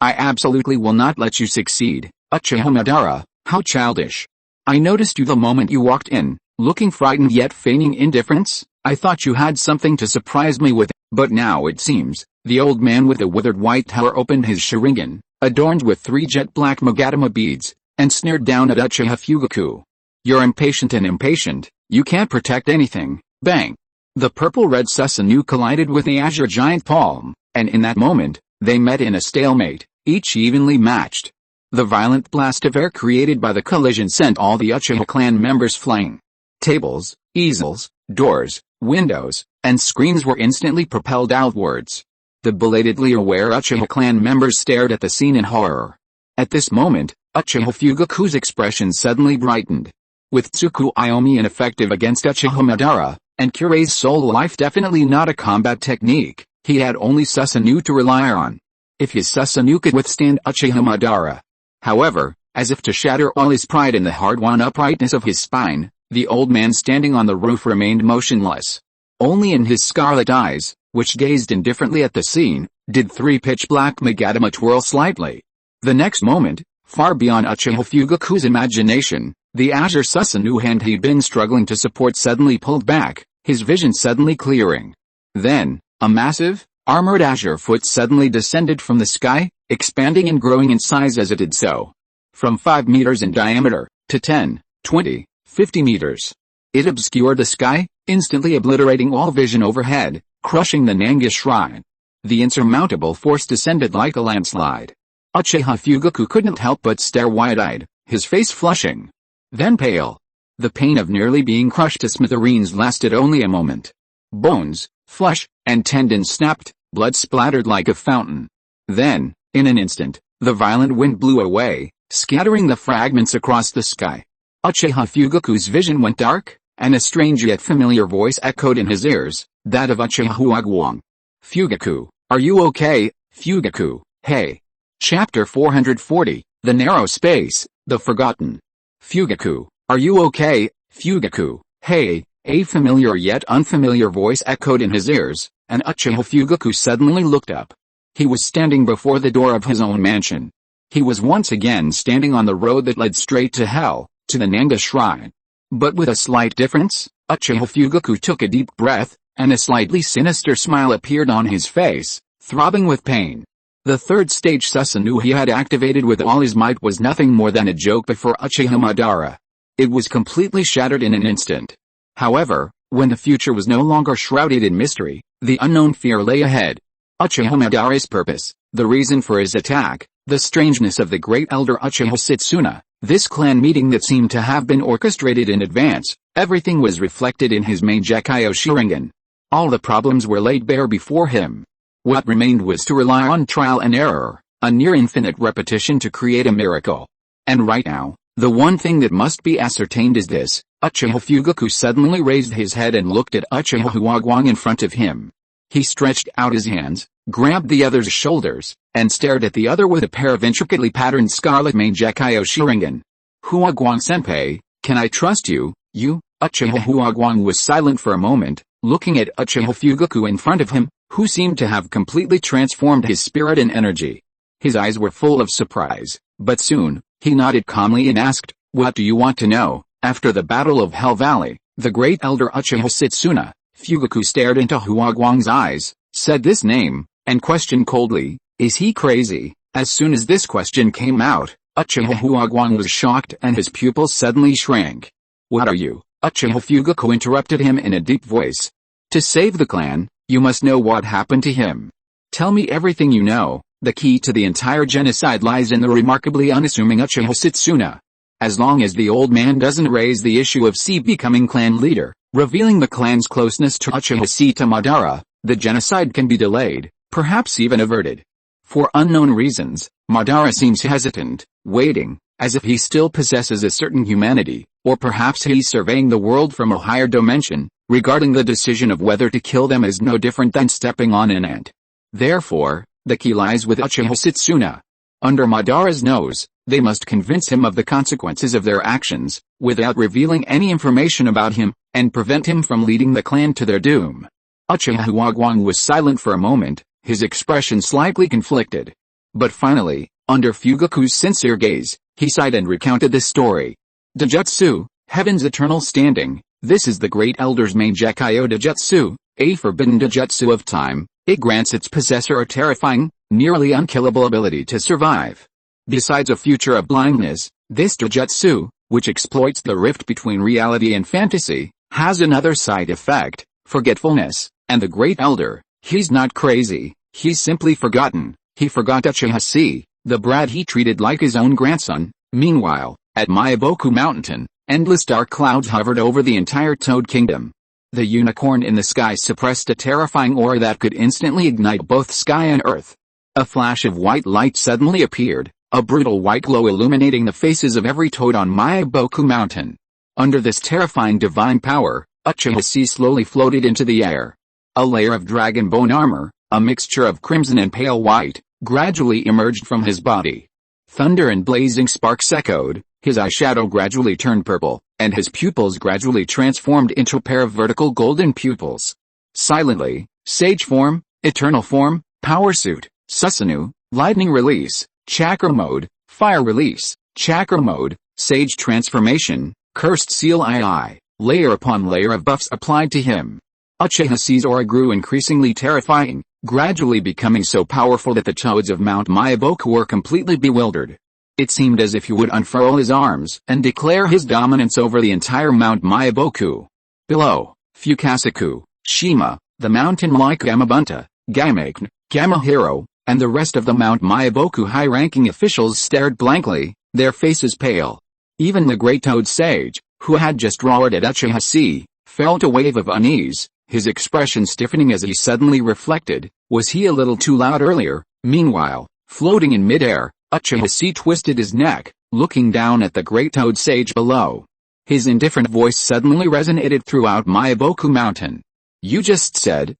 absolutely will not let you succeed, Uchiha Madara, how childish. I noticed you the moment you walked in, looking frightened yet feigning indifference. I thought you had something to surprise me with, but now it seems. The old man with the withered white hair opened his Sharingan, adorned with 3 jet black Magatama beads, and sneered down at Uchiha Fugaku. You're impatient and impatient, you can't protect anything. Bang! The purple-red Susanoo collided with the azure giant palm, and in that moment, they met in a stalemate, each evenly matched. The violent blast of air created by the collision sent all the Uchiha clan members flying. Tables, easels, doors, windows, and screens were instantly propelled outwards. The belatedly aware Uchiha clan members stared at the scene in horror. At this moment, Uchiha Fugaku's expression suddenly brightened. With Tsuku Aomi ineffective against Uchiha Madara, and Kurei's soul life definitely not a combat technique, he had only Susanoo to rely on. If his Susanoo could withstand Uchiha Madara. However, as if to shatter all his pride in the hard-won uprightness of his spine, the old man standing on the roof remained motionless. Only in his scarlet eyes, which gazed indifferently at the scene, did 3 pitch-black Magatama twirl slightly. The next moment, far beyond Uchiha Fugaku's imagination, the azure Susanoo hand he'd been struggling to support suddenly pulled back, his vision suddenly clearing. Then, a massive, armored azure foot suddenly descended from the sky, expanding and growing in size as it did so. From 5 meters in diameter, to 10, 20, 50 meters. It obscured the sky, instantly obliterating all vision overhead, crushing the Nanga shrine. The insurmountable force descended like a landslide. Uchiha Fugaku couldn't help but stare wide-eyed, his face flushing. Then pale. The pain of nearly being crushed to smithereens lasted only a moment. Bones, flesh, and tendons snapped, blood splattered like a fountain. Then, in an instant, the violent wind blew away, scattering the fragments across the sky. Uchiha Fugaku's vision went dark, and a strange yet familiar voice echoed in his ears, that of Uchiha Huaguang. Fugaku, are you okay, Fugaku, hey? Chapter 440, The Narrow Space, The Forgotten. Fugaku, are you okay, Fugaku, hey? A familiar yet unfamiliar voice echoed in his ears, and Uchiha Fugaku suddenly looked up. He was standing before the door of his own mansion. He was once again standing on the road that led straight to hell, to the Nanga shrine. But with a slight difference, Uchiha Fugaku took a deep breath, and a slightly sinister smile appeared on his face, throbbing with pain. The 3rd stage Susanoo he had activated with all his might was nothing more than a joke before Uchiha Madara. It was completely shattered in an instant. However, When the future was no longer shrouded in mystery, the unknown fear lay ahead. Uchiha Madara's purpose, the reason for his attack, the strangeness of the great elder Uchiha Setsuna, this clan meeting that seemed to have been orchestrated in advance, everything was reflected in his Mangekyo Sharingan. All the problems were laid bare before him. What remained was to rely on trial and error, a near-infinite repetition to create a miracle. And right now, the one thing that must be ascertained is this: Uchiha Fugaku suddenly raised his head and looked at Uchiha Huagwang in front of him. He stretched out his hands, grabbed the other's shoulders, and stared at the other with a pair of intricately patterned scarlet Mangekyo Sharingan. Huagwang-senpai, can I trust you? Uchiha Huagwang was silent for a moment, looking at Uchiha Fugaku in front of him, who seemed to have completely transformed his spirit and energy. His eyes were full of surprise, but soon, he nodded calmly and asked, "What do you want to know?" After the Battle of Hell Valley, the great elder Uchiha Setsuna, Fugaku stared into Huagwang's eyes, said this name, and questioned coldly, "Is he crazy?" As soon as this question came out, Uchiha Huagwang was shocked and his pupils suddenly shrank. "What are you?" Uchiha Fugaku interrupted him in a deep voice. "To save the clan, you must know what happened to him. Tell me everything you know." The key to the entire genocide lies in the remarkably unassuming Uchiha Setsuna. As long as the old man doesn't raise the issue of C becoming clan leader, revealing the clan's closeness to Uchiha Seta Madara, the genocide can be delayed, perhaps even averted. For unknown reasons, Madara seems hesitant, waiting, as if he still possesses a certain humanity, or perhaps he's surveying the world from a higher dimension, regarding the decision of whether to kill them as no different than stepping on an ant. Therefore, the key lies with Uchiha Setsuna. Under Madara's nose, they must convince him of the consequences of their actions, without revealing any information about him, and prevent him from leading the clan to their doom. Uchiha Huagwang was silent for a moment, his expression slightly conflicted. But finally, under Fugaku's sincere gaze, he sighed and recounted this story. Dojutsu, Heaven's eternal standing. This is the great elder's Mangekyo Dojutsu, a forbidden Dojutsu of time. It grants its possessor a terrifying, nearly unkillable ability to survive. Besides a future of blindness, this Dojutsu, which exploits the rift between reality and fantasy, has another side effect: forgetfulness. And the great elder, he's not crazy, he's simply forgotten. He forgot Uchiha C, the brat he treated like his own grandson. Meanwhile, at Myaboku Mountain, endless dark clouds hovered over the entire Toad Kingdom. The unicorn in the sky suppressed a terrifying aura that could instantly ignite both sky and earth. A flash of white light suddenly appeared, a brutal white glow illuminating the faces of every toad on Myaboku Mountain. Under this terrifying divine power, Uchiha C slowly floated into the air. A layer of dragon bone armor, a mixture of crimson and pale white, gradually emerged from his body. Thunder and blazing sparks echoed, his eyeshadow gradually turned purple, and his pupils gradually transformed into a pair of vertical golden pupils. Silently, Sage Form, Eternal Form, Power Suit, Susanoo, Lightning Release, Chakra Mode, Fire Release, Chakra Mode, Sage Transformation, Cursed Seal II, layer upon layer of buffs applied to him. Uchiha C's aura grew increasingly terrifying, gradually becoming so powerful that the toads of Mount Myaboku were completely bewildered. It seemed as if he would unfurl his arms and declare his dominance over the entire Mount Myaboku. Below, Fukasaku, Shima, the mountain-like Gamabunta, Gamakn, Gamahiro, and the rest of the Mount Myaboku high-ranking officials stared blankly, their faces pale. Even the great toad sage, who had just roared at Uchiha C, felt a wave of unease, his expression stiffening as he suddenly reflected, was he a little too loud earlier? Meanwhile, floating in midair, Uchiha C twisted his neck, looking down at the great toad sage below. His indifferent voice suddenly resonated throughout Myaboku Mountain. "You just said,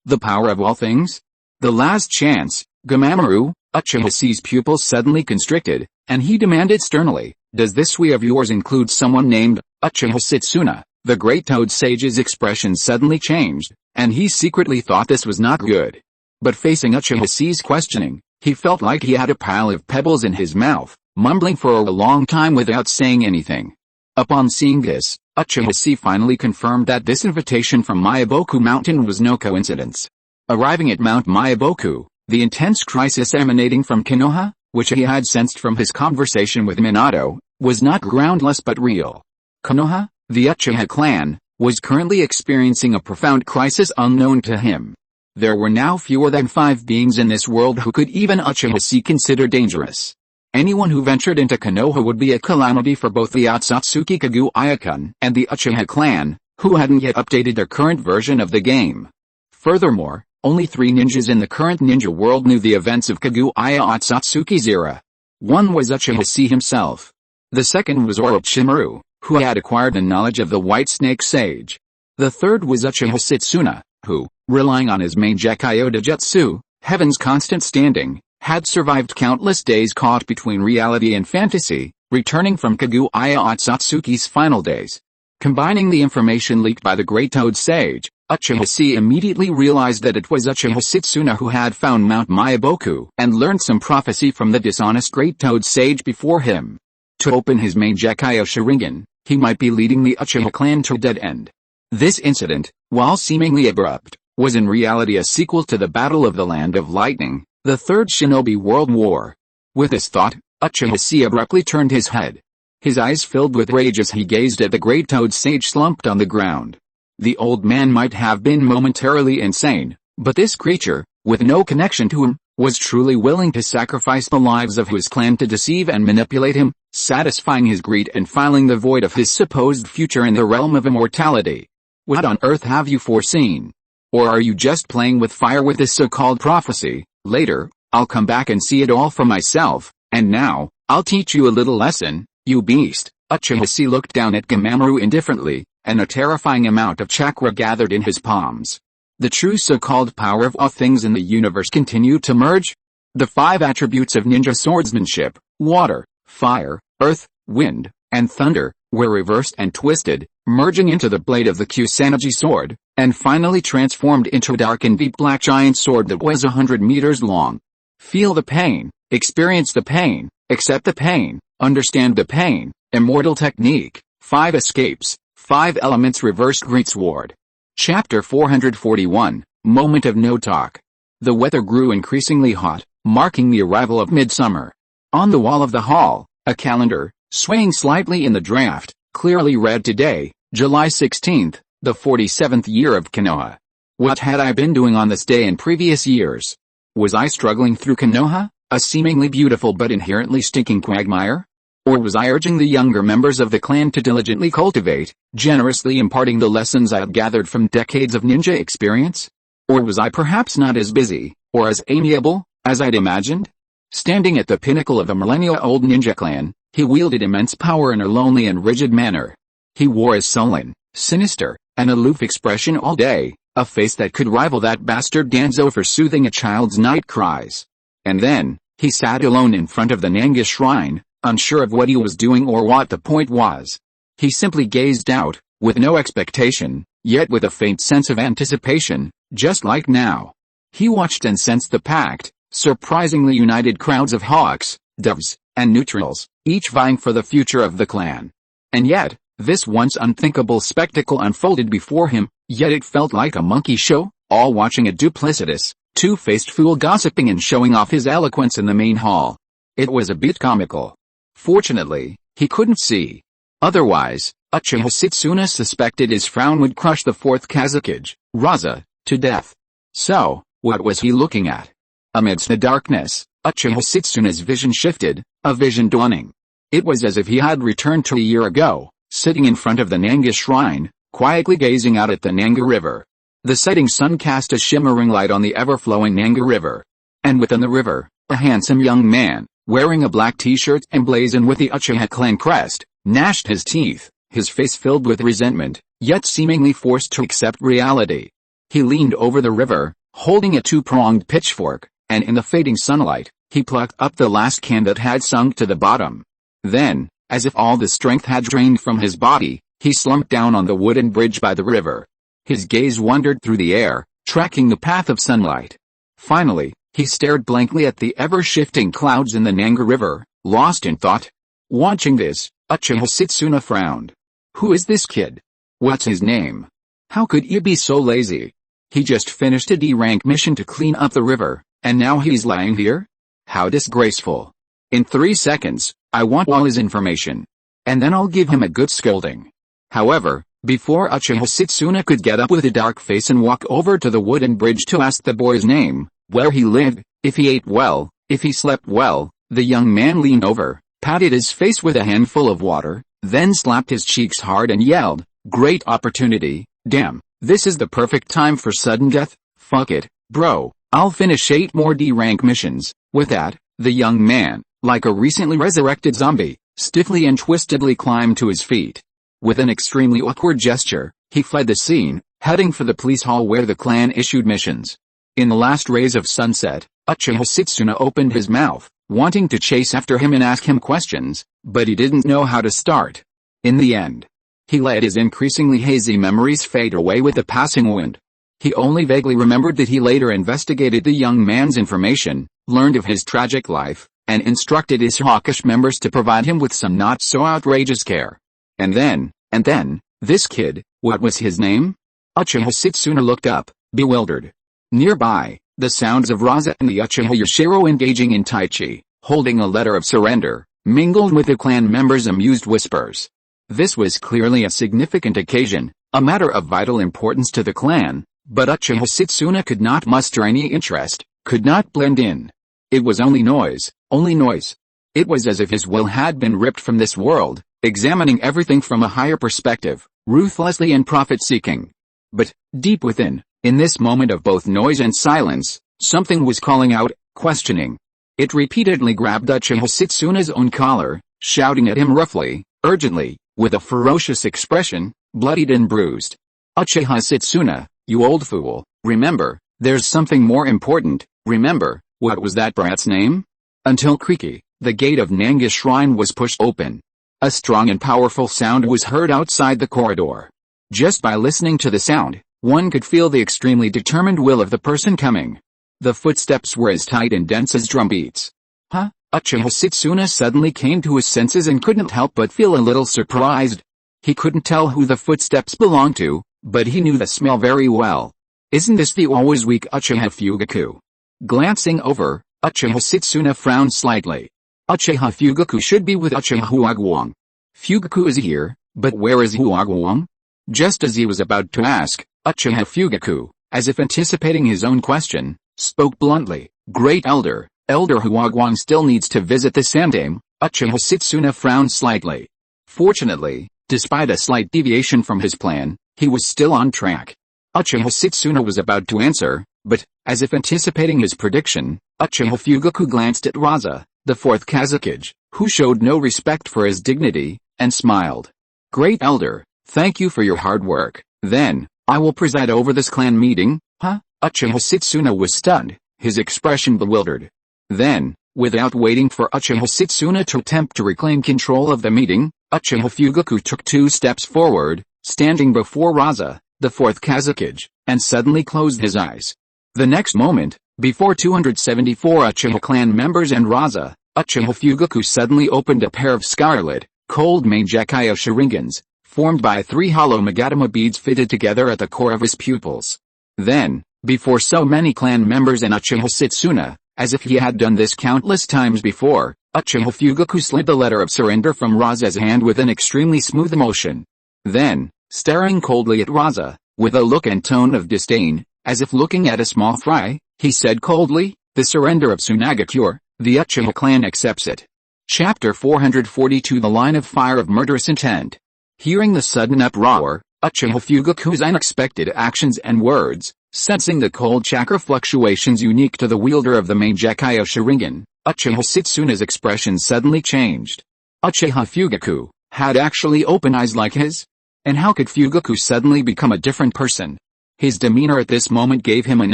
the power of all things? The last chance, Gamamaru." Uchiha C's pupils suddenly constricted, and he demanded sternly, "Does this we of yours include someone named Uchiha Setsuna?" The great toad sage's expression suddenly changed, and he secretly thought this was not good. But facing Uchiha C's questioning, he felt like he had a pile of pebbles in his mouth, mumbling for a long time without saying anything. Upon seeing this, Uchiha C finally confirmed that this invitation from Myaboku Mountain was no coincidence. Arriving at Mount Myaboku, the intense crisis emanating from Konoha, which he had sensed from his conversation with Minato, was not groundless but real. Konoha, the Uchiha clan, was currently experiencing a profound crisis unknown to him. There were now fewer than 5 beings in this world who could even Uchiha Chi consider dangerous. Anyone who ventured into Konoha would be a calamity for both the Otsutsuki Kaguya-kun and the Uchiha clan, who hadn't yet updated their current version of the game. Furthermore, only 3 ninjas in the current ninja world knew the events of Kaguya Otsutsuki's era. One was Uchiha Chi himself. The second was Orochimaru, who had acquired the knowledge of the White Snake Sage. The third was Uchiha Setsuna, who, relying on his main Gekkyō Jutsu, Heaven's constant standing, had survived countless days caught between reality and fantasy, returning from Kaguya Otsutsuki's final days. Combining the information leaked by the Great Toad Sage, Uchiha Chi immediately realized that it was Uchiha Setsuna who had found Mount Myaboku and learned some prophecy from the dishonest Great Toad Sage before him. To open his main Gekkyō Sharingan, he might be leading the Uchiha clan to a dead end. This incident, while seemingly abrupt, was in reality a sequel to the Battle of the Land of Lightning, the Third Shinobi World War. With this thought, Uchiha Chi abruptly turned his head. His eyes filled with rage as he gazed at the Great Toad Sage slumped on the ground. The old man might have been momentarily insane, but this creature, with no connection to him, was truly willing to sacrifice the lives of his clan to deceive and manipulate him, satisfying his greed and filling the void of his supposed future in the realm of immortality. What on earth have you foreseen? Or are you just playing with fire with this so-called prophecy? Later, I'll come back and see it all for myself, and now, I'll teach you a little lesson, you beast. Uchiha Chi looked down at Gamamaru indifferently, and a terrifying amount of chakra gathered in his palms. The true so-called power of all things in the universe continued to merge. The 5 attributes of ninja swordsmanship, water, fire, earth, wind, and thunder, were reversed and twisted, merging into the blade of the Kusanagi sword, and finally transformed into a dark and deep black giant sword that was 100 meters long. Feel the pain, experience the pain, accept the pain, understand the pain, immortal technique, 5 escapes, 5 elements reversed greatsword. Chapter 441, Moment of No Talk. The weather grew increasingly hot, marking the arrival of midsummer. On the wall of the hall, a calendar, swaying slightly in the draft, clearly read today, July 16th, the 47th year of Konoha. What had I been doing on this day in previous years? Was I struggling through Konoha, a seemingly beautiful but inherently stinking quagmire? Or was I urging the younger members of the clan to diligently cultivate, generously imparting the lessons I had gathered from decades of ninja experience? Or was I perhaps not as busy, or as amiable, as I'd imagined? Standing at the pinnacle of a millennia-old ninja clan, he wielded immense power in a lonely and rigid manner. He wore a sullen, sinister, and aloof expression all day, a face that could rival that bastard Danzo for soothing a child's night cries. And then, he sat alone in front of the Nanga shrine, unsure of what he was doing or what the point was. He simply gazed out, with no expectation, yet with a faint sense of anticipation, just like now. He watched and sensed the pact, surprisingly united crowds of hawks, doves, and neutrals, each vying for the future of the clan. And yet, this once unthinkable spectacle unfolded before him, yet it felt like a monkey show, all watching a duplicitous, two-faced fool gossiping and showing off his eloquence in the main hall. It was a bit comical. Fortunately, he couldn't see. Otherwise, Uchiha Setsuna suspected his frown would crush the 4th Kazekage, Raza, to death. So, what was he looking at? Amidst the darkness, Uchiha Setsuna's vision shifted, a vision dawning. It was as if he had returned to a year ago, sitting in front of the Nanga shrine, quietly gazing out at the Nanga River. The setting sun cast a shimmering light on the ever-flowing Nanga River. And within the river, a handsome young man, wearing a black t-shirt emblazoned with the Uchiha clan crest, gnashed his teeth, his face filled with resentment, yet seemingly forced to accept reality. He leaned over the river, holding a 2-pronged pitchfork, and in the fading sunlight, he plucked up the last can that had sunk to the bottom. Then, as if all the strength had drained from his body, he slumped down on the wooden bridge by the river. His gaze wandered through the air, tracking the path of sunlight. Finally, he stared blankly at the ever-shifting clouds in the Nanga River, lost in thought. Watching this, Uchiha Setsuna frowned. Who is this kid? What's his name? How could he be so lazy? He just finished a D-rank mission to clean up the river, and now he's lying here? How disgraceful. In 3 seconds, I want all his information. And then I'll give him a good scolding. However, Before Uchiha Setsuna could get up with a dark face and walk over to the wooden bridge to ask the boy's name, where he lived, if he ate well, if he slept well, the young man leaned over, patted his face with a handful of water, then slapped his cheeks hard and yelled, "Great opportunity, damn, this is the perfect time for sudden death, fuck it, bro, I'll finish 8 more D-rank missions." With that, the young man, like a recently resurrected zombie, stiffly and twistedly climbed to his feet. With an extremely awkward gesture, he fled the scene, heading for the police hall where the clan issued missions. In the last rays of sunset, Uchiha Setsuna opened his mouth, wanting to chase after him and ask him questions, but he didn't know how to start. In the end, he let his increasingly hazy memories fade away with the passing wind. He only vaguely remembered that he later investigated the young man's information, learned of his tragic life, and instructed his Hokage members to provide him with some not-so-outrageous care. And then, this kid, what was his name? Uchiha Setsuna looked up, bewildered. Nearby, the sounds of Raza and the Uchiha Yashiro engaging in Tai Chi, holding a letter of surrender, mingled with the clan members' amused whispers. This was clearly a significant occasion, a matter of vital importance to the clan, but Uchiha Setsuna could not muster any interest, could not blend in. It was only noise, only noise. It was as if his will had been ripped from this world, examining everything from a higher perspective, ruthlessly and profit-seeking. But, deep within, in this moment of both noise and silence, something was calling out, questioning. It repeatedly grabbed Uchiha Setsuna's own collar, shouting at him roughly, urgently, with a ferocious expression, bloodied and bruised. "Uchiha Setsuna, you old fool, remember, there's something more important, remember, what was that brat's name?" Until creaky, the gate of Nanga Shrine was pushed open. A strong and powerful sound was heard outside the corridor. Just by listening to the sound, one could feel the extremely determined will of the person coming. The footsteps were as tight and dense as drumbeats. Huh? Uchiha Setsuna suddenly came to his senses and couldn't help but feel a little surprised. He couldn't tell who the footsteps belonged to, but he knew the smell very well. Isn't this the always weak Uchiha Fugaku? Glancing over, Uchiha Setsuna frowned slightly. Uchiha Fugaku should be with Uchiha Huagwang. Fugaku is here, but where is Huagwang? Just as he was about to ask, Uchiha Fugaku, as if anticipating his own question, spoke bluntly, "Great Elder, Elder Huagwang still needs to visit the Sandame." Uchiha Setsuna frowned slightly. Fortunately, despite a slight deviation from his plan, he was still on track. Uchiha Setsuna was about to answer, but, as if anticipating his prediction, Uchiha Fugaku glanced at Raza, the 4th Kazakage, who showed no respect for his dignity, and smiled. "Great Elder, thank you for your hard work. Then, I will preside over this clan meeting." Huh? Uchiha Setsuna was stunned, his expression bewildered. Then, without waiting for Uchiha Setsuna to attempt to reclaim control of the meeting, Uchiha Fugaku took 2 steps forward, standing before Raza, the 4th Kazakage, and suddenly closed his eyes. The next moment, before 274 Uchiha clan members and Raza, Uchiha Fugaku suddenly opened a pair of scarlet, cold Mangekyou Sharingans, formed by 3 hollow Magatama beads fitted together at the core of his pupils. Then, before so many clan members and Uchiha Setsuna, as if he had done this countless times before, Uchiha Fugaku slid the letter of surrender from Raza's hand with an extremely smooth motion. Then, staring coldly at Raza, with a look and tone of disdain, as if looking at a small fry, he said coldly, "The surrender of Tsunagakure, the Uchiha clan accepts it." Chapter 442 The Line of Fire of Murderous Intent. Hearing the sudden uproar, Uchiha Fugaku's unexpected actions and words, sensing the cold chakra fluctuations unique to the wielder of the Mangekyou Sharingan, Uchiha Setsuna's expression suddenly changed. Uchiha Fugaku had actually open eyes like his? And how could Fugaku suddenly become a different person? His demeanor at this moment gave him an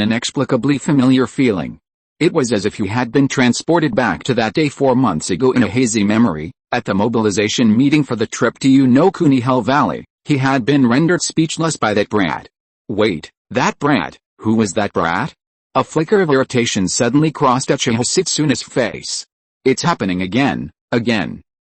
inexplicably familiar feeling. It was as if he had been transported back to that day 4 months ago in a hazy memory, at the mobilization meeting for the trip to Unokuni Hell Valley. He had been rendered speechless by that brat. Wait, that brat? Who was that brat? A flicker of irritation suddenly crossed Uchiha Setsuna's face. It's happening again.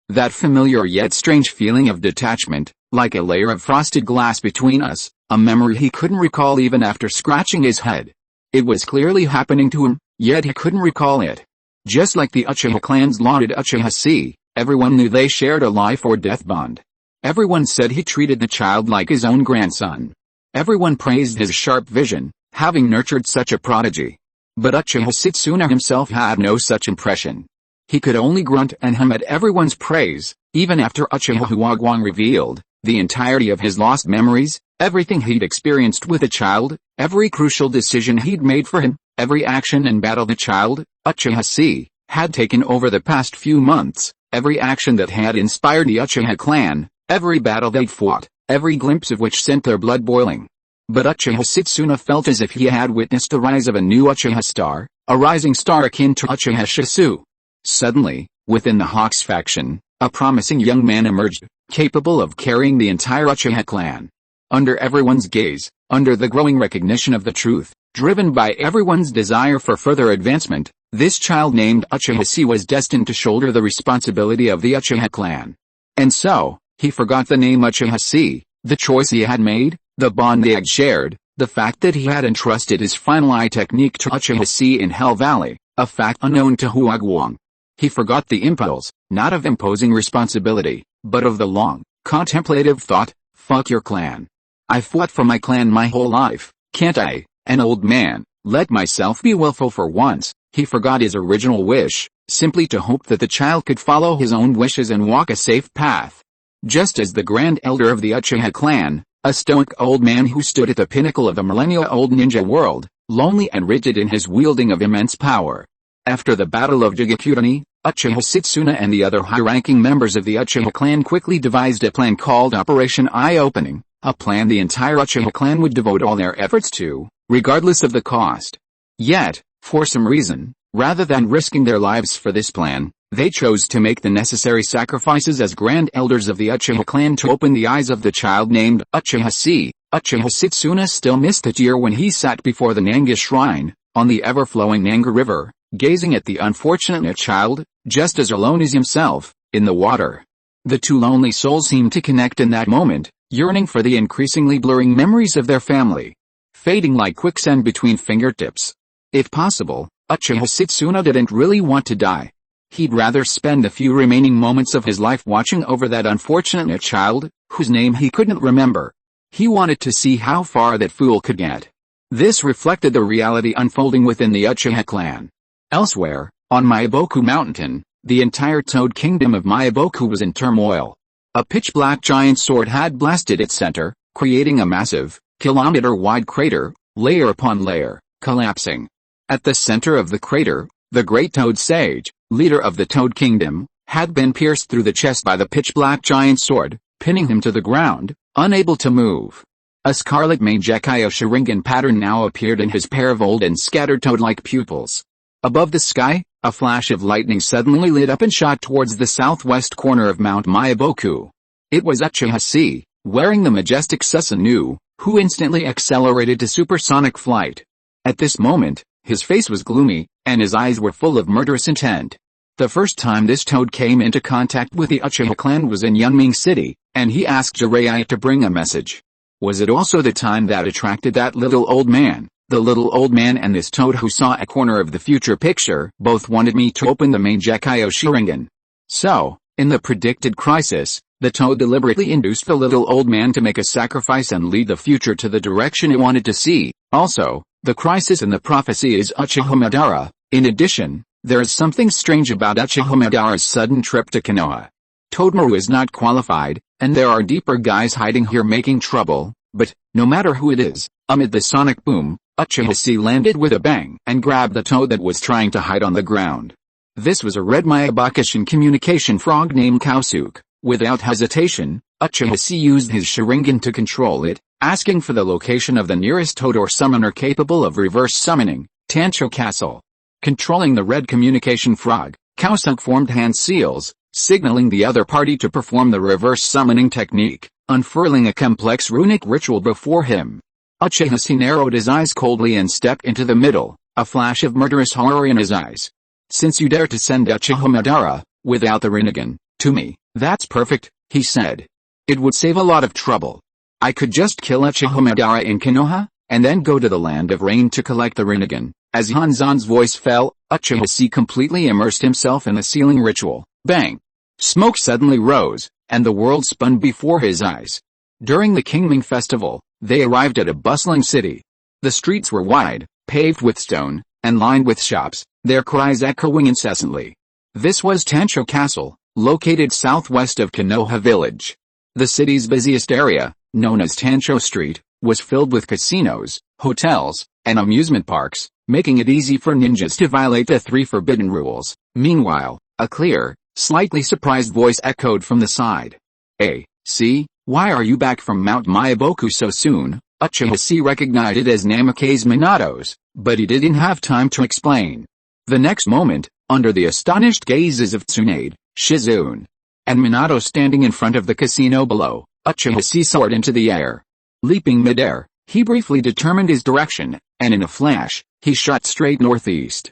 That familiar yet strange feeling of detachment, like a layer of frosted glass between us, a memory he couldn't recall even after scratching his head. It was clearly happening to him, yet he couldn't recall it. Just like the Uchiha clan's lauded Uchiha Chi, everyone knew they shared a life or death bond. Everyone said he treated the child like his own grandson. Everyone praised his sharp vision, having nurtured such a prodigy. But Uchiha Setsuna himself had no such impression. He could only grunt and hum at everyone's praise, even after Uchiha Huagwang revealed the entirety of his lost memories, everything he'd experienced with the child, every crucial decision he'd made for him, every action and battle the child, Uchiha Chi, had taken over the past few months, every action that had inspired the Uchiha clan, every battle they'd fought, every glimpse of which sent their blood boiling. But Uchiha Setsuna felt as if he had witnessed the rise of a new Uchiha star, a rising star akin to Uchiha Shisui. Suddenly, within the Hawks faction, a promising young man emerged, capable of carrying the entire Uchiha clan. Under everyone's gaze, under the growing recognition of the truth, driven by everyone's desire for further advancement, this child named Uchiha Chi was destined to shoulder the responsibility of the Uchiha clan. And so, he forgot the name Uchiha Chi, the choice he had made, the bond they had shared, the fact that he had entrusted his final eye technique to Uchiha Chi in Hell Valley, a fact unknown to Huagwang. He forgot the impulse, not of imposing responsibility, but of the long, contemplative thought, fuck your clan. I fought for my clan my whole life, can't I, an old man, let myself be willful for once. He forgot his original wish, simply to hope that the child could follow his own wishes and walk a safe path. Just as the grand elder of the Uchiha clan, a stoic old man who stood at the pinnacle of the millennia-old ninja world, lonely and rigid in his wielding of immense power. After the Battle of Jigakutani, Uchiha Setsuna and the other high-ranking members of the Uchiha clan quickly devised a plan called Operation Eye-Opening, a plan the entire Uchiha clan would devote all their efforts to, regardless of the cost. Yet, for some reason, rather than risking their lives for this plan, they chose to make the necessary sacrifices as grand elders of the Uchiha clan to open the eyes of the child named Uchiha Chi. Uchiha Setsuna still missed that year when he sat before the Nanga shrine, on the ever-flowing Nanga river, gazing at the unfortunate child, just as alone as himself, in the water. The two lonely souls seemed to connect in that moment, yearning for the increasingly blurring memories of their family, fading like quicksand between fingertips. If possible, Uchiha Setsuna didn't really want to die. He'd rather spend the few remaining moments of his life watching over that unfortunate child, whose name he couldn't remember. He wanted to see how far that fool could get. This reflected the reality unfolding within the Uchiha clan. Elsewhere, on Maiboku Mountain, the entire Toad Kingdom of Maiboku was in turmoil. A pitch-black giant sword had blasted its center, creating a massive, kilometer-wide crater, layer upon layer, collapsing. At the center of the crater, the Great Toad Sage, leader of the Toad Kingdom, had been pierced through the chest by the pitch-black giant sword, pinning him to the ground, unable to move. A scarlet Mangekyo Sharingan pattern now appeared in his pair of old and scattered toad-like pupils. Above the sky, a flash of lightning suddenly lit up and shot towards the southwest corner of Mount Maiboku. It was Uchiha Chi, wearing the majestic Susanoo, who instantly accelerated to supersonic flight. At this moment, his face was gloomy, and his eyes were full of murderous intent. The first time this toad came into contact with the Uchiha clan was in Yunming City, and he asked Jiraiya to bring a message. Was it also the time that attracted that little old man? The little old man and this toad who saw a corner of the future picture both wanted me to open the Mangekyo Sharingan. So, in the predicted crisis, the toad deliberately induced the little old man to make a sacrifice and lead the future to the direction it wanted to see. Also, the crisis in the prophecy is Uchiha Madara. In addition, there is something strange about Uchiha Madara's sudden trip to Konoha. Toadmaru is not qualified, and there are deeper guys hiding here making trouble, but, no matter who it is, amid the sonic boom, Uchiha Chi landed with a bang and grabbed the toad that was trying to hide on the ground. This was a red Myabakishan communication frog named Kausuke. Without hesitation, Uchiha Chi used his Sharingan to control it, asking for the location of the nearest toad or summoner capable of reverse summoning, Tancho Castle. Controlling the red communication frog, Kausuke formed hand seals, signaling the other party to perform the reverse summoning technique, unfurling a complex runic ritual before him. Uchiha Chi narrowed his eyes coldly and stepped into the middle, a flash of murderous horror in his eyes. Since you dare to send Uchiha Madara, without the Rinnegan, to me, that's perfect, he said. It would save a lot of trouble. I could just kill Uchiha Madara in Konoha, and then go to the Land of Rain to collect the Rinnegan. As Hanzan's voice fell, Uchiha Chi completely immersed himself in the sealing ritual. Bang! Smoke suddenly rose, and the world spun before his eyes. During the Qingming festival, they arrived at a bustling city. The streets were wide, paved with stone, and lined with shops, their cries echoing incessantly. This was Tancho Castle, located southwest of Konoha village. The city's busiest area, known as Tancho Street, was filled with casinos, hotels, and amusement parks, making it easy for ninjas to violate the 3 forbidden rules. Meanwhile, a clear, slightly surprised voice echoed from the side. "Hey, see, why are you back from Mount Myaboku so soon?" Uchiha recognized it as Namake's Minato's, but he didn't have time to explain. The next moment, under the astonished gazes of Tsunade, Shizune, and Minato standing in front of the casino below, Uchiha soared into the air. Leaping midair, he briefly determined his direction, and in a flash, he shot straight northeast.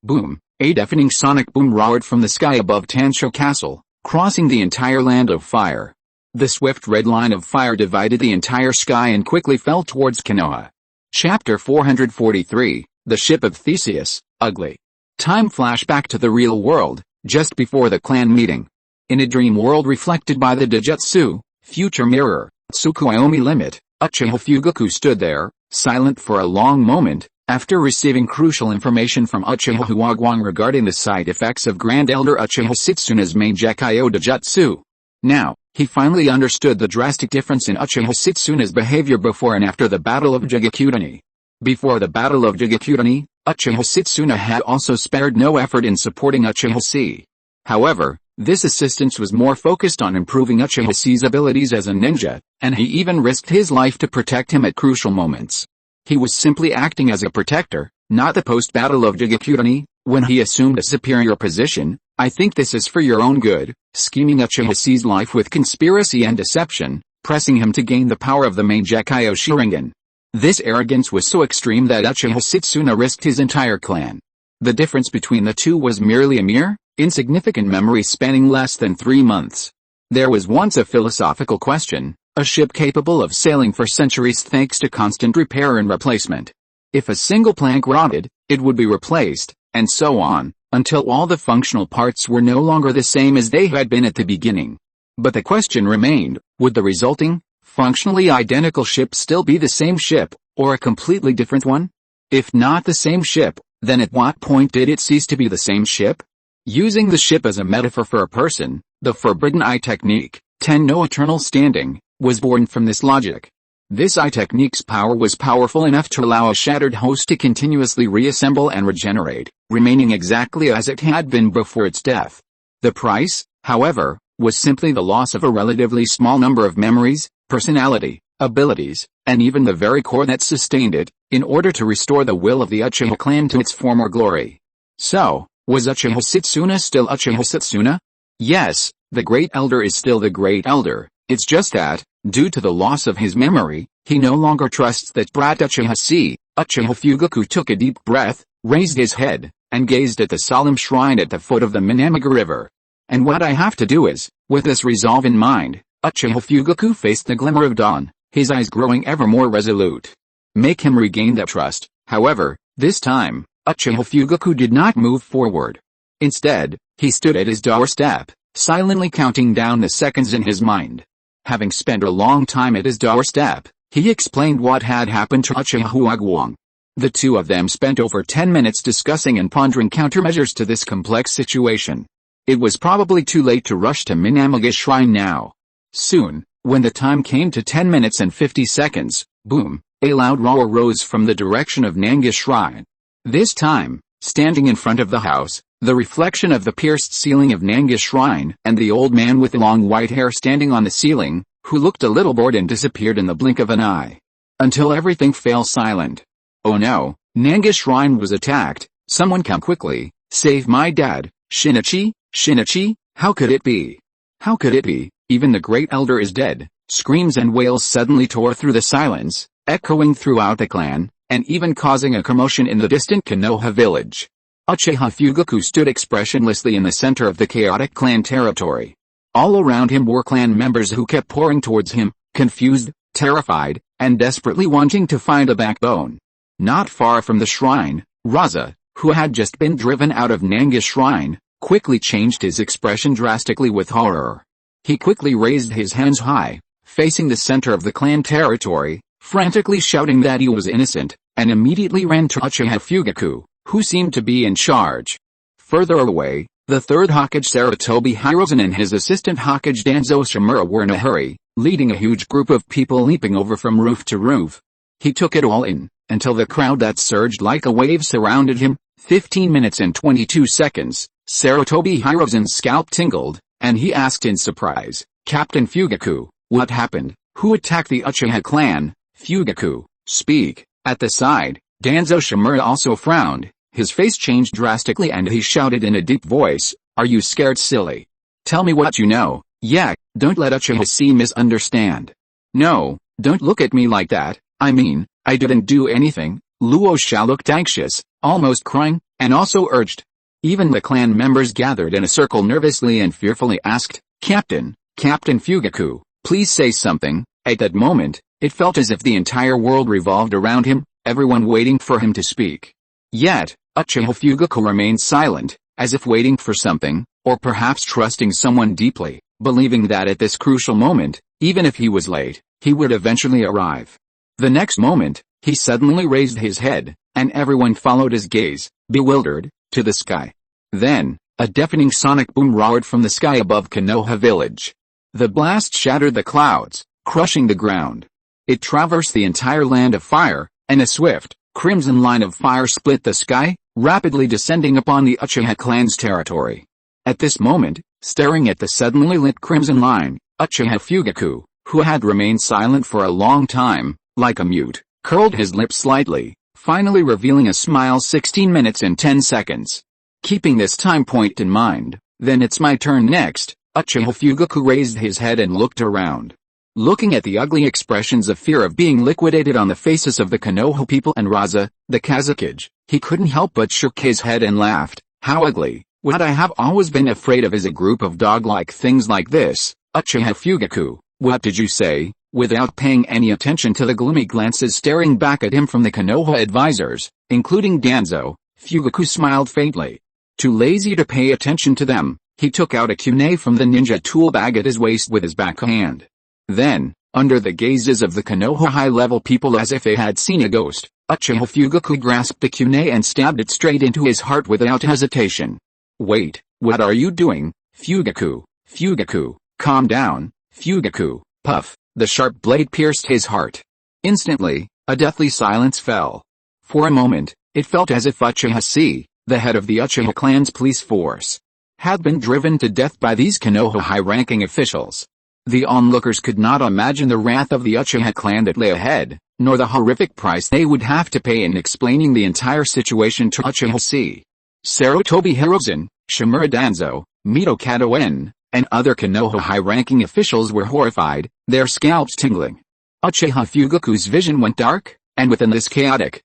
Boom, a deafening sonic boom roared from the sky above Tancho Castle, crossing the entire land of fire. The swift red line of fire divided the entire sky and quickly fell towards Konoha. Chapter 443, The Ship of Theseus, Ugly. Time flashback to the real world, just before the clan meeting. In a dream world reflected by the Dijutsu, future mirror, Tsukuyomi limit, Uchiha Fugaku stood there, silent for a long moment, after receiving crucial information from Uchiha Huagwang regarding the side effects of Grand Elder Uchiha Setsuna's main Gekyo Dijutsu. Now, he finally understood the drastic difference in Uchiha Setsuna's behavior before and after the Battle of Jigakudani. Before the Battle of Jigakudani, Uchiha Setsuna had also spared no effort in supporting Uchiha. However, this assistance was more focused on improving Uchiha's abilities as a ninja, and he even risked his life to protect him at crucial moments. He was simply acting as a protector, not the post-battle of Jigakudani, when he assumed a superior position. "I think this is for your own good," scheming Uchiha's life with conspiracy and deception, pressing him to gain the power of the main Gekyo Sharingan. This arrogance was so extreme that Uchiha Setsuna risked his entire clan. The difference between the two was merely a mere, insignificant memory spanning less than 3 months. There was once a philosophical question, a ship capable of sailing for centuries thanks to constant repair and replacement. If a single plank rotted, it would be replaced, and so on, until all the functional parts were no longer the same as they had been at the beginning. But the question remained, would the resulting, functionally identical ship still be the same ship, or a completely different one? If not the same ship, then at what point did it cease to be the same ship? Using the ship as a metaphor for a person, the Forbidden Eye technique, Ten no Eternal Standing, was born from this logic. This eye technique's power was powerful enough to allow a shattered host to continuously reassemble and regenerate, remaining exactly as it had been before its death. The price, however, was simply the loss of a relatively small number of memories, personality, abilities, and even the very core that sustained it, in order to restore the will of the Uchiha clan to its former glory. So, was Uchiha Setsuna still Uchiha Setsuna? Yes, the Great Elder is still the Great Elder, it's just that, due to the loss of his memory, he no longer trusts that brat Uchiha. Uchiha Fugaku took a deep breath, raised his head, and gazed at the solemn shrine at the foot of the Minamiga River. And what I have to do is, with this resolve in mind, Uchiha Fugaku faced the glimmer of dawn, his eyes growing ever more resolute. Make him regain that trust, however, this time, Uchiha Fugaku did not move forward. Instead, he stood at his doorstep, silently counting down the seconds in his mind. Having spent a long time at his doorstep, he explained what had happened to Uchiha Huagwang. The two of them spent over 10 minutes discussing and pondering countermeasures to this complex situation. It was probably too late to rush to Minamiga Shrine now. Soon, when the time came to 10 minutes and 50 seconds, boom, a loud roar rose from the direction of Nanga Shrine. This time, standing in front of the house, the reflection of the pierced ceiling of Nanga Shrine and the old man with the long white hair standing on the ceiling, who looked a little bored and disappeared in the blink of an eye. Until everything fell silent. Oh no, Nanga Shrine was attacked, someone come quickly, save my dad, Shinichi, how could it be? How could it be, even the Great Elder is dead, screams and wails suddenly tore through the silence, echoing throughout the clan, and even causing a commotion in the distant Konoha village. Uchiha Fugaku stood expressionlessly in the center of the chaotic clan territory. All around him were clan members who kept pouring towards him, confused, terrified, and desperately wanting to find a backbone. Not far from the shrine, Raza, who had just been driven out of Nanga Shrine, quickly changed his expression drastically with horror. He quickly raised his hands high, facing the center of the clan territory, frantically shouting that he was innocent, and immediately ran to Uchiha Fugaku, who seemed to be in charge. Further away, the third Hokage Sarutobi Hirozen and his assistant Hokage Danzo Shimura were in a hurry, leading a huge group of people leaping over from roof to roof. He took it all in, until the crowd that surged like a wave surrounded him. 15 minutes and 22 seconds, Sarutobi Hirozen's scalp tingled, and he asked in surprise, "Captain Fugaku, what happened? Who attacked the Uchiha clan?" "Fugaku, speak." At the side, Danzo Shimura also frowned, his face changed drastically and he shouted in a deep voice, "Are you scared, silly? Tell me what you know. Yeah, don't let Uchiha Chi misunderstand." "No, don't look at me like that, I mean, I didn't do anything." Luo Sha looked anxious, almost crying, and also urged. Even the clan members gathered in a circle nervously and fearfully asked, Captain Fugaku, please say something." At that moment, it felt as if the entire world revolved around him, everyone waiting for him to speak. Yet, Uchiha Fugaku remained silent, as if waiting for something, or perhaps trusting someone deeply, believing that at this crucial moment, even if he was late, he would eventually arrive. The next moment, he suddenly raised his head, and everyone followed his gaze, bewildered, to the sky. Then, a deafening sonic boom roared from the sky above Konoha village. The blast shattered the clouds, crushing the ground. It traversed the entire land of fire, and a swift, crimson line of fire split the sky, rapidly descending upon the Uchiha clan's territory. At this moment, staring at the suddenly lit crimson line, Uchiha Fugaku, who had remained silent for a long time, like a mute, curled his lips slightly, finally revealing a smile. 16 minutes and 10 seconds. Keeping this time point in mind, "Then it's my turn next." Uchiha Fugaku raised his head and looked around. Looking at the ugly expressions of fear of being liquidated on the faces of the Konoha people and Raza, the Kazakage, he couldn't help but shook his head and laughed. "How ugly. What I have always been afraid of is a group of dog-like things like this." "Uchiha Fugaku, what did you say?" Without paying any attention to the gloomy glances staring back at him from the Konoha advisors, including Danzo, Fugaku smiled faintly. Too lazy to pay attention to them, he took out a kunai from the ninja tool bag at his waist with his back hand. Then, under the gazes of the Konoha high-level people as if they had seen a ghost, Uchiha Fugaku grasped the kunai and stabbed it straight into his heart without hesitation. "Wait, what are you doing, Fugaku? Fugaku, calm down, Fugaku." Puff, the sharp blade pierced his heart. Instantly, a deathly silence fell. For a moment, it felt as if Uchiha Chi, the head of the Uchiha clan's police force, had been driven to death by these Konoha high-ranking officials. The onlookers could not imagine the wrath of the Uchiha clan that lay ahead, nor the horrific price they would have to pay in explaining the entire situation to Uchiha Chi. Sarutobi Hirozen, Shimura Danzo, Mito Kato-en, and other Konoha high-ranking officials were horrified, their scalps tingling. Uchiha Fugaku's vision went dark, and within this chaotic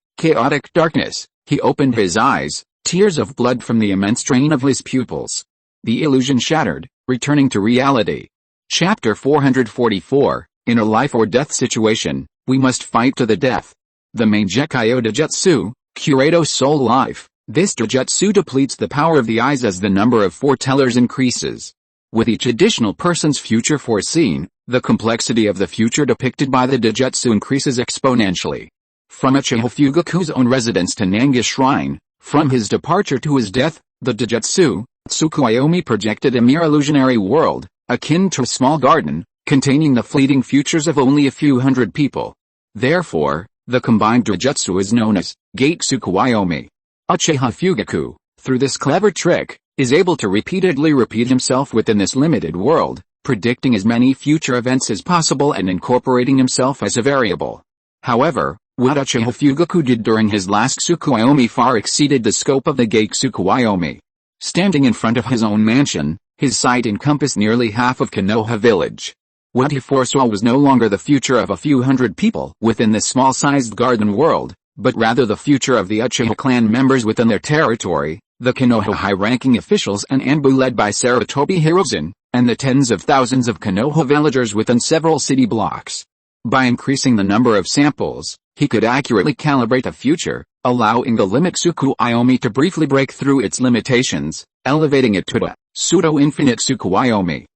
darkness, he opened his eyes, tears of blood from the immense drain of his pupils. The illusion shattered, returning to reality. Chapter 444, In a life-or-death situation, we must fight to the death. The main Gekyo Dojutsu, Kurato Soul Life. This Dojutsu depletes the power of the eyes as the number of foretellers increases. With each additional person's future foreseen, the complexity of the future depicted by the Dojutsu increases exponentially. From Uchiha Fugaku's own residence to Nanga Shrine, from his departure to his death, the Dojutsu, Tsukuyomi projected a mere illusionary world, akin to a small garden, containing the fleeting futures of only a few hundred people. Therefore, the combined Dojutsu is known as Tsukuyomi. Uchiha Fugaku, through this clever trick, is able to repeatedly repeat himself within this limited world, predicting as many future events as possible and incorporating himself as a variable. However, what Uchiha Fugaku did during his last Tsukuyomi far exceeded the scope of the Tsukuyomi. Standing in front of his own mansion, his sight encompassed nearly half of Konoha village. What he foresaw was no longer the future of a few hundred people within this small-sized garden world, but rather the future of the Uchiha clan members within their territory, the Konoha high-ranking officials and Anbu led by Sarutobi Hirozen, and the tens of thousands of Konoha villagers within several city blocks. By increasing the number of samples, he could accurately calibrate the future, allowing the limit Tsukuyomi to briefly break through its limitations, elevating it to a pseudo-infinite Tsukuyomi.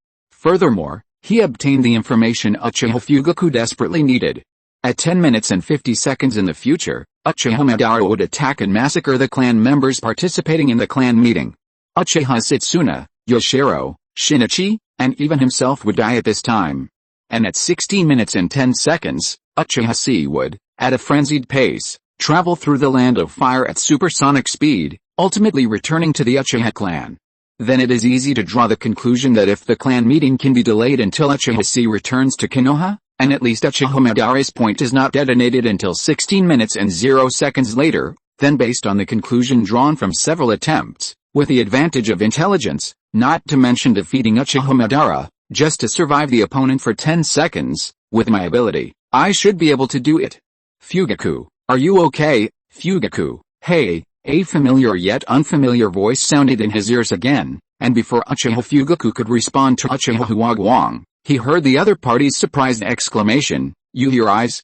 Furthermore, he obtained the information Uchiha Fugaku desperately needed. At 10 minutes and 50 seconds in the future, Uchiha Madara would attack and massacre the clan members participating in the clan meeting. Uchiha Setsuna, Yoshiro, Shinichi, and even himself would die at this time. And at 16 minutes and 10 seconds, Uchiha Chi would, at a frenzied pace, travel through the land of fire at supersonic speed, ultimately returning to the Uchiha clan. Then it is easy to draw the conclusion that if the clan meeting can be delayed until Uchiha Chi returns to Konoha, and at least Uchiha Madara's point is not detonated until 16 minutes and 0 seconds later, then based on the conclusion drawn from several attempts, with the advantage of intelligence, not to mention defeating Uchiha Madara, just to survive the opponent for 10 seconds, with my ability, I should be able to do it. Fugaku, are you okay, Fugaku? Hey, a familiar yet unfamiliar voice sounded in his ears again, and before Uchiha Fugaku could respond to Uchiha Huagwang, he heard the other party's surprised exclamation, "You hear eyes?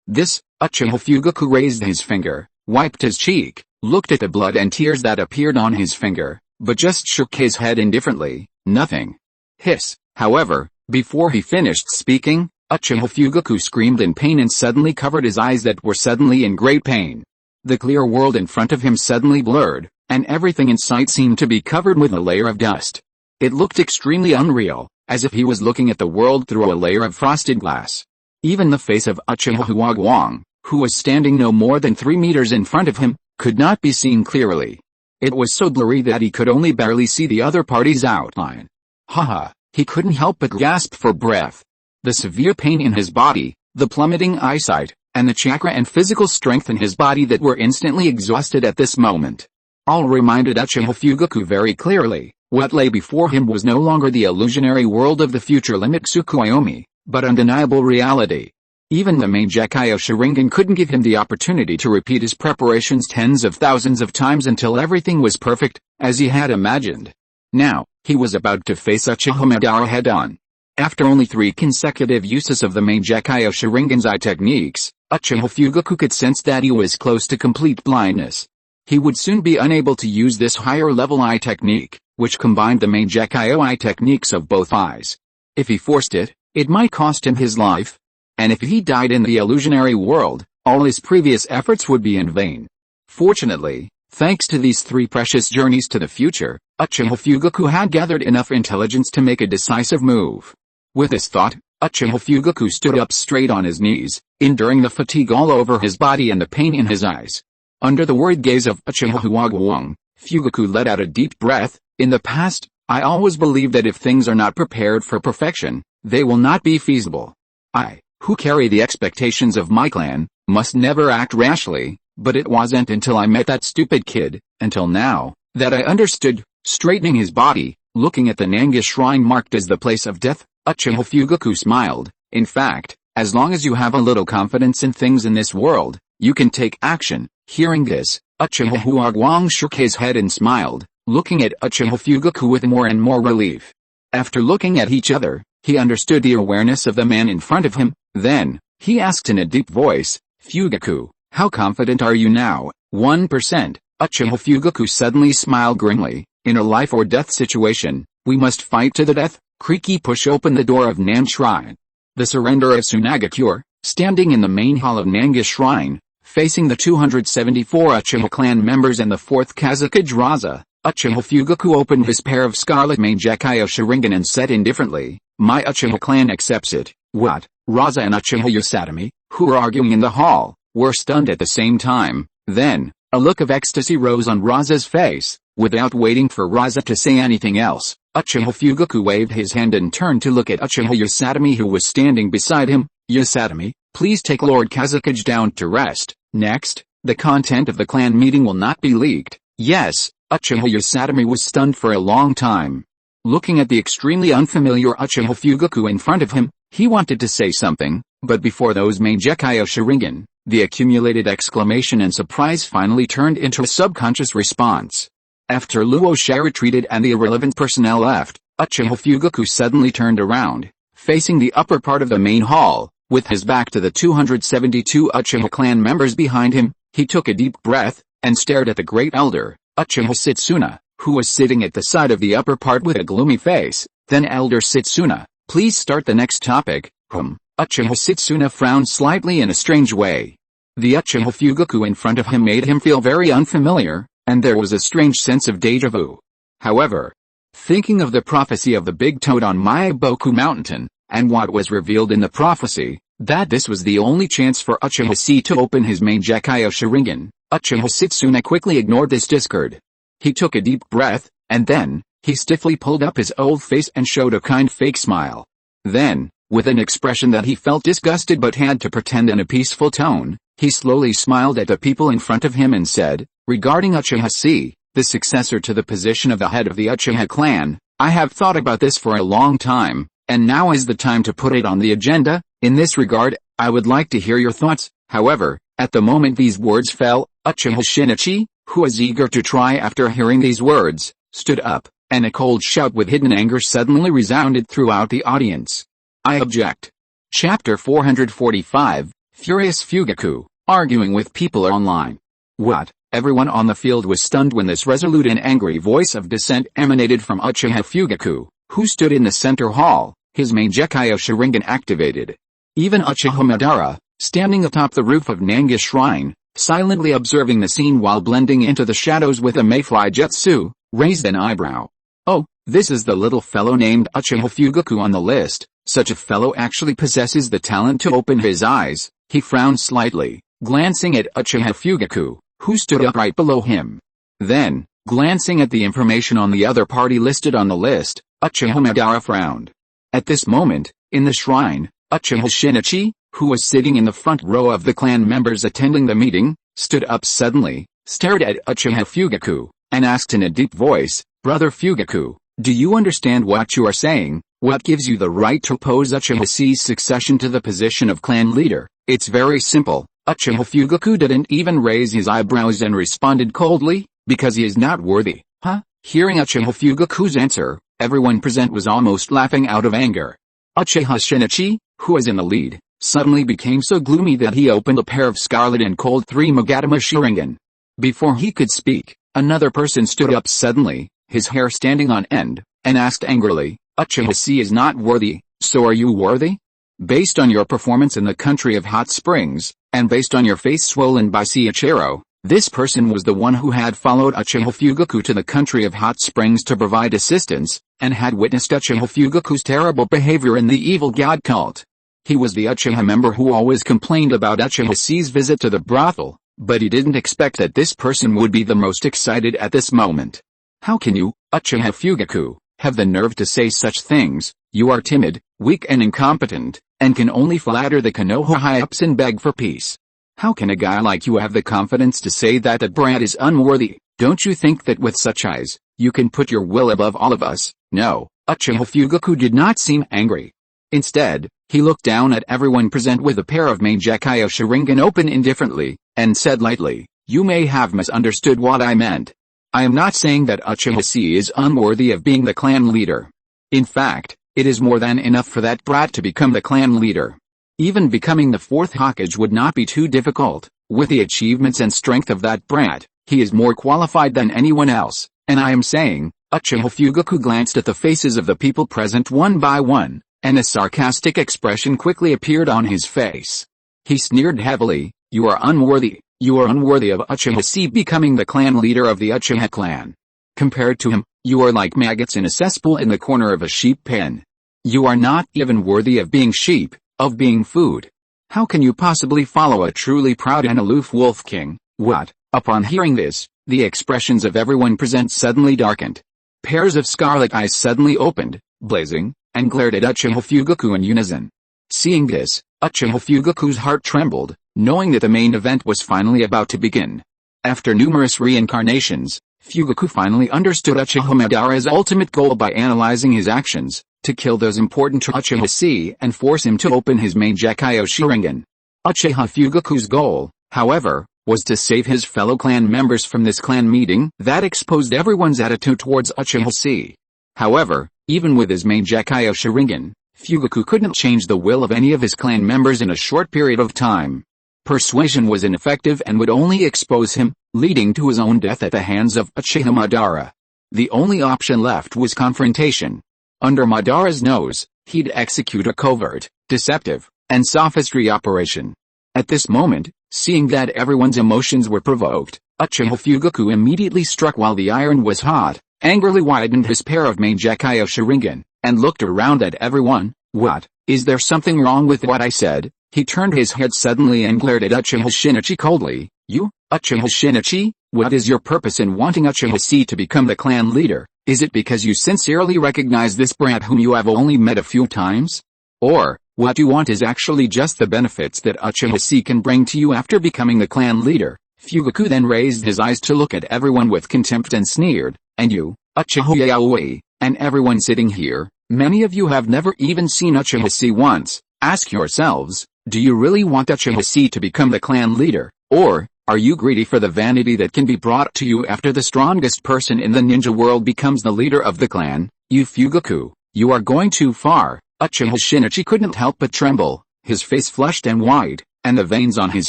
This." Uchiha Fugaku raised his finger, wiped his cheek, looked at the blood and tears that appeared on his finger, but just shook his head indifferently, nothing. Hiss. However, before he finished speaking, Uchiha Fugaku screamed in pain and suddenly covered his eyes that were suddenly in great pain. The clear world in front of him suddenly blurred, and everything in sight seemed to be covered with a layer of dust. It looked extremely unreal, as if he was looking at the world through a layer of frosted glass. Even the face of Uchiha Huagwang, who was standing no more than 3 meters in front of him, could not be seen clearly. It was so blurry that he could only barely see the other party's outline. Haha, he couldn't help but gasp for breath. The severe pain in his body, the plummeting eyesight, and the chakra and physical strength in his body that were instantly exhausted at this moment, all reminded Uchiha Fugaku very clearly, what lay before him was no longer the illusionary world of the future limit Tsukuyomi, but undeniable reality. Even the main Gekkai Sharingan couldn't give him the opportunity to repeat his preparations tens of thousands of times until everything was perfect, as he had imagined. Now, he was about to face Uchiha Madara head-on. After only 3 consecutive uses of the main Gekkai Sharingan's eye techniques, Uchiha Fugaku could sense that he was close to complete blindness. He would soon be unable to use this higher-level eye technique, which combined the main Gekkai eye techniques of both eyes. If he forced it, it might cost him his life. And if he died in the illusionary world, all his previous efforts would be in vain. Fortunately, thanks to these 3 precious journeys to the future, Uchiha Fugaku had gathered enough intelligence to make a decisive move. With this thought, Uchiha Fugaku stood up straight on his knees, enduring the fatigue all over his body and the pain in his eyes. Under the worried gaze of Uchiha Huagwang, Fugaku let out a deep breath. In the past, I always believed that if things are not prepared for perfection, they will not be feasible. I, who carry the expectations of my clan, must never act rashly, but it wasn't until I met that stupid kid, until now, that I understood. Straightening his body, looking at the Nanga shrine marked as the place of death, Uchiha Fugaku smiled. In fact, as long as you have a little confidence in things in this world, you can take action. Hearing this, Uchiha Huagwang shook his head and smiled, looking at Uchiha Fugaku with more and more relief. After looking at each other, he understood the awareness of the man in front of him. Then, he asked in a deep voice, "Fugaku, how confident are you now?" 1%. Uchiha Fugaku suddenly smiled grimly. In a life or death situation, we must fight to the death. Creaky push open the door of Nan Shrine. The surrender of Tsunagakure, standing in the main hall of Nanga Shrine, facing the 274 Uchiha clan members and the 4th Kazakage Raza, Uchiha Fugaku opened his pair of scarlet main Gekkai Sharingan and said indifferently, "My Uchiha clan accepts it." What? Raza and Uchiha Yosatami, who were arguing in the hall, were stunned at the same time. Then, a look of ecstasy rose on Raza's face. Without waiting for Raza to say anything else, Uchiha Fugaku waved his hand and turned to look at Uchiha Yosatami who was standing beside him. "Yosatami, please take Lord Kazakage down to rest. Next, the content of the clan meeting will not be leaked." Yes, Uchiha Yosatami was stunned for a long time. Looking at the extremely unfamiliar Uchiha Fugaku in front of him, he wanted to say something, but before those main Gekkai Sharingan, the accumulated exclamation and surprise finally turned into a subconscious response. After Luo Shai retreated and the irrelevant personnel left, Uchiha Fugaku suddenly turned around, facing the upper part of the main hall, with his back to the 272 Uchiha clan members behind him. He took a deep breath, and stared at the great elder, Uchiha Setsuna, who was sitting at the side of the upper part with a gloomy face. Then Elder Setsuna, please start the next topic. Uchiha Setsuna frowned slightly in a strange way. The Uchiha Fugaku in front of him made him feel very unfamiliar, and there was a strange sense of deja vu. However, thinking of the prophecy of the big toad on Maiboku Mountain, and what was revealed in the prophecy, that this was the only chance for Uchiha C to open his main Gekyo Sharingan, Uchiha Setsuna quickly ignored this discord. He took a deep breath, and then, he stiffly pulled up his old face and showed a kind fake smile. Then, with an expression that he felt disgusted but had to pretend in a peaceful tone, he slowly smiled at the people in front of him and said, regarding Uchiha C, the successor to the position of the head of the Uchiha clan, I have thought about this for a long time, and now is the time to put it on the agenda. In this regard, I would like to hear your thoughts. However, at the moment these words fell, Uchiha Shinichi, who was eager to try after hearing these words, stood up, and a cold shout with hidden anger suddenly resounded throughout the audience. I object. Chapter 445, Furious Fugaku, arguing with people online. What? Everyone on the field was stunned when this resolute and angry voice of dissent emanated from Uchiha Fugaku, who stood in the center hall, his main Gekyo Sharingan activated. Even Uchiha Madara, standing atop the roof of Nanga Shrine, silently observing the scene while blending into the shadows with a mayfly jutsu, raised an eyebrow. Oh, this is the little fellow named Uchiha Fugaku on the list. Such a fellow actually possesses the talent to open his eyes. He frowned slightly, glancing at Uchiha Fugaku, who stood up right below him. Then, glancing at the information on the other party listed on the list, Uchiha Madara frowned. At this moment, in the shrine, Uchiha Shinichi, who was sitting in the front row of the clan members attending the meeting, stood up suddenly, stared at Uchiha Fugaku, and asked in a deep voice, Brother Fugaku, do you understand what you are saying? What gives you the right to oppose Uchiha C's succession to the position of clan leader? It's very simple. Uchiha Fugaku didn't even raise his eyebrows and responded coldly, because he is not worthy. Huh? Hearing Uchiha Fugaku's answer, everyone present was almost laughing out of anger. Uchiha Shinichi, who was in the lead, suddenly became so gloomy that he opened a pair of scarlet and cold 3 Magatama Sharingan. Before he could speak, another person stood up suddenly, his hair standing on end, and asked angrily, Uchiha C is not worthy, so are you worthy? Based on your performance in the country of hot springs, and based on your face swollen by Ichiro, this person was the one who had followed Uchiha Fugaku to the country of hot springs to provide assistance, and had witnessed Uchiha Fugaku's terrible behavior in the evil god cult. He was the Uchiha member who always complained about Uchiha C's visit to the brothel, but he didn't expect that this person would be the most excited at this moment. How can you, Uchiha Fugaku, have the nerve to say such things? You are timid, weak and incompetent, and can only flatter the Konoha high-ups and beg for peace. How can a guy like you have the confidence to say that the brat is unworthy? Don't you think that with such eyes, you can put your will above all of us? No, Uchiha Fugaku did not seem angry. Instead, he looked down at everyone present with a pair of main Gekyo Sharingan open indifferently, and said lightly, you may have misunderstood what I meant. I am not saying that Uchiha C is unworthy of being the clan leader. In fact, it is more than enough for that brat to become the clan leader. Even becoming the 4th Hokage would not be too difficult. With the achievements and strength of that brat, he is more qualified than anyone else, and I am saying, Uchiha Fugaku glanced at the faces of the people present one by one, and a sarcastic expression quickly appeared on his face. He sneered heavily, you are unworthy. You are unworthy of Uchiha C becoming the clan leader of the Uchiha clan. Compared to him, you are like maggots in a cesspool in the corner of a sheep pen. You are not even worthy of being sheep, of being food. How can you possibly follow a truly proud and aloof wolf king? What? Upon hearing this, the expressions of everyone present suddenly darkened. Pairs of scarlet eyes suddenly opened, blazing, and glared at Uchiha Fugaku in unison. Seeing this, Uchiha Fugaku's heart trembled, knowing that the main event was finally about to begin. After numerous reincarnations, Fugaku finally understood Uchiha Madara's ultimate goal by analyzing his actions, to kill those important to Uchiha C and force him to open his main Gekyo Sharingan. Uchiha Fugaku's goal, however, was to save his fellow clan members from this clan meeting that exposed everyone's attitude towards Uchiha C. However, even with his main Gekyo Sharingan, Fugaku couldn't change the will of any of his clan members in a short period of time. Persuasion was ineffective and would only expose him, leading to his own death at the hands of Uchiha Madara. The only option left was confrontation. Under Madara's nose, he'd execute a covert, deceptive, and sophistry operation. At this moment, seeing that everyone's emotions were provoked, Uchiha Fugaku immediately struck while the iron was hot, angrily widened his pair of Mangekyou Sharingan, and looked around at everyone. What? Is there something wrong with what I said? He turned his head suddenly and glared at Uchiha Shinichi coldly. You, Uchiha Shinichi? What is your purpose in wanting Uchiha C to become the clan leader? Is it because you sincerely recognize this brat whom you have only met a few times? Or, what you want is actually just the benefits that Uchiha C can bring to you after becoming the clan leader? Fugaku then raised his eyes to look at everyone with contempt and sneered. And you, Uchiha Yaoi, and everyone sitting here, many of you have never even seen Uchiha C once. Ask yourselves, do you really want Uchiha C to become the clan leader? Or, are you greedy for the vanity that can be brought to you after the strongest person in the ninja world becomes the leader of the clan? You Fugaku, you are going too far. Uchiha Shinichi couldn't help but tremble, his face flushed and wide, and the veins on his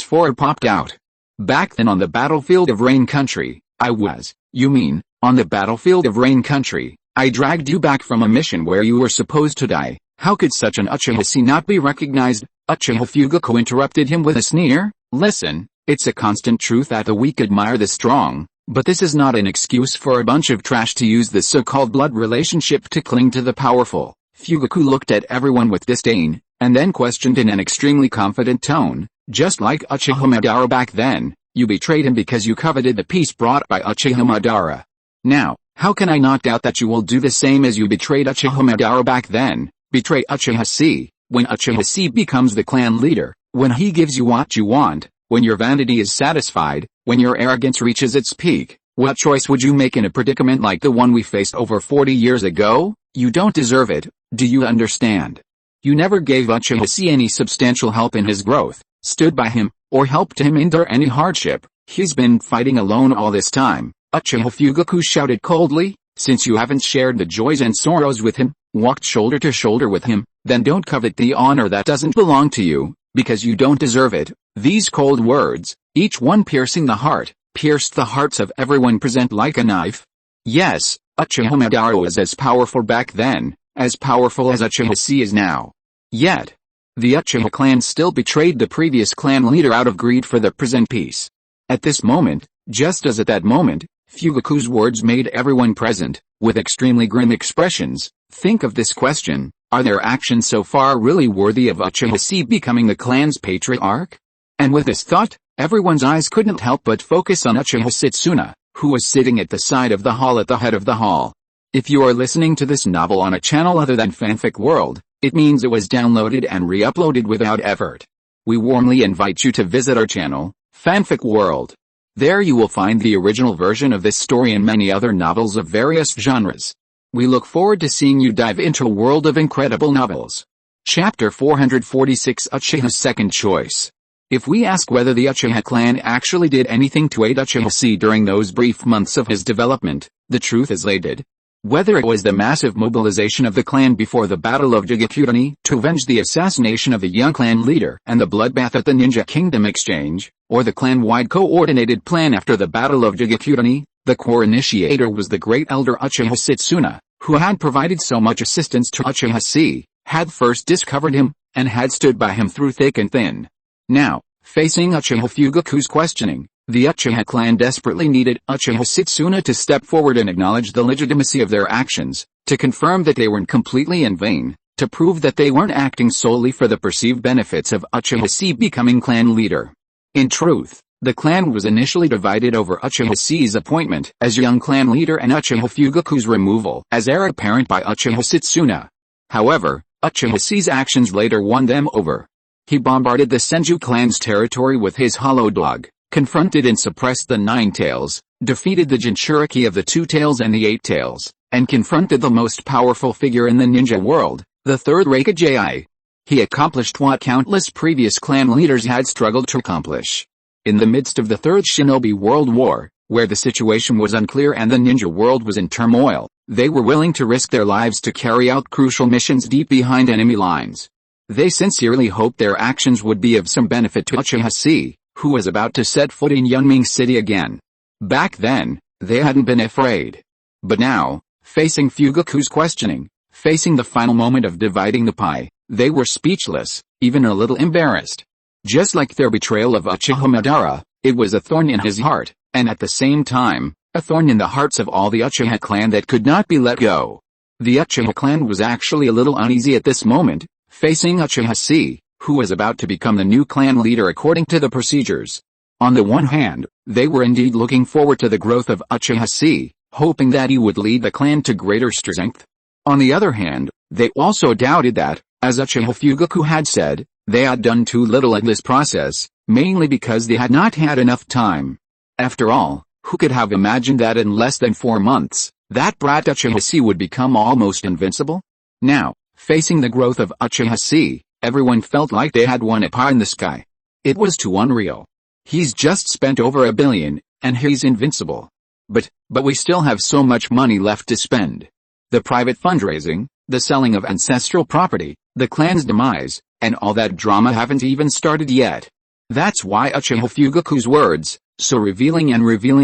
forehead popped out. Back then on the battlefield of Rain Country, you mean, on the battlefield of Rain Country, I dragged you back from a mission where you were supposed to die. How could such an Uchiha C not be recognized? Uchiha Fugaku interrupted him with a sneer. Listen, it's a constant truth that the weak admire the strong, but this is not an excuse for a bunch of trash to use the so-called blood relationship to cling to the powerful. Fugaku looked at everyone with disdain, and then questioned in an extremely confident tone, just like Uchiha Madara back then, you betrayed him because you coveted the peace brought by Uchiha Madara. Now, how can I not doubt that you will do the same as you betrayed Uchiha Madara back then? Betray Uchiha C, when Uchiha C becomes the clan leader, when he gives you what you want, when your vanity is satisfied, when your arrogance reaches its peak. What choice would you make in a predicament like the one we faced over 40 years ago? You don't deserve it, do you understand? You never gave Uchiha C any substantial help in his growth, stood by him, or helped him endure any hardship. He's been fighting alone all this time. Uchiha Fugaku shouted coldly, since you haven't shared the joys and sorrows with him, walked shoulder to shoulder with him, then don't covet the honor that doesn't belong to you, because you don't deserve it. These cold words, each one piercing the heart, pierced the hearts of everyone present like a knife. Yes, Uchiha Madara was as powerful back then, as powerful as Uchiha C is now. Yet, the Uchiha clan still betrayed the previous clan leader out of greed for the present peace. At this moment, just as at that moment, Fugaku's words made everyone present, with extremely grim expressions, think of this question, are their actions so far really worthy of Uchiha C becoming the clan's patriarch? And with this thought, everyone's eyes couldn't help but focus on Uchiha Setsuna, who was sitting at the side of the hall at the head of the hall. If you are listening to this novel on a channel other than Fanfic World, it means it was downloaded and re-uploaded without effort. We warmly invite you to visit our channel, Fanfic World. There you will find the original version of this story and many other novels of various genres. We look forward to seeing you dive into a world of incredible novels. Chapter 446 Uchiha's Second Choice. If we ask whether the Uchiha clan actually did anything to aid Uchiha C during those brief months of his development, the truth is they did. Whether it was the massive mobilization of the clan before the Battle of Jigakutani to avenge the assassination of the young clan leader and the bloodbath at the Ninja Kingdom Exchange, or the clan-wide coordinated plan after the Battle of Jigakutani, the core initiator was the great elder Uchiha Setsuna, who had provided so much assistance to Uchiha C, had first discovered him, and had stood by him through thick and thin. Now, facing Uchiha Fugaku's questioning, the Uchiha clan desperately needed Uchiha Setsuna to step forward and acknowledge the legitimacy of their actions, to confirm that they weren't completely in vain, to prove that they weren't acting solely for the perceived benefits of Uchiha C becoming clan leader. In truth, the clan was initially divided over Uchiha C's appointment as young clan leader and Uchiha Fugaku's removal as heir apparent by Uchiha Setsuna. However, Uchiha C's actions later won them over. He bombarded the Senju clan's territory with his hollow dog, confronted and suppressed the Nine Tails, defeated the Jinchuriki of the Two Tails and the Eight Tails, and confronted the most powerful figure in the ninja world, the third Hokage. He accomplished what countless previous clan leaders had struggled to accomplish. In the midst of the Third Shinobi World War, where the situation was unclear and the ninja world was in turmoil, they were willing to risk their lives to carry out crucial missions deep behind enemy lines. They sincerely hoped their actions would be of some benefit to Uchiha C, who was about to set foot in Yunming City again. Back then, they hadn't been afraid. But now, facing Fugaku's questioning, Facing the final moment of dividing the pie, they were speechless, even a little embarrassed. Just like their betrayal of Uchiha Madara, it was a thorn in his heart, and at the same time, a thorn in the hearts of all the Uchiha clan that could not be let go. The Uchiha clan was actually a little uneasy at this moment, facing Uchiha Chi, who was about to become the new clan leader according to the procedures. On the one hand, they were indeed looking forward to the growth of Uchiha Chi, hoping that he would lead the clan to greater strength. On the other hand, they also doubted that, as Uchiha Fugaku had said, they had done too little in this process, mainly because they had not had enough time. After all, who could have imagined that in less than 4 months, that brat Uchiha Chi would become almost invincible? Now, facing the growth of Uchiha Chi, everyone felt like they had won a pie in the sky. It was too unreal. He's just spent over $1 billion, and he's invincible. But we still have so much money left to spend. The private fundraising, the selling of ancestral property, the clan's demise, and all that drama haven't even started yet. That's why Uchiha Fugaku's words, so revealing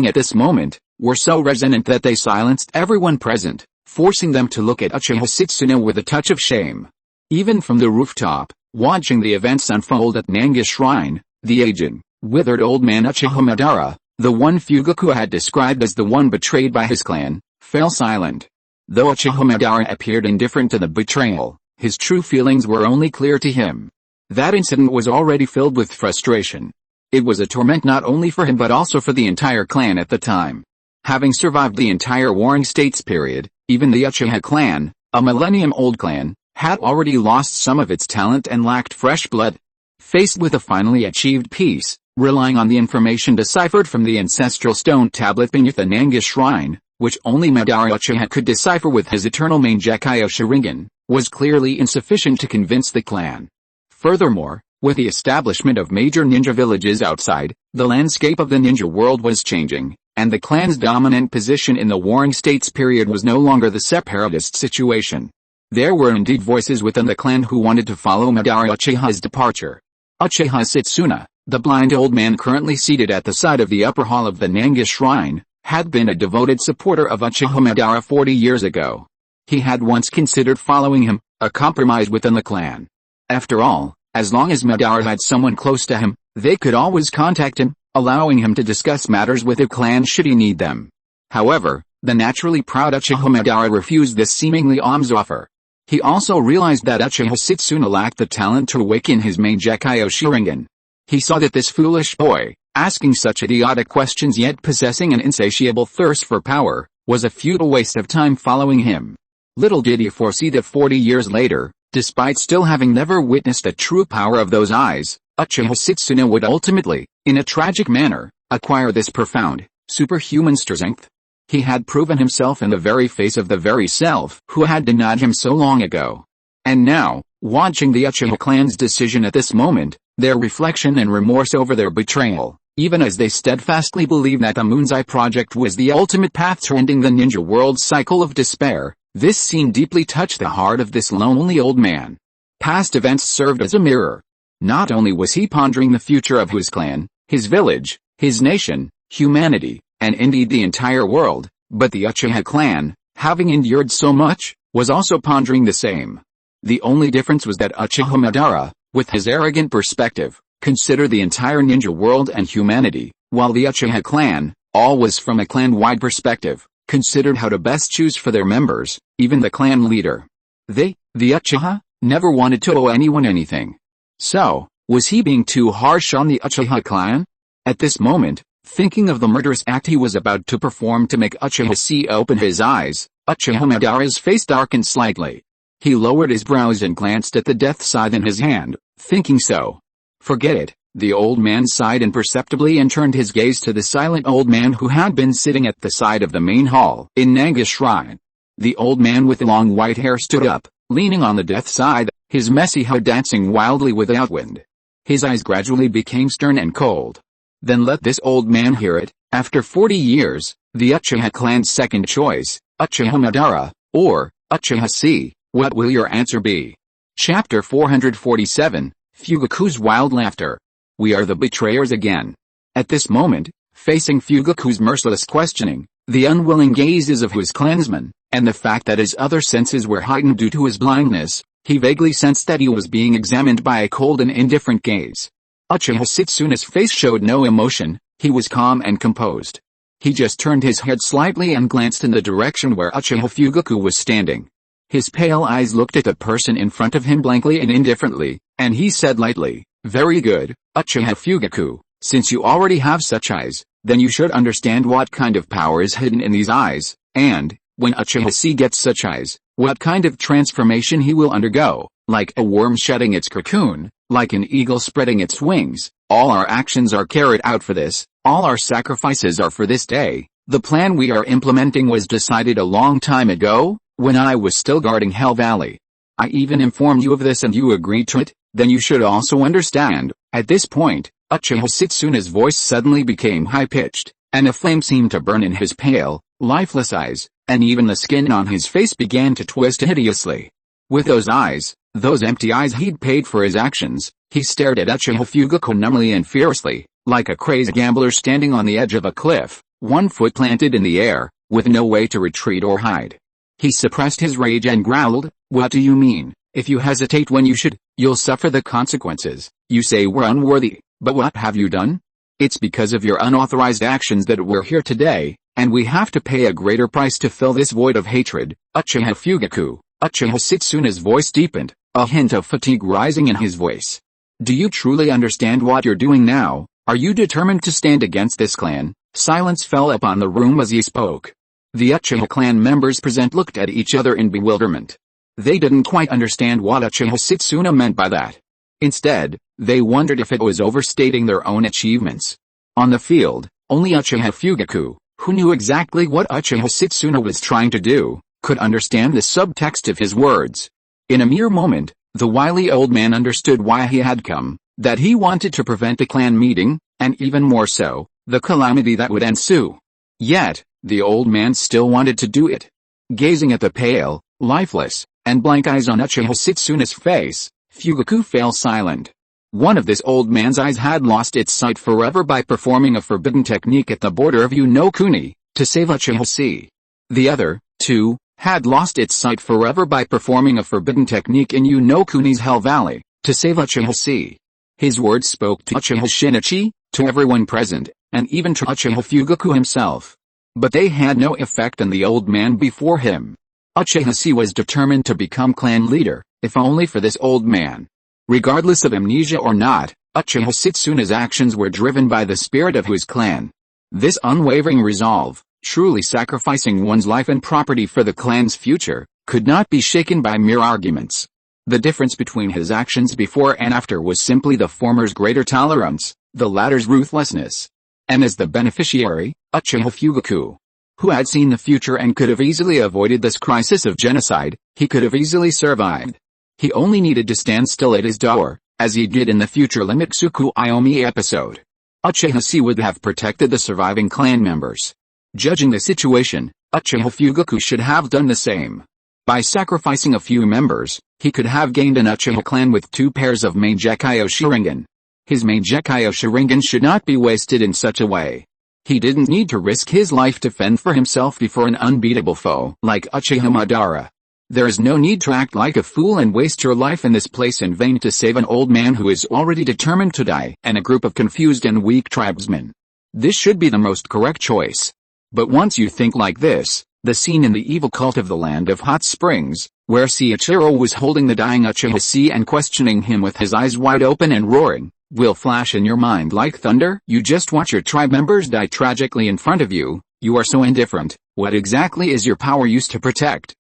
at this moment, were so resonant that they silenced everyone present, forcing them to look at Uchiha Setsuna with a touch of shame. Even from the rooftop, watching the events unfold at Nanga Shrine, the aging, withered old man Uchiha Madara, the one Fugaku had described as the one betrayed by his clan, fell silent. Though Uchiha Madara appeared indifferent to the betrayal, his true feelings were only clear to him. That incident was already filled with frustration. It was a torment not only for him but also for the entire clan at the time. Having survived the entire Warring States period, even the Uchiha clan, a millennium-old clan, had already lost some of its talent and lacked fresh blood. Faced with a finally achieved peace, relying on the information deciphered from the ancestral stone tablet beneath the Nanga Shrine, which only Madara Uchiha could decipher with his eternal Mangekyo Sharingan, was clearly insufficient to convince the clan. Furthermore, with the establishment of major ninja villages outside, the landscape of the ninja world was changing, and the clan's dominant position in the Warring States period was no longer the separatist situation. There were indeed voices within the clan who wanted to follow Madara Uchiha's departure. Uchiha Setsuna, the blind old man currently seated at the side of the upper hall of the Nanga Shrine, had been a devoted supporter of Uchiha Madara 40 years ago. He had once considered following him, a compromise within the clan. After all, as long as Madara had someone close to him, they could always contact him, allowing him to discuss matters with the clan should he need them. However, the naturally proud Uchiha Madara refused this seemingly alms offer. He also realized that Uchiha Setsuna lacked the talent to awaken his Mangekyo Sharingan. He saw that this foolish boy, asking such idiotic questions yet possessing an insatiable thirst for power, was a futile waste of time following him. Little did he foresee that 40 years later, despite still having never witnessed the true power of those eyes, Uchiha Setsuna would ultimately, in a tragic manner, acquire this profound, superhuman strength. He had proven himself in the very face of the very self who had denied him so long ago. And now, watching the Uchiha clan's decision at this moment, their reflection and remorse over their betrayal, even as they steadfastly believed that the Moon's Eye Project was the ultimate path to ending the ninja world's cycle of despair, this scene deeply touched the heart of this lonely old man. Past events served as a mirror. Not only was he pondering the future of his clan, his village, his nation, humanity, and indeed the entire world, but the Uchiha clan, having endured so much, was also pondering the same. The only difference was that Uchiha Madara, with his arrogant perspective, considered the entire ninja world and humanity, while the Uchiha clan, always from a clan-wide perspective, considered how to best choose for their members, even the clan leader. They, the Uchiha, never wanted to owe anyone anything. So, was he being too harsh on the Uchiha clan? At this moment, thinking of the murderous act he was about to perform to make Uchiha Chi open his eyes, Uchiha Madara's face darkened slightly. He lowered his brows and glanced at the death scythe in his hand, thinking so. Forget it, the old man sighed imperceptibly and turned his gaze to the silent old man who had been sitting at the side of the main hall in Nanga Shrine. The old man with long white hair stood up, leaning on the death scythe, his messy hair dancing wildly without wind. His eyes gradually became stern and cold. Then let this old man hear it, after 40 years, the Uchiha clan's second choice, Uchiha Madara, or Uchiha Chi, what will your answer be? Chapter 447, Fugaku's Wild Laughter. We are the betrayers again. At this moment, facing Fugaku's merciless questioning, the unwilling gazes of his clansmen, and the fact that his other senses were heightened due to his blindness, he vaguely sensed that he was being examined by a cold and indifferent gaze. Uchiha Setsuna's face showed no emotion, he was calm and composed. He just turned his head slightly and glanced in the direction where Uchiha Fugaku was standing. His pale eyes looked at the person in front of him blankly and indifferently, and he said lightly, "Very good, Uchiha Fugaku, since you already have such eyes, then you should understand what kind of power is hidden in these eyes, and, when Uchiha C gets such eyes, what kind of transformation he will undergo, like a worm shedding its cocoon, like an eagle spreading its wings. All our actions are carried out for this, all our sacrifices are for this day. The plan we are implementing was decided a long time ago, when I was still guarding Hell Valley. I even informed you of this and you agreed to it, then you should also understand." At this point, Uchiha Setsuna's voice suddenly became high-pitched, and a flame seemed to burn in his pale, lifeless eyes, and even the skin on his face began to twist hideously. With those eyes, those empty eyes he'd paid for his actions, he stared at Uchiha Fugaku numbly and fiercely, like a crazy gambler standing on the edge of a cliff, one foot planted in the air, with no way to retreat or hide. He suppressed his rage and growled, "What do you mean? If you hesitate when you should, you'll suffer the consequences. You say we're unworthy, but what have you done? It's because of your unauthorized actions that we're here today, and we have to pay a greater price to fill this void of hatred." Uchiha Fugaku. Uchiha Setsuna's voice deepened, a hint of fatigue rising in his voice. "Do you truly understand what you're doing now? Are you determined to stand against this clan?" Silence fell upon the room as he spoke. The Uchiha clan members present looked at each other in bewilderment. They didn't quite understand what Uchiha Setsuna meant by that. Instead, they wondered if it was overstating their own achievements. On the field, only Uchiha Fugaku, who knew exactly what Uchiha Setsuna was trying to do, could understand the subtext of his words. In a mere moment, the wily old man understood why he had come, that he wanted to prevent a clan meeting, and even more so, the calamity that would ensue. Yet, the old man still wanted to do it. Gazing at the pale, lifeless, and blank eyes on Uchiha Setsuna's face, Fugaku fell silent. One of this old man's eyes had lost its sight forever by performing a forbidden technique at the border of Unokuni, to save Uchiha C. The other, too, had lost its sight forever by performing a forbidden technique in Unokuni's Hell Valley, to save Uchiha C. His words spoke to Uchiha Shinichi, to everyone present, and even to Uchiha Fugaku himself. But they had no effect on the old man before him. Uchiha C was determined to become clan leader, if only for this old man. Regardless of amnesia or not, Uchiha Setsuna's actions were driven by the spirit of his clan. This unwavering resolve, truly sacrificing one's life and property for the clan's future, could not be shaken by mere arguments. The difference between his actions before and after was simply the former's greater tolerance, the latter's ruthlessness. And as the beneficiary, Uchiha Fugaku, who had seen the future and could have easily avoided this crisis of genocide, he could have easily survived. He only needed to stand still at his door, as he did in the future Limitsuku Iomi episode. Uchiha C would have protected the surviving clan members. Judging the situation, Uchiha Fugaku should have done the same. By sacrificing a few members, he could have gained an Uchiha clan with 2 pairs of Mangekyo Sharingan. His Mangekyo Sharingan should not be wasted in such a way. He didn't need to risk his life to fend for himself before an unbeatable foe like Uchiha Madara. There is no need to act like a fool and waste your life in this place in vain to save an old man who is already determined to die and a group of confused and weak tribesmen. This should be the most correct choice. But once you think like this, the scene in the evil cult of the Land of Hot Springs, where Seiichiro was holding the dying Uchiha C and questioning him with his eyes wide open and roaring, will flash in your mind like thunder. You just watch your tribe members die tragically in front of you, you are so indifferent. What exactly is your power used to protect?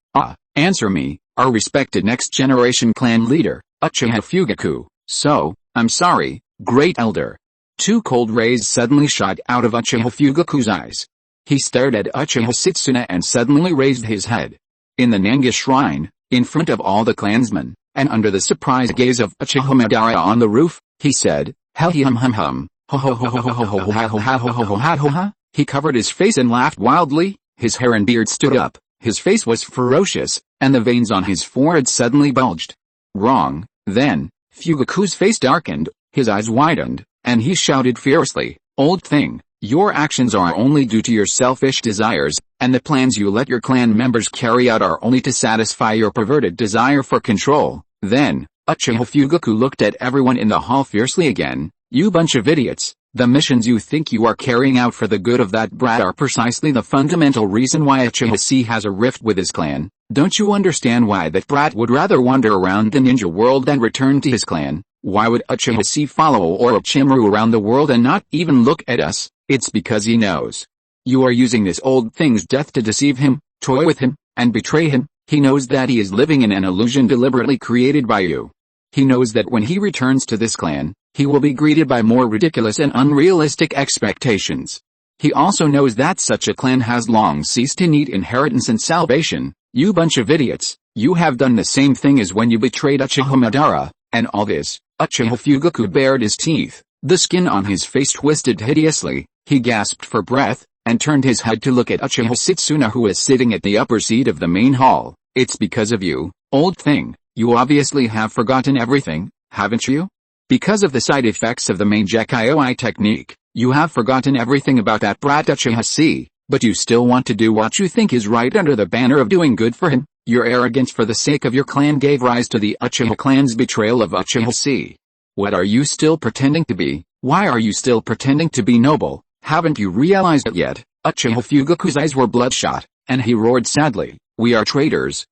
Answer me, our respected next generation clan leader, Uchiha Fugaku. So, I'm sorry, great elder. 2 cold rays suddenly shot out of Uchiha Fugaku's eyes. He stared at Uchiha Setsuna and suddenly raised his head. In the Nanga shrine, in front of all the clansmen, and under the surprised gaze of Uchiha Madara on the roof, he said, "Hell hum hum hum, ho ho ho ho ho ho ho ho ho ho ho ho ho." He covered his face and laughed wildly, his hair and beard stood up, his face was ferocious, and the veins on his forehead suddenly bulged. Wrong, then, Fugaku's face darkened, his eyes widened, and he shouted fiercely, "Old thing, Your actions are only due to your selfish desires, and the plans you let your clan members carry out are only to satisfy your perverted desire for control. Then, Uchiha Fugaku looked at everyone in the hall fiercely again. You bunch of idiots. The missions you think you are carrying out for the good of that brat are precisely the fundamental reason why Uchiha Chi has a rift with his clan. Don't you understand why that brat would rather wander around the ninja world than return to his clan? Why would Uchiha Chi follow Orochimaru around the world and not even look at us? It's because he knows. You are using this old thing's death to deceive him, toy with him, and betray him. He knows that he is living in an illusion deliberately created by you. He knows that when he returns to this clan, he will be greeted by more ridiculous and unrealistic expectations. He also knows that such a clan has long ceased to need inheritance and salvation. You bunch of idiots, you have done the same thing as when you betrayed Uchiha Madara, and all this. Uchiha Fugaku bared his teeth, the skin on his face twisted hideously. He gasped for breath, and turned his head to look at Uchiha Setsuna, who is sitting at the upper seat of the main hall. It's because of you, old thing. You obviously have forgotten everything, haven't you? Because of the side effects of the main Gekaioi technique, you have forgotten everything about that brat Uchiha Chi, but you still want to do what you think is right under the banner of doing good for him. Your arrogance for the sake of your clan gave rise to the Uchiha clan's betrayal of Uchiha Chi. What are you still pretending to be? Why are you still pretending to be noble? Haven't you realized it yet? Uchiha Fugaku's eyes were bloodshot, and he roared sadly, we are traitors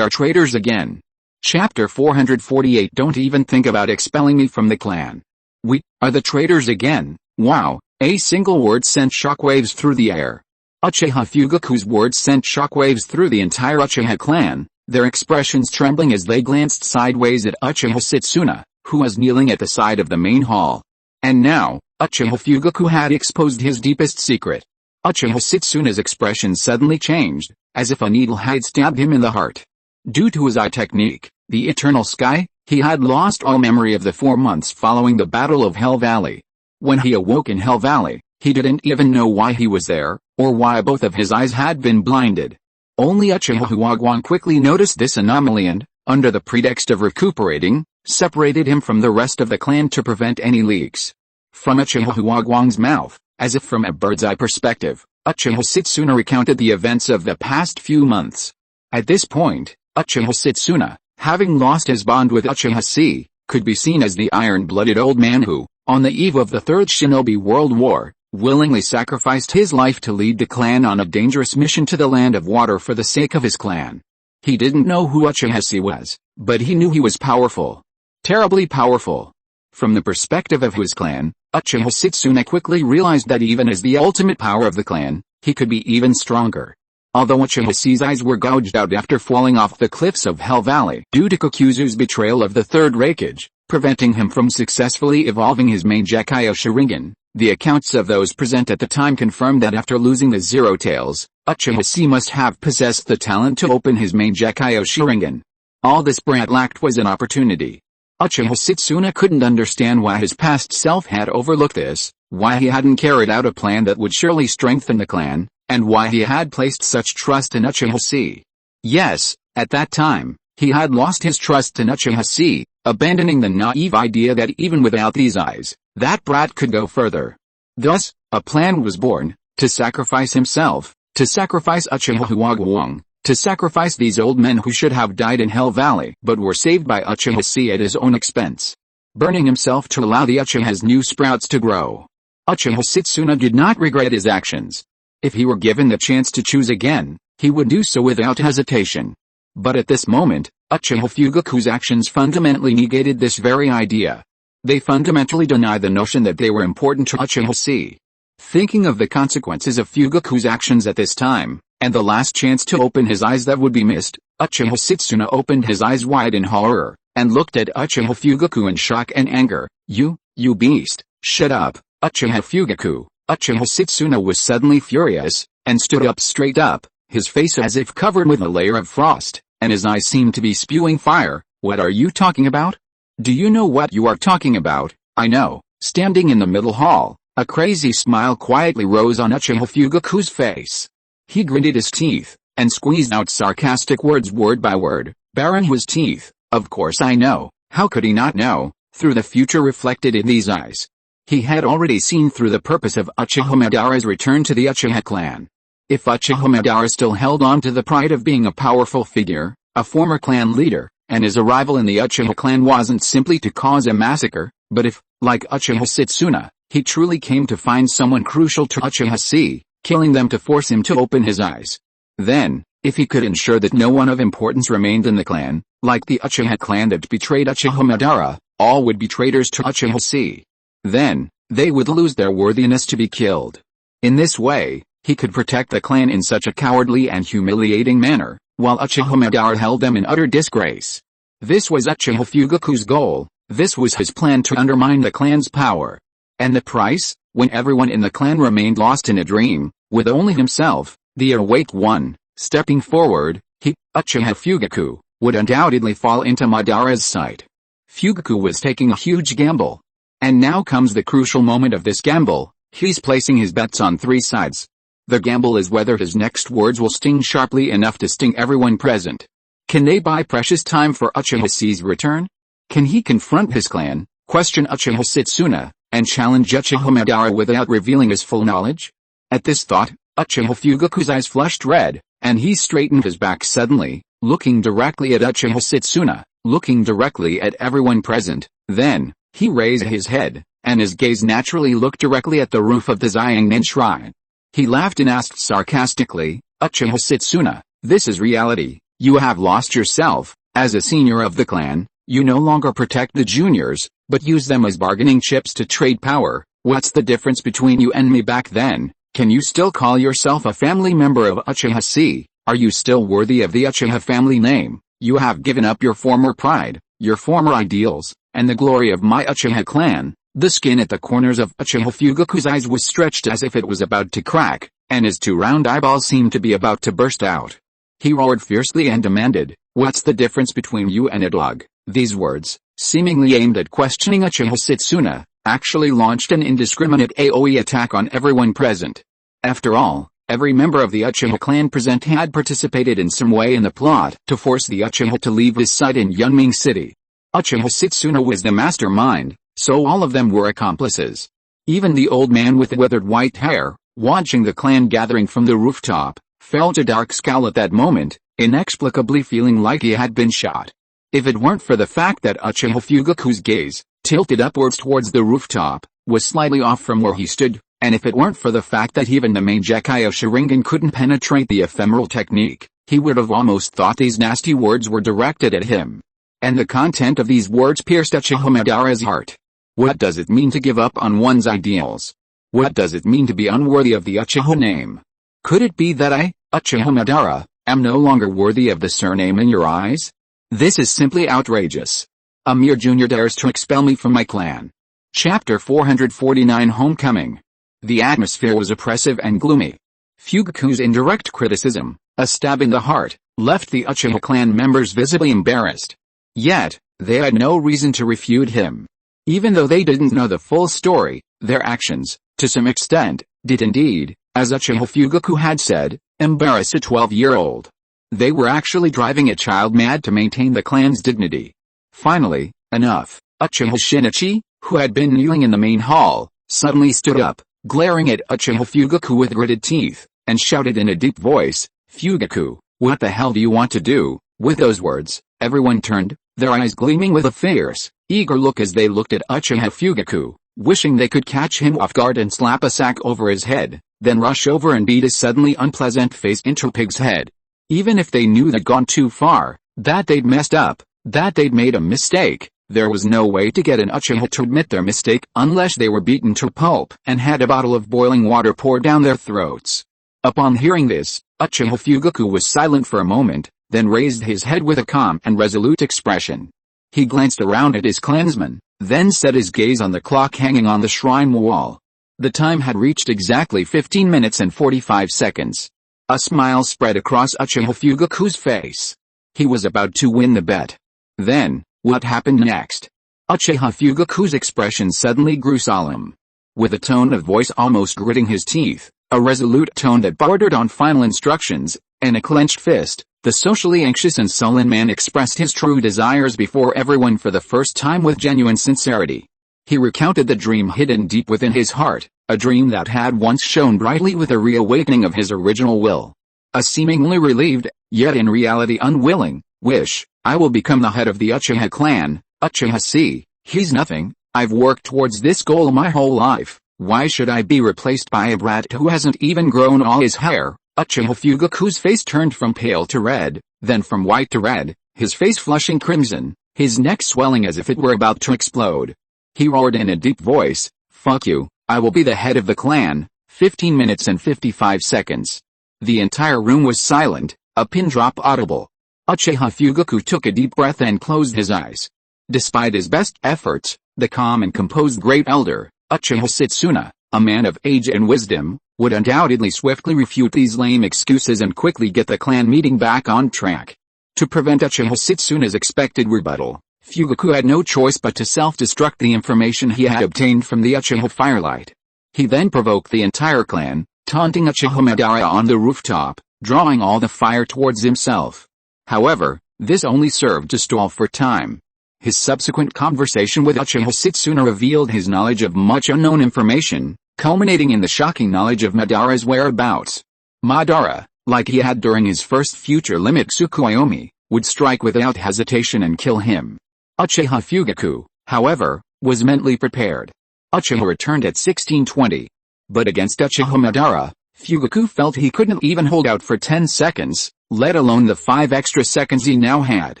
again. Chapter 448. Don't even think about expelling me from the clan. We are the traitors again. Wow, a single word sent shockwaves through the air. Uchiha Fugaku's words sent shockwaves through the entire Uchiha clan, their expressions trembling as they glanced sideways at Uchiha Setsuna, who was kneeling at the side of the main hall. And now, Uchiha Fugaku had exposed his deepest secret. Uchiha Setsuna's expression suddenly changed, as if a needle had stabbed him in the heart. Due to his eye technique, the Eternal Sky, he had lost all memory of the 4 months following the Battle of Hell Valley. When he awoke in Hell Valley, he didn't even know why he was there, or why both of his eyes had been blinded. Only Uchiha Huagwang quickly noticed this anomaly and, under the pretext of recuperating, separated him from the rest of the clan to prevent any leaks. From Uchiha Huagwang's mouth, as if from a bird's-eye perspective, Uchiha Setsuna recounted the events of the past few months. At this point, Uchiha Setsuna, having lost his bond with Uchiha Chi, could be seen as the iron-blooded old man who, on the eve of the Third Shinobi World War, willingly sacrificed his life to lead the clan on a dangerous mission to the Land of Water for the sake of his clan. He didn't know who Uchiha Chi was, but he knew he was powerful. Terribly powerful. From the perspective of his clan, Uchiha Setsuna quickly realized that even as the ultimate power of the clan, he could be even stronger. Although Uchiha Chi's eyes were gouged out after falling off the cliffs of Hell Valley due to Kokuzu's betrayal of the Third Raikage, preventing him from successfully evolving his main Gekaiyo Sharingan, the accounts of those present at the time confirmed that after losing the Zero Tails, Uchiha Chi must have possessed the talent to open his main Gekaiyo Sharingan. All this brat lacked was an opportunity. Uchiha Setsuna couldn't understand why his past self had overlooked this, why he hadn't carried out a plan that would surely strengthen the clan, and why he had placed such trust in Uchiha Chi. Yes, at that time, he had lost his trust in Uchiha Chi, abandoning the naive idea that even without these eyes, that brat could go further. Thus, a plan was born, to sacrifice himself, to sacrifice Uchiha Huagwang, to sacrifice these old men who should have died in Hell Valley but were saved by Uchiha Chi at his own expense. Burning himself to allow the Uchiha's new sprouts to grow. Uchiha Setsuna did not regret his actions. If he were given the chance to choose again, he would do so without hesitation. But at this moment, Uchiha Fugaku's actions fundamentally negated this very idea. They fundamentally deny the notion that they were important to Uchiha Chi. Thinking of the consequences of Fugaku's actions at this time, and the last chance to open his eyes that would be missed, Uchiha Setsuna opened his eyes wide in horror, and looked at Uchiha Fugaku in shock and anger. You beast, shut up, Uchiha Fugaku. Uchiha Setsuna was suddenly furious, and stood up straight up, his face as if covered with a layer of frost, and his eyes seemed to be spewing fire. What are you talking about? Do you know what you are talking about? I know. Standing in the middle hall, a crazy smile quietly rose on Uchiha Fugaku's face. He gritted his teeth, and squeezed out sarcastic words word by word, baring his teeth. Of course I know. How could he not know, through the future reflected in these eyes? He had already seen through the purpose of Uchiha Madara's return to the Uchiha clan. If Uchiha Madara still held on to the pride of being a powerful figure, a former clan leader, and his arrival in the Uchiha clan wasn't simply to cause a massacre, but if, like Uchiha Setsuna, he truly came to find someone crucial to Uchiha Chi, killing them to force him to open his eyes. Then, if he could ensure that no one of importance remained in the clan, like the Uchiha clan that betrayed Uchiha Madara, all would be traitors to Uchiha Chi. Then, they would lose their worthiness to be killed. In this way, he could protect the clan in such a cowardly and humiliating manner, while Uchiha Madara held them in utter disgrace. This was Uchiha Fugaku's goal. This was his plan to undermine the clan's power. And the price? When everyone in the clan remained lost in a dream, with only himself, the awake one, stepping forward, he, Uchiha Fugaku, would undoubtedly fall into Madara's sight. Fugaku was taking a huge gamble. And now comes the crucial moment of this gamble. He's placing his bets on three sides. The gamble is whether his next words will sting sharply enough to sting everyone present. Can they buy precious time for Uchiha Chi's return? Can he confront his clan, question Uchiha Setsuna, and challenge Uchiha Madara without revealing his full knowledge? At this thought, Uchiha Fugaku's eyes flushed red, and he straightened his back suddenly, looking directly at Uchiha Setsuna, looking directly at everyone present. Then, he raised his head, and his gaze naturally looked directly at the roof of the Zyangnin shrine. He laughed and asked sarcastically, Uchiha Setsuna, this is reality. You have lost yourself. As a senior of the clan, you no longer protect the juniors, but use them as bargaining chips to trade power. What's the difference between you and me back then? Can you still call yourself a family member of Uchiha Chi? Are you still worthy of the Uchiha family name? You have given up your former pride, your former ideals, and the glory of my Uchiha clan. The skin at the corners of Uchiha Fugaku's eyes was stretched as if it was about to crack, and his two round eyeballs seemed to be about to burst out. He roared fiercely and demanded, what's the difference between you and a dog? These words, seemingly aimed at questioning Uchiha Setsuna, actually launched an indiscriminate AoE attack on everyone present. After all, every member of the Uchiha clan present had participated in some way in the plot to force the Uchiha to leave his site in Yunming City. Uchiha Setsuna was the mastermind, so all of them were accomplices. Even the old man with the withered white hair, watching the clan gathering from the rooftop, felt a dark scowl at that moment, inexplicably feeling like he had been shot. If it weren't for the fact that Uchiha Fugaku's gaze, tilted upwards towards the rooftop, was slightly off from where he stood, and if it weren't for the fact that even the Mangekyou Sharingan couldn't penetrate the ephemeral technique, he would have almost thought these nasty words were directed at him. And the content of these words pierced Uchiha Madara's heart. What does it mean to give up on one's ideals? What does it mean to be unworthy of the Uchiha name? Could it be that I, Uchiha Madara, am no longer worthy of the surname in your eyes? This is simply outrageous. A mere junior dares to expel me from my clan. Chapter 449 Homecoming. The atmosphere was oppressive and gloomy. Fugaku's indirect criticism, a stab in the heart, left the Uchiha clan members visibly embarrassed. Yet, they had no reason to refute him. Even though they didn't know the full story, their actions, to some extent, did indeed, as Uchiha Fugaku had said, embarrass a 12-year-old. They were actually driving a child mad to maintain the clan's dignity. Finally, enough. Uchiha Shinichi, who had been kneeling in the main hall, suddenly stood up, glaring at Uchiha Fugaku with gritted teeth, and shouted in a deep voice, Fugaku, what the hell do you want to do? With those words, everyone turned, their eyes gleaming with a fierce, eager look as they looked at Uchiha Fugaku, wishing they could catch him off guard and slap a sack over his head, then rush over and beat his suddenly unpleasant face into a pig's head. Even if they knew they'd gone too far, that they'd messed up, that they'd made a mistake, there was no way to get an Uchiha to admit their mistake unless they were beaten to pulp and had a bottle of boiling water poured down their throats. Upon hearing this, Uchiha Fugaku was silent for a moment, then raised his head with a calm and resolute expression. He glanced around at his clansmen, then set his gaze on the clock hanging on the shrine wall. The time had reached exactly 15 minutes and 45 seconds. A smile spread across Uchiha Fugaku's face. He was about to win the bet. Then, what happened next? Uchiha Fugaku's expression suddenly grew solemn. With a tone of voice almost gritting his teeth, a resolute tone that bordered on final instructions, and a clenched fist, the socially anxious and sullen man expressed his true desires before everyone for the first time with genuine sincerity. He recounted the dream hidden deep within his heart, a dream that had once shone brightly with a reawakening of his original will. A seemingly relieved, yet in reality unwilling, wish. I will become the head of the Uchiha clan. Uchiha Chi. He's nothing. I've worked towards this goal my whole life. Why should I be replaced by a brat who hasn't even grown all his hair? Uchiha Fugaku's face turned from pale to red, then from white to red, his face flushing crimson, his neck swelling as if it were about to explode. He roared in a deep voice, "Fuck you, I will be the head of the clan." 15 minutes and 55 seconds. The entire room was silent, a pin drop audible. Uchiha Fugaku took a deep breath and closed his eyes. Despite his best efforts, the calm and composed great elder, Uchiha Setsuna, a man of age and wisdom, would undoubtedly swiftly refute these lame excuses and quickly get the clan meeting back on track. To prevent Uchiha Setsuna's expected rebuttal, Fugaku had no choice but to self-destruct the information he had obtained from the Uchiha firelight. He then provoked the entire clan, taunting Uchiha Madara on the rooftop, drawing all the fire towards himself. However, this only served to stall for time. His subsequent conversation with Uchiha Setsuna revealed his knowledge of much unknown information, culminating in the shocking knowledge of Madara's whereabouts. Madara, like he had during his first future limit Tsukuyomi, would strike without hesitation and kill him. Uchiha Fugaku, however, was mentally prepared. Uchiha returned at 1620. But against Uchiha Madara, Fugaku felt he couldn't even hold out for 10 seconds, let alone the 5 extra seconds he now had.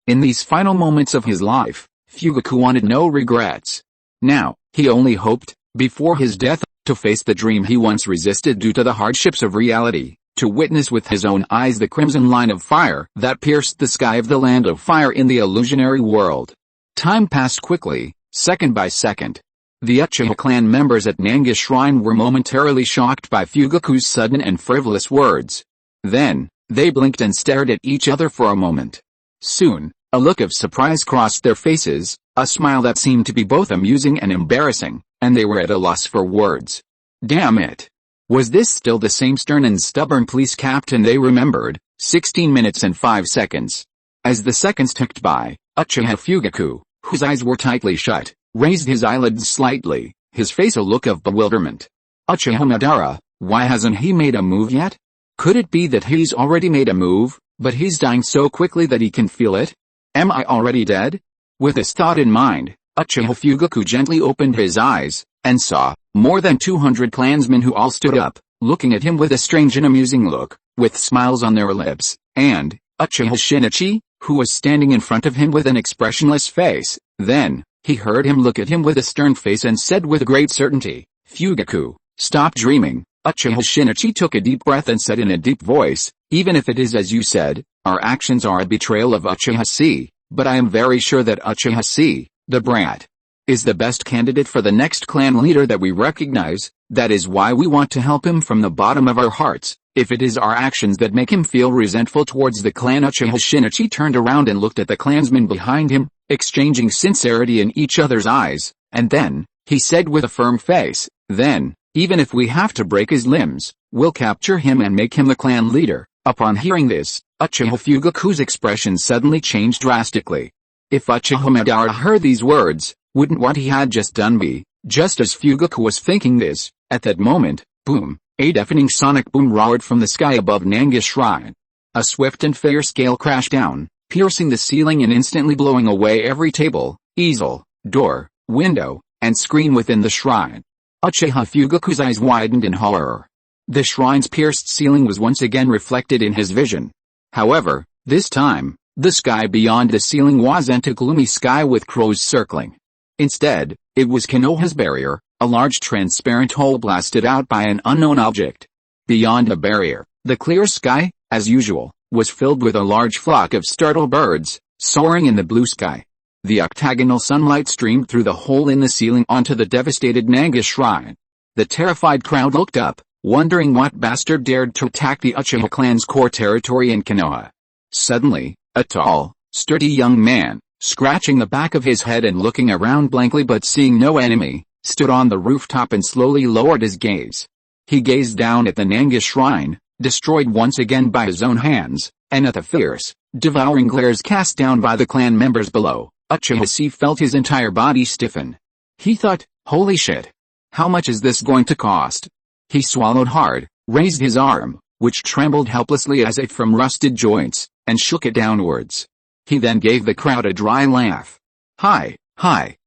In these final moments of his life, Fugaku wanted no regrets. Now, he only hoped, before his death, to face the dream he once resisted due to the hardships of reality, to witness with his own eyes the crimson line of fire that pierced the sky of the land of fire in the illusionary world. Time passed quickly, second by second. The Uchiha clan members at Nanga's shrine were momentarily shocked by Fugaku's sudden and frivolous words. Then, they blinked and stared at each other for a moment. Soon, a look of surprise crossed their faces, a smile that seemed to be both amusing and embarrassing, and they were at a loss for words. Damn it! Was this still the same stern and stubborn police captain they remembered? 16 minutes and 5 seconds. As the seconds ticked by, Uchiha Fugaku, whose eyes were tightly shut, raised his eyelids slightly, his face a look of bewilderment. Uchiha Madara, why hasn't he made a move yet? Could it be that he's already made a move, but he's dying so quickly that he can feel it? Am I already dead? With this thought in mind, Uchiha Fugaku gently opened his eyes, and saw more than 200 clansmen who all stood up, looking at him with a strange and amusing look, with smiles on their lips, and Uchiha Shinichi, who was standing in front of him with an expressionless face. Then, he heard him look at him with a stern face and said with great certainty, "Fugaku, stop dreaming." Uchiha Shinichi took a deep breath and said in a deep voice, "Even if it is as you said, our actions are a betrayal of Uchiha Chi, but I am very sure that Uchiha Chi, the brat, is the best candidate for the next clan leader that we recognize. That is why we want to help him from the bottom of our hearts. If it is our actions that make him feel resentful towards the clan." Uchiha Shinichi turned around and looked at the clansmen behind him, exchanging sincerity in each other's eyes, and then, he said with a firm face, "Then, even if we have to break his limbs, we'll capture him and make him the clan leader." Upon hearing this, Uchiha Fugaku's expression suddenly changed drastically. If Uchiha Madara heard these words, wouldn't what he had just done be? Just as Fugaku was thinking this, at that moment, boom, a deafening sonic boom roared from the sky above Nanga's shrine. A swift and fierce gale crashed down, piercing the ceiling and instantly blowing away every table, easel, door, window, and screen within the shrine. Uchiha Fugaku's eyes widened in horror. The shrine's pierced ceiling was once again reflected in his vision. However, this time, the sky beyond the ceiling wasn't a gloomy sky with crows circling. Instead, it was Konoha's barrier, a large transparent hole blasted out by an unknown object. Beyond the barrier, the clear sky, as usual, was filled with a large flock of startled birds, soaring in the blue sky. The octagonal sunlight streamed through the hole in the ceiling onto the devastated Nanga shrine. The terrified crowd looked up, wondering what bastard dared to attack the Uchiha clan's core territory in Konoha. Suddenly, a tall, sturdy young man, scratching the back of his head and looking around blankly but seeing no enemy, stood on the rooftop and slowly lowered his gaze. He gazed down at the Nanga shrine, destroyed once again by his own hands, and at the fierce, devouring glares cast down by the clan members below. Uchiha Chi felt his entire body stiffen. He thought, holy shit. How much is this going to cost? He swallowed hard, raised his arm, which trembled helplessly as if from rusted joints, and shook it downwards. He then gave the crowd a dry laugh. Hi,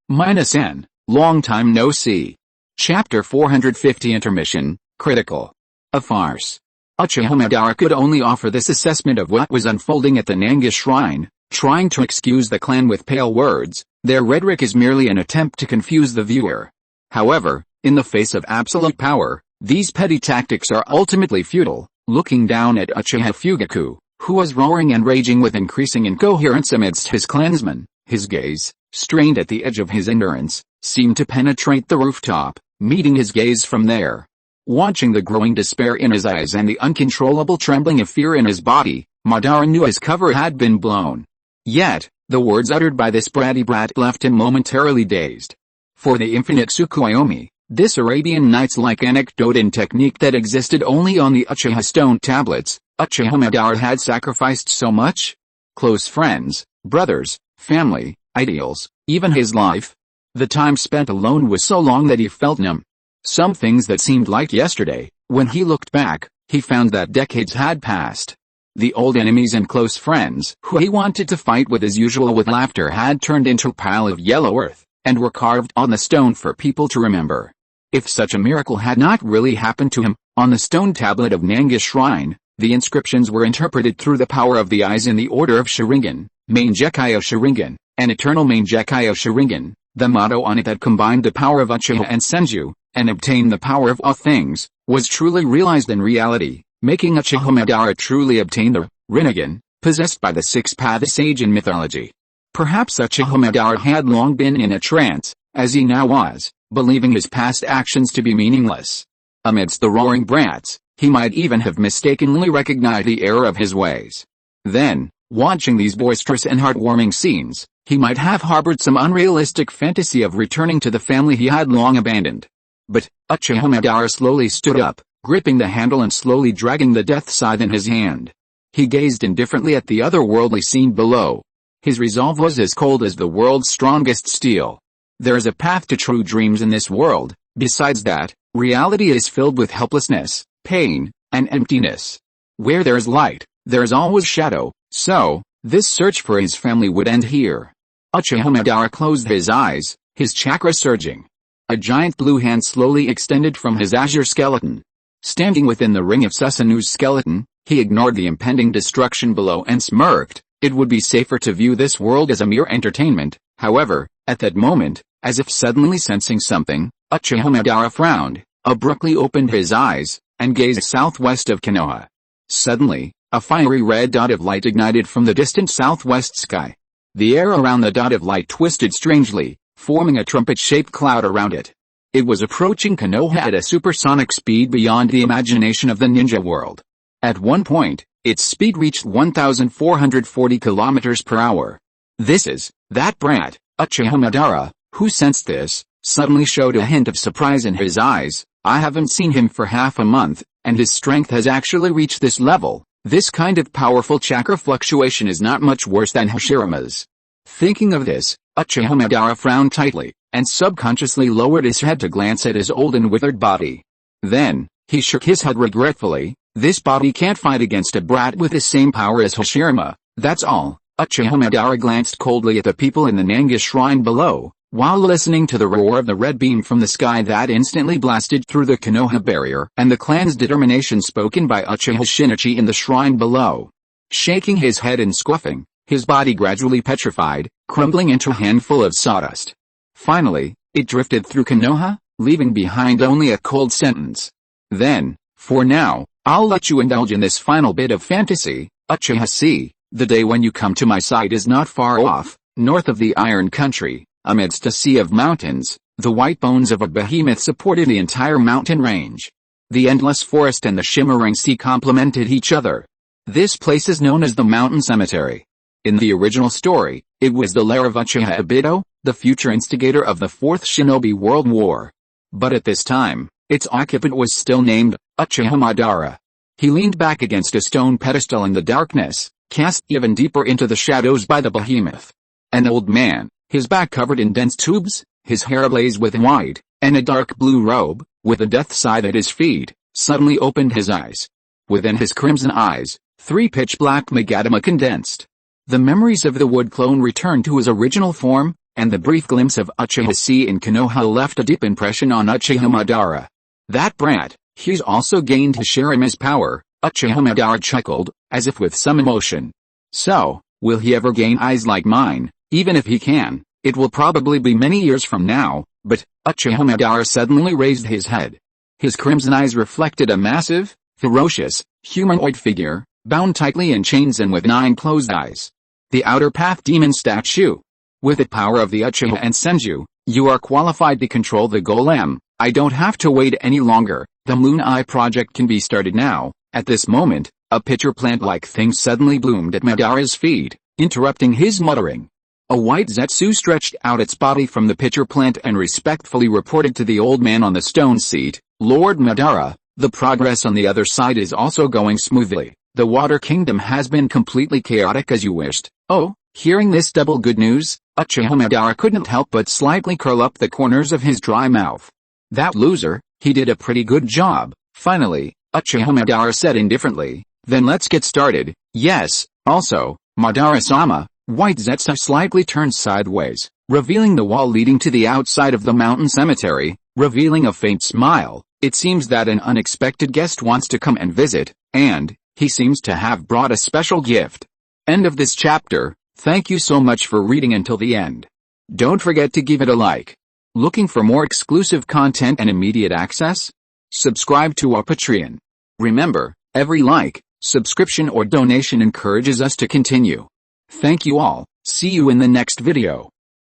minus N, long time no see. Chapter 450 Intermission, Critical. A farce. Uchiha Madara could only offer this assessment of what was unfolding at the Nanga shrine, trying to excuse the clan with pale words. Their rhetoric is merely an attempt to confuse the viewer. However, in the face of absolute power, these petty tactics are ultimately futile. Looking down at Uchiha Fugaku, who was roaring and raging with increasing incoherence amidst his clansmen, his gaze, strained at the edge of his endurance, seemed to penetrate the rooftop, meeting his gaze from there. Watching the growing despair in his eyes and the uncontrollable trembling of fear in his body, Madara knew his cover had been blown. Yet, the words uttered by this bratty brat left him momentarily dazed. For the infinite Tsukuyomi, this Arabian Nights-like anecdote and technique that existed only on the Uchiha stone tablets, Uchiha Madara had sacrificed so much? Close friends, brothers, family, ideals, even his life. The time spent alone was so long that he felt numb. Some things that seemed like yesterday, when he looked back, he found that decades had passed. The old enemies and close friends who he wanted to fight with as usual with laughter had turned into a pile of yellow earth, and were carved on the stone for people to remember. If such a miracle had not really happened to him, on the stone tablet of Nanga Shrine, the inscriptions were interpreted through the power of the eyes in the order of Sharingan, Mangekyo Sharingan, and Eternal Mangekyo Sharingan, the motto on it that combined the power of Uchiha and Senju, and obtained the power of all things, was truly realized in reality, making Uchiha Madara truly obtain the Rinnegan, possessed by the six-path sage in mythology. Perhaps Uchiha Madara had long been in a trance, as he now was, believing his past actions to be meaningless. Amidst the roaring brats, he might even have mistakenly recognized the error of his ways. Then, watching these boisterous and heartwarming scenes, he might have harbored some unrealistic fantasy of returning to the family he had long abandoned. But, Uchiha Madara slowly stood up, gripping the handle and slowly dragging the death scythe in his hand. He gazed indifferently at the otherworldly scene below. His resolve was as cold as the world's strongest steel. There is a path to true dreams in this world. Besides that, reality is filled with helplessness, pain, and emptiness. Where there is light, there is always shadow, so, this search for his family would end here. Uchiha Madara closed his eyes, his chakra surging. A giant blue hand slowly extended from his azure skeleton. Standing within the ring of Susanu's skeleton, he ignored the impending destruction below and smirked. It would be safer to view this world as a mere entertainment. However, at that moment, as if suddenly sensing something, Uchiha Madara frowned, abruptly opened his eyes, and gazed southwest of Konoha. Suddenly, a fiery red dot of light ignited from the distant southwest sky. The air around the dot of light twisted strangely, forming a trumpet-shaped cloud around it. It was approaching Konoha at a supersonic speed beyond the imagination of the ninja world. At one point, its speed reached 1,440 kilometers per hour. That brat, Uchiha Madara, who sensed this, suddenly showed a hint of surprise in his eyes. I haven't seen him for half a month, and his strength has actually reached this level. This kind of powerful chakra fluctuation is not much worse than Hashirama's. Thinking of this, Uchiha Madara frowned tightly, and subconsciously lowered his head to glance at his old and withered body. Then, he shook his head regretfully. This body can't fight against a brat with the same power as Hashirama, that's all. Uchiha Madara glanced coldly at the people in the Nanga shrine below, while listening to the roar of the red beam from the sky that instantly blasted through the Konoha barrier and the clan's determination spoken by Uchiha Shinichi in the shrine below. Shaking his head and scoffing, his body gradually petrified, crumbling into a handful of sawdust. Finally, it drifted through Konoha, leaving behind only a cold sentence. Then, for now, I'll let you indulge in this final bit of fantasy. Uchiha see, the day when you come to my side is not far off. North of the Iron Country, amidst a sea of mountains, the white bones of a behemoth supported the entire mountain range. The endless forest and the shimmering sea complemented each other. This place is known as the Mountain Cemetery. In the original story, it was the lair of Uchiha Obito, the future instigator of the Fourth Shinobi World War. But at this time, its occupant was still named Uchiha Madara. He leaned back against a stone pedestal in the darkness, cast even deeper into the shadows by the behemoth. An old man, his back covered in dense tubes, his hair ablaze with white, and a dark blue robe, with a death sigh at his feet, suddenly opened his eyes. Within his crimson eyes, 3 pitch-black magadama condensed. The memories of the wood clone returned to his original form, and the brief glimpse of Uchiha Chi in Konoha left a deep impression on Uchiha Madara. That brat, he's also gained his share in his power, Uchiha Madara chuckled, as if with some emotion. So, will he ever gain eyes like mine? Even if he can, it will probably be many years from now. But, Uchiha Madara suddenly raised his head. His crimson eyes reflected a massive, ferocious, humanoid figure, bound tightly in chains and with 9 closed eyes. The outer path demon statue. With the power of the Uchiha and Senju, you are qualified to control the golem. I don't have to wait any longer. The Moon Eye project can be started now. At this moment, a pitcher plant-like thing suddenly bloomed at Madara's feet, interrupting his muttering. A white Zetsu stretched out its body from the pitcher plant and respectfully reported to the old man on the stone seat, Lord Madara, the progress on the other side is also going smoothly. The Water Kingdom has been completely chaotic as you wished. Oh, hearing this double good news, Uchiha Madara couldn't help but slightly curl up the corners of his dry mouth. That loser, he did a pretty good job. Finally, Uchiha Madara said indifferently, then let's get started. Yes, also, Madara-sama. White Zetsu slightly turned sideways, revealing the wall leading to the outside of the mountain cemetery, revealing a faint smile. It seems that an unexpected guest wants to come and visit, and he seems to have brought a special gift. End of this chapter. Thank you so much for reading until the end. Don't forget to give it a like. Looking for more exclusive content and immediate access? Subscribe to our Patreon. Remember, every like, subscription or donation encourages us to continue. Thank you all. See you in the next video.